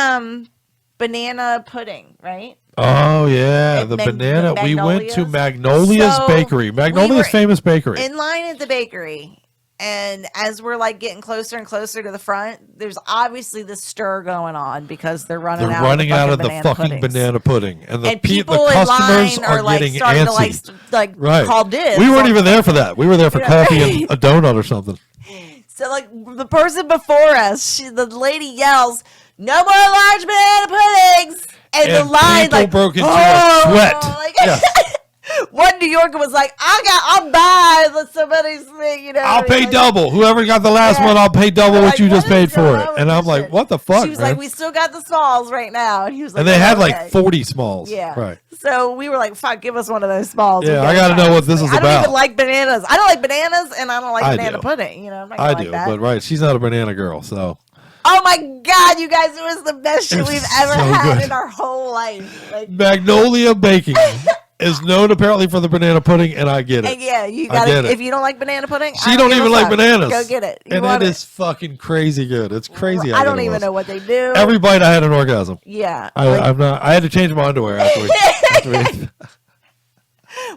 banana pudding? Right? Oh yeah, the banana. We went to Magnolia's Bakery. Magnolia's famous bakery. In line at the bakery, And as we're like getting closer and closer to the front, there's obviously this stir going on because they're running out of the fucking banana pudding, and the people the in customers line are like getting starting antsy. to like Right. call dibs. We weren't even there for that. We were there for coffee and a donut or something. So like the person before us, the lady yells, "No more large banana puddings!" And the line people like broke into a sweat. Like, Yeah. one New Yorker was like, "I'm buying." Let somebody say, you know. I'll pay like, double. Whoever got the last one, I'll pay double what you just paid for it. And I'm like, what the fuck? She was man? like, "We still got the smalls right now," and he was like, And they had okay. like 40 smalls. Yeah. Right. So we were like, "Fuck, give us one of those smalls." Yeah, I got to know what this is I don't about. even like bananas. I don't like bananas, and I don't like I banana do. pudding. You know, I'm not gonna I like do, that. but right, she's not a banana girl, so. Oh my god, you guys! It was the best shit It's we've ever so had good. in our whole life. Like, Magnolia Baking is known apparently for the banana pudding, and I get it. and yeah, you I got get it. it. If you don't like banana pudding, She I don't give even a like fuck. bananas. Go get it. You And want it is fucking crazy good. It's crazy. I how don't good it even was. know what they do. Every bite I had an orgasm. Yeah, I'm not. I had to change my underwear after we.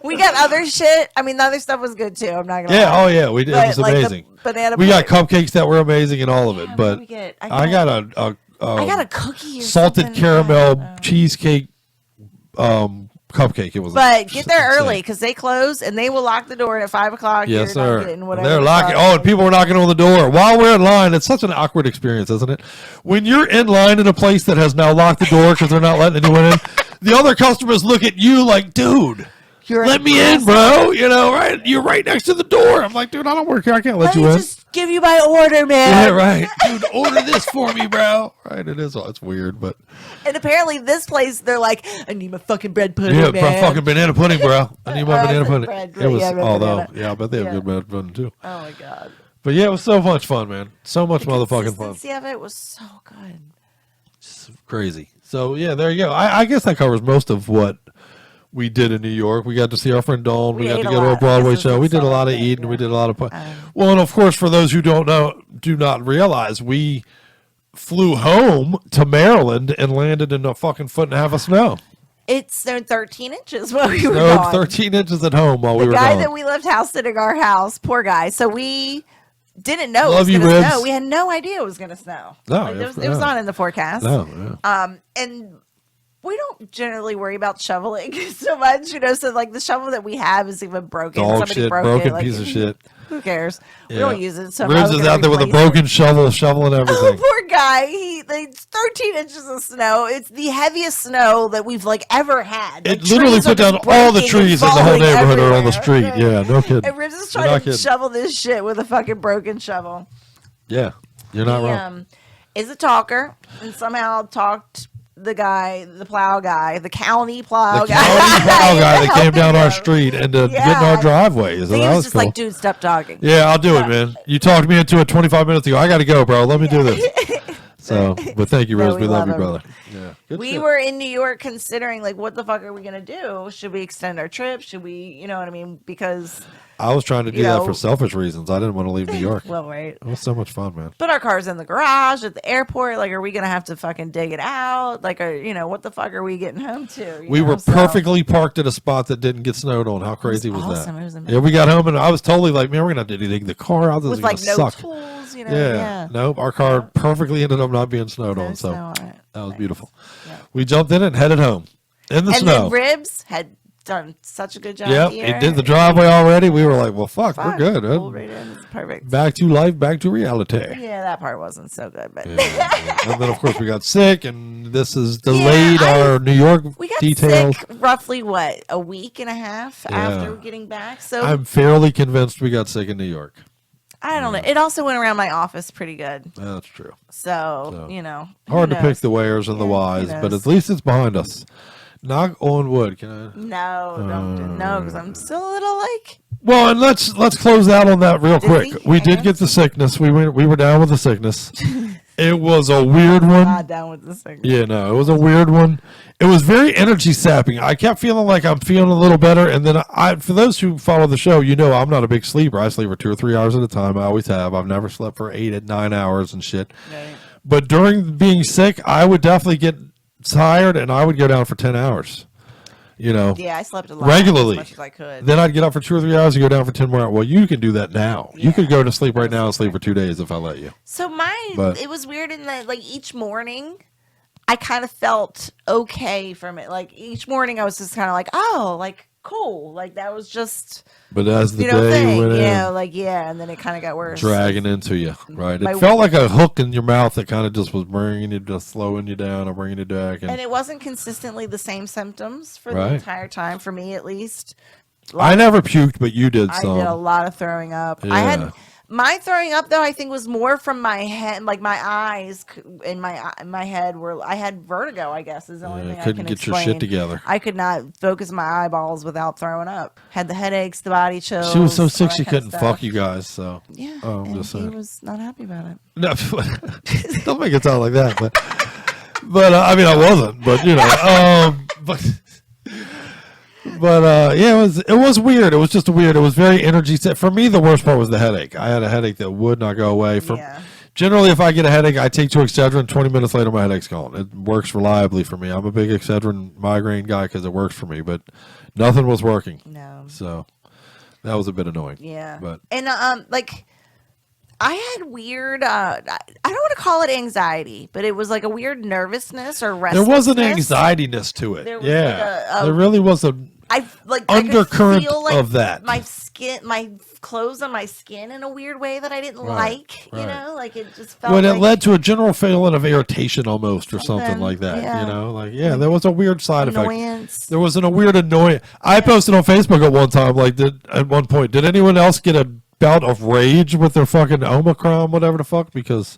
we got other shit. I mean, the other stuff was good too. I'm not gonna. Yeah. lie. Oh yeah. We did. But, It was like, the amazing. banana. We got pudding- cupcakes that were amazing and all of it, but we get? I got a I got a cookie or salted something. caramel cheesecake cupcake. It was. But get there insane. early because they close and they will lock the door at 5 o'clock. Yes, You're not sir. getting whatever They're the locking. fuck. Oh, and people were knocking on the door while we're in line. It's such an awkward experience, isn't it? When you're in line in a place that has now locked the door because they're not letting anyone in, the other customers look at you like, dude. Let me in, bro. You know, right? You're right next to the door. I'm like, dude, I don't work here. I can't let you in. Just give you my order, man. Yeah, right. Dude, order this for me, bro. Right, it is. It's weird, but And apparently, this place, they're like, I need my fucking bread pudding, yeah, man. fucking banana pudding, bro. I need my banana pudding. bread, It was, yeah, bread, although, banana. yeah, I bet they have Yeah. good banana pudding too. Oh my god. But yeah, it was so much fun, man. So much motherfucking fun. Consistency of it was so good. Crazy. So yeah, there you go. I guess that covers most of what we did in New York. We got to see our friend Dawn. We got ate to a go to a lot. Broadway This was show. a We did a lot of solid eating. day, We did a lot of. Well, and of course, for those who do not realize, we flew home to Maryland and landed in a fucking foot and a half of snow. It snowed 13 inches while we were Snowed gone. 13 inches at home while we The were guy gone. that we left house sitting our house, poor guy. So we didn't know Love it you, was going to Ribs. snow. We had no idea it was going to snow. No, Like, yeah, it was yeah. not in the forecast. No, yeah. And we don't generally worry about shoveling so much, you know. So like the shovel that we have is even broken. Dog Somebody shit, broke broken it. Like, piece of shit. Who cares? We Yeah. don't use it. So Ribs is out there with a broken shovel, shoveling Oh, everything. poor guy. It's 13 inches of snow. It's the heaviest snow that we've like ever had. Like, It literally trees are put down just all the breaking and trees in the whole falling neighborhood are on the everywhere. street. Yeah, no kidding. And Ribs is You're trying not to kidding. shovel this shit with a fucking broken shovel. Yeah, you're not He wrong. is a talker and somehow talked the guy, the plow guy, the county plow The guy. county plow guy that came down our him. street and get in Yeah. our driveway. So He that was was just cool. like, dude, stop talking. Yeah, I'll do it, man. You talked me into it 25 minutes ago. I got to go, bro. Let me do this. So, but thank you, No, Rose. we we love love you, him. brother. Yeah, good We shit. were in New York considering, like, what the fuck are we going to do? Should we extend our trip? Should we, you know what I mean? Because, I was trying to do you that know- for selfish reasons. I didn't want to leave New York. well, right. It was so much fun, man. Put our cars in the garage at the airport. Like, are we going to have to fucking dig it out? Like, you know, what the fuck are we getting home to? You We know? were So- perfectly parked at a spot that didn't get snowed on. How crazy was awesome. that? It was Yeah, amazing. we got home and I was totally like, man, we're gonna have to dig the car out. This With, is like, gonna no suck. tools, you know? Yeah. Yeah. Nope. Our car perfectly ended up not being snowed on, so snow on it. that was beautiful. We jumped in it and headed home in the And snow. then Ribs had done such a good job. Yep, here. it did the driveway already. We were like, well, fuck, we're good. Pulled right in. It's perfect. Back to life, back to reality. Yeah, that part wasn't so good, but And then, of course, we got sick, and this has delayed our New York we got details. sick roughly what, a week and a half Yeah. after getting back. So I'm fairly convinced we got sick in New York. I don't know. It also went around my office pretty good. That's true. So, you know, who Hard to knows? pick the where's and the whys, but at least it's behind us. Knock on wood. Can I? No, don't no, because I'm still a little like. Well, and let's close out on that real quick. Dizzy? We did get the sickness. We were down with the sickness. It was a weird one. Not down with the sickness. Yeah, no, it was a weird one. It was very energy sapping. I kept feeling like I'm feeling a little better, and then for those who follow the show, you know I'm not a big sleeper. I sleep for 2 or 3 hours at a time. I always have. I've never slept for 8 or 9 hours and shit. Right. But during being sick, I would definitely get tired, and I would go down for 10 hours. you know. Yeah, I slept a lot. Regularly. As much as I could. Then I'd get up for 2 or 3 hours and go down for 10 more hours. Well, you can do that now. You could go to sleep right now and sleep for 2 days if I let you. So But- it was weird in that, like, each morning, I kind of felt okay from it. Like, each morning I was just kind of like, oh, like, cool. Like, that was just, But as the you know, day thing. went in, And then it kind of got worse. dragging into you, right? My- It felt like a hook in your mouth that kind of just was bringing you, just slowing you down or bringing you back. And it wasn't consistently the same symptoms for Right. the entire time, for me at least. I never puked, but you did I some. did a lot of throwing up. Yeah. I had my throwing up though. I think was more from my head, like my eyes and my head were. I had vertigo. I guess is the only thing I couldn't can get your explain. shit together. I could not focus my eyeballs without throwing up. Had the headaches, the body chills. She was so all sick that she kind of couldn't stuff. fuck you guys. So Yeah, I'm and just he saying. was not happy about it. No, don't make it sound like that. But I mean, I wasn't. But you know, yeah, it was weird. It was just weird. It was very energy set. For me, the worst part was the headache. I had a headache that would not go away. Generally, if I get a headache, I take 2 Excedrin. 20 minutes later, my headache's gone. It works reliably for me. I'm a big Excedrin migraine guy because it works for me. But nothing was working. No. So that was a bit annoying. Yeah. But and like I had weird I don't want to call it anxiety, but it was like a weird nervousness or there restlessness. was an anxietyness to it. There was Yeah. like There really was a I undercurrent could feel like of that. my skin, my clothes on my skin in a weird way that I didn't like. You right. know, like it just felt When it like led to a general feeling of irritation almost or something Something, like that. yeah. You know, like, yeah, there was a weird side Annoyance. effect. There was a weird annoyance. I posted on Facebook at one time, like, at one point, did anyone else get a bout of rage with their fucking Omicron, whatever the fuck? Because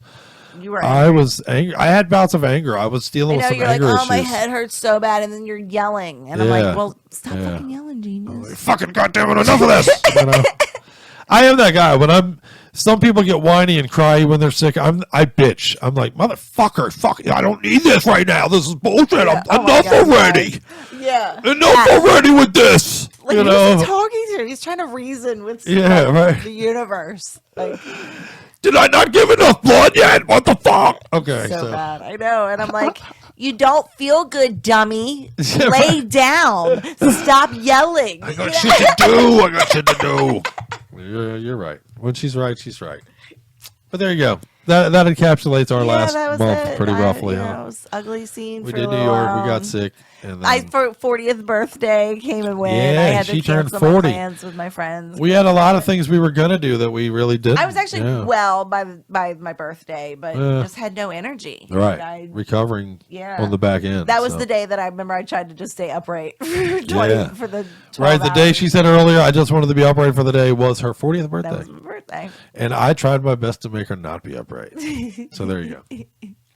you were I was angry. I had bouts of anger. I was dealing with some you're like, anger oh, issues. my head hurts so bad, and then you're yelling, and I'm like, Yeah. well, stop Yeah. fucking yelling, genius. Fucking goddamn it, enough of this. You know? I am that guy. When some people get whiny and cry when they're sick. I bitch. I'm like, motherfucker, fuck, I don't need this right now. This is bullshit. Yeah. Oh my Enough God, already. Yeah. Enough already with this. Like, you who's know? he talking to? He's trying to reason with Yeah, right. the universe. Like, Did I not give enough blood yet? What the fuck? Okay, so bad. I know. And I'm like, you don't feel good, dummy. Lay down. Stop yelling. I got shit to do. I got shit to do. Yeah, you're right. When she's right, she's right. But there you go. That encapsulates our last that was month it. pretty roughly, It huh? was ugly scene. We for did a New little York. while. We got sick. And I then for 40th birthday came and went. Yeah, I had to she turned cancel 40. my plans with my friends. we had a lot of things we were gonna do that we really didn't. I was actually Yeah. well by my birthday, but Yeah. just had no energy. Right. And Recovering Yeah. on the back end. That was so. the day that I remember I tried to just stay upright for Yeah. for the 12 Right. The day hours. she said earlier, I just wanted to be upright for the day was her 40th birthday. That was my birthday. And I tried my best to make her not be upright. So there you go.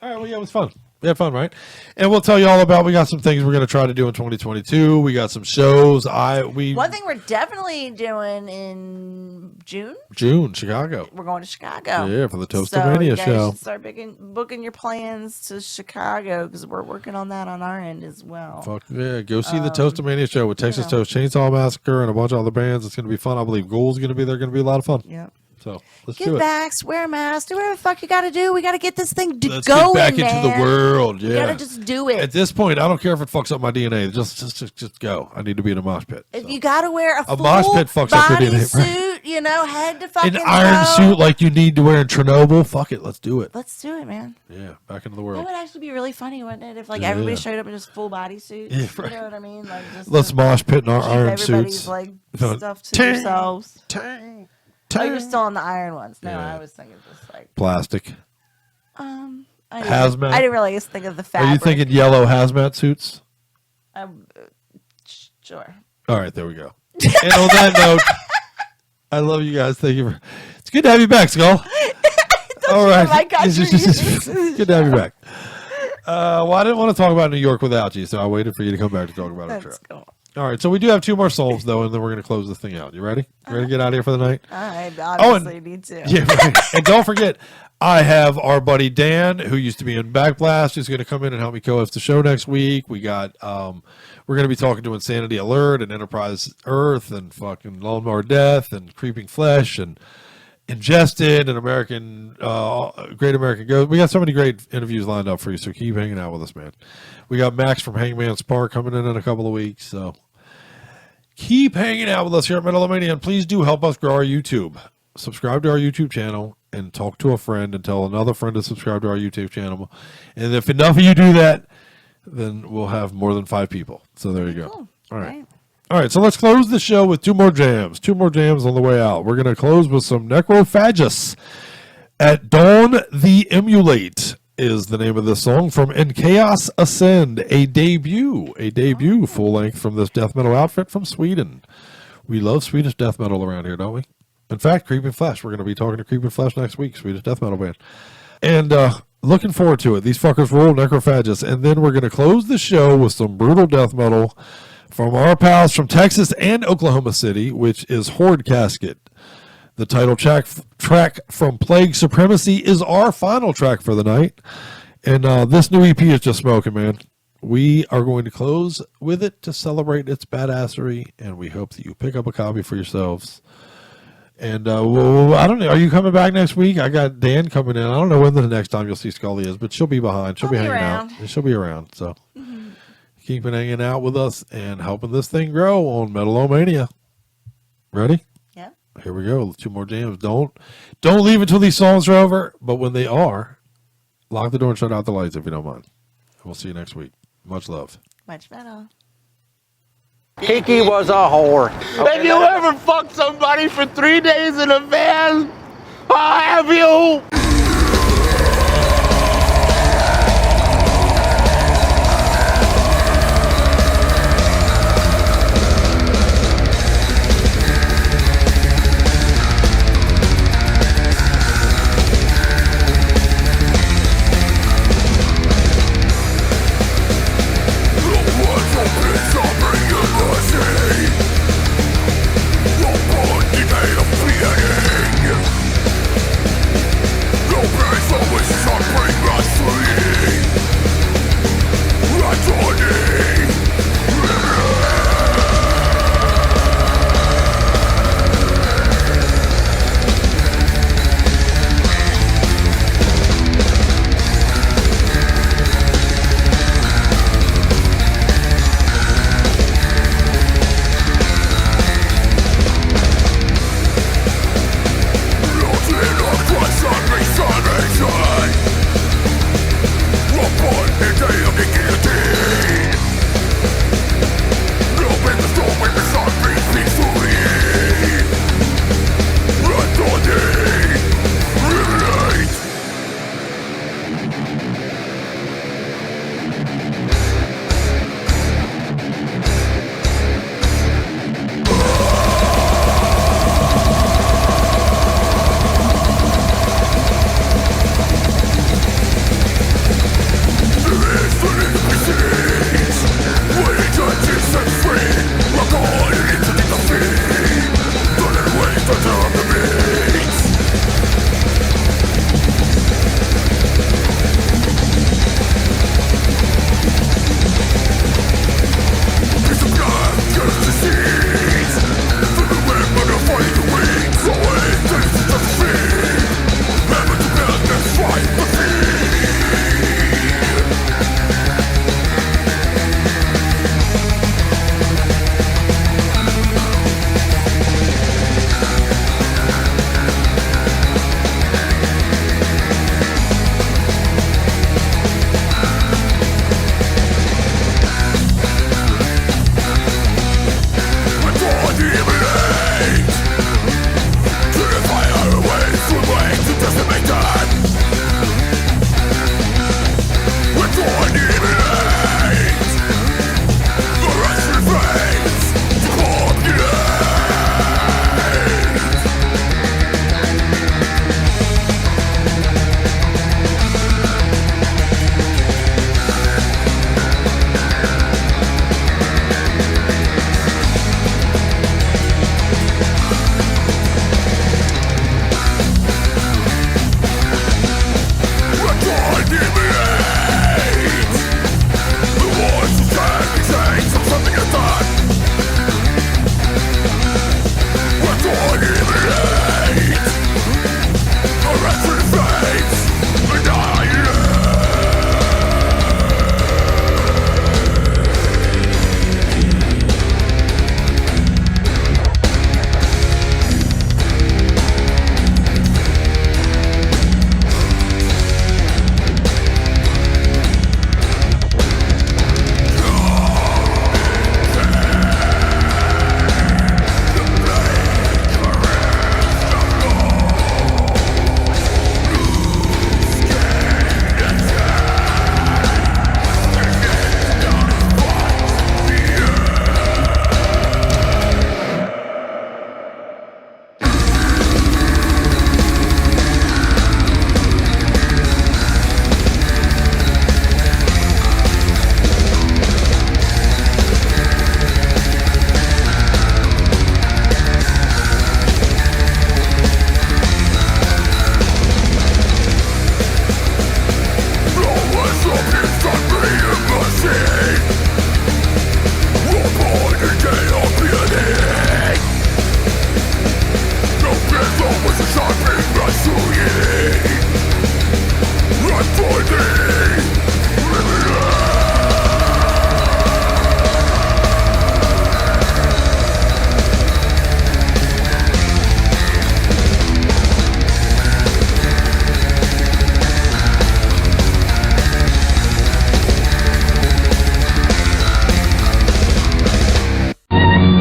All right. Well, yeah, it was fun. We had fun, right? And we'll tell you all about. We got some things we're going to try to do in 2022. We got some shows. One thing we're definitely doing in June, Chicago. we're going to Chicago. Yeah, for the So Toastamania you guys show. should start booking your plans to Chicago because we're working on that on our end as well. Fuck yeah, go see the Toastamania show with Texas Toast Chainsaw Massacre and a bunch of other bands. It's going to be fun. I believe Ghoul's going to be there. Going to be a lot of fun. Yep. So let's Get do it. back, wear a mask, do whatever the fuck you got to do. We got to get this thing Let's going, get back man. into the world. Yeah, You got to just do it. At this point, I don't care if it fucks up my DNA. Just go. I need to be in a mosh pit. If you got to wear a full mosh pit fucks up your body DNA, right? suit, you know, head to fucking An iron toe. suit like you need to wear in Chernobyl. Fuck it. Let's do it. Let's do it, man. Yeah, back into the That world. would actually be really funny, wouldn't it? If like Yeah. everybody showed up in just full body suits. Yeah, right. You know what I mean? Like just Let's mosh pit in our keep iron everybody's suits. like Going, stuff to "Ting, yourselves. ting, Oh, you're still on the iron ones. No, Yeah. I was thinking just like Plastic. I Hazmat? I didn't really just think of the fabric. Are you thinking yellow hazmat suits? Sure. All right, there we go. And on that note, I love you guys. Thank you. It's good to have you back, Skull. All right. my It's good to have you back. Well, I didn't want to talk about New York without you, so I waited for you to come back to talk about our trip. All right, so we do have 2 more songs, though, and then we're going to close the thing out. You ready? You ready to get out of here for the night? I obviously need to. Yeah, right. And don't forget, I have our buddy Dan, who used to be in Backblast, who's going to come in and help me co-host the show next week. We got, we're going to be talking to Insanity Alert and Enterprise Earth and fucking Lawnmower Death and Creeping Flesh and Ingested and Great American Ghost. We got so many great interviews lined up for you, so keep hanging out with us, man. We got Max from Hangman's Park coming in a couple of weeks, so keep hanging out with us here at Metal-O-Mania, and please do help us grow our YouTube. Subscribe to our YouTube channel and talk to a friend and tell another friend to subscribe to our YouTube channel. And if enough of you do that, then we'll have more than 5 people. So there you go. Cool. All right. All right, so let's close the show with 2 more jams. 2 more jams on the way out. We're going to close with some Necrophagus. At Dawn the Emulate is the name of this song from In Chaos Ascend, a debut full length from this death metal outfit from Sweden. We love Swedish death metal around here, don't we? In fact, Creeping Flesh, we're going to be talking to Creeping Flesh next week, Swedish death metal band. And looking forward to it. These fuckers roll, Necrophagus. And then we're going to close the show with some brutal death metal from our pals from Texas and Oklahoma City, which is Horde Casket. The title track from Plague Supremacy is our final track for the night. And this new EP is just smoking, man. We are going to close with it to celebrate its badassery, and we hope that you pick up a copy for yourselves. And I don't know. Are you coming back next week? I got Dan coming in. I don't know when the next time you'll see Scully is, but she'll be behind. She'll be hanging out. And she'll be around. So keep hanging out with us and helping this thing grow on Metal-O-Mania. Ready? Yeah. Here we go. 2 more jams. Don't leave until these songs are over. But when they are, lock the door and shut out the lights if you don't mind. We'll see you next week. Much love. Much better. Kiki was a whore. Have you ever fucked somebody for 3 days in a van? Have you?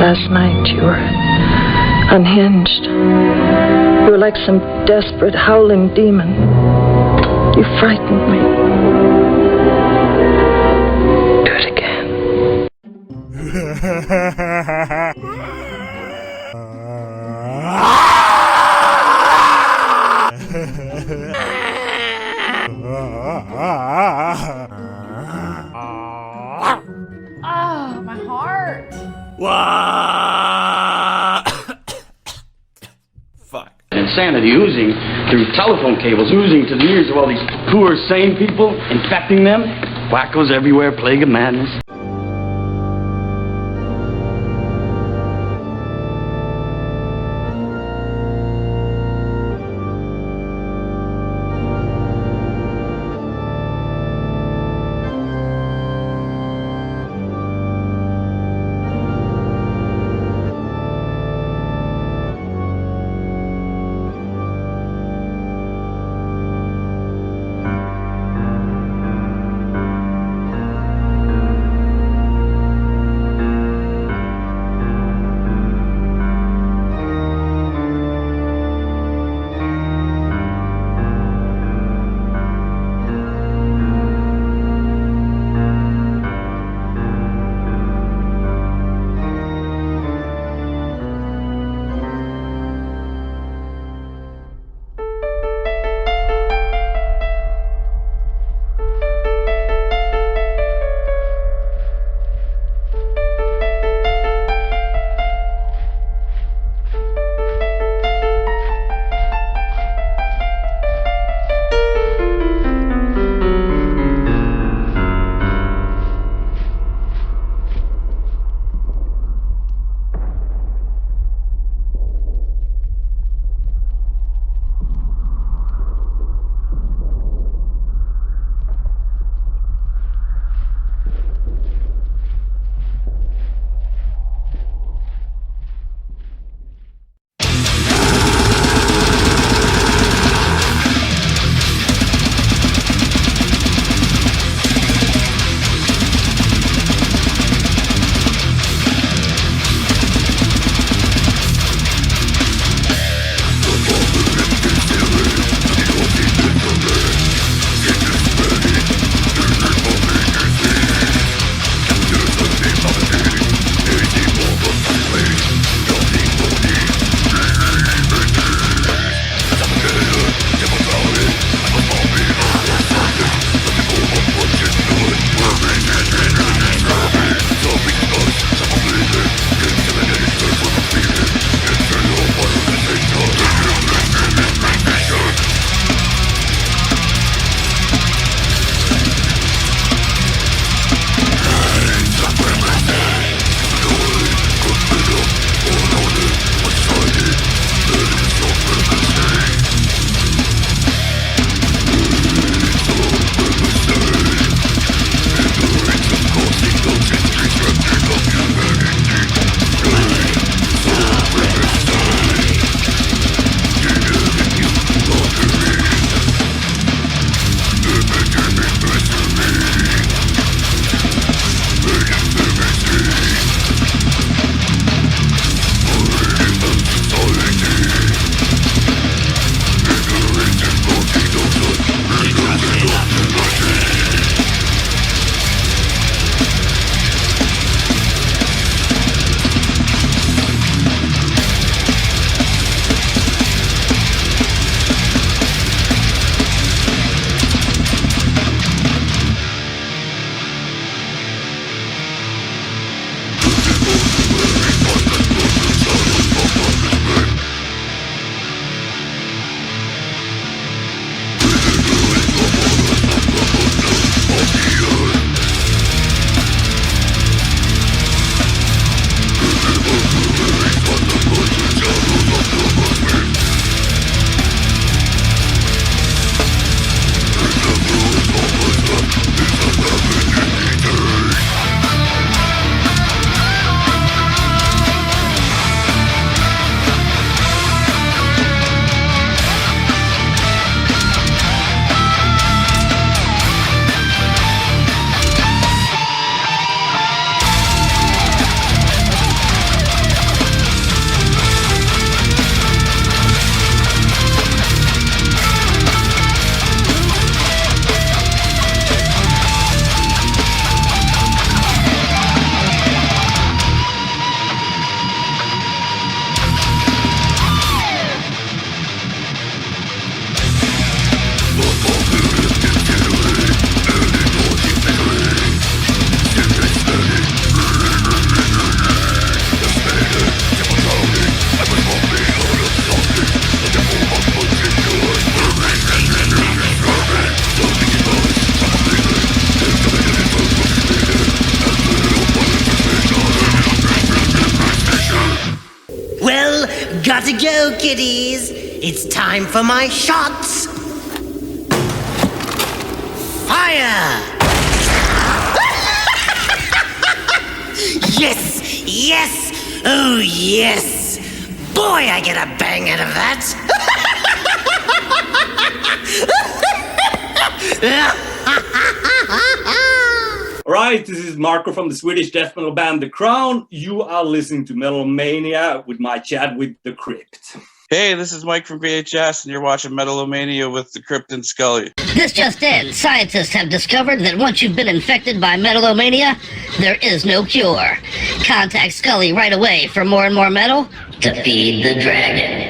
Last night you were unhinged. You were like some desperate, howling demon. You frightened me. Do it again. Oh, my heart. Insanity oozing through telephone cables, oozing to the ears of all these poor, sane people, infecting them. Wackos everywhere, plague of madness. Gotta go, kiddies. It's time for my shots. Fire! Yes! Yes! Oh, yes! Boy, I get a bang out of that! Alright, this is Marco from the Swedish death metal band The Crown. You are listening to Metal-O-Mania with my chat with The Crypt. Hey, this is Mike from VHS, and you're watching Metal-O-Mania with The Crypt and Scully. This just in. Scientists have discovered that once you've been infected by Metal-O-Mania, there is no cure. Contact Scully right away for more and more metal to feed the dragon.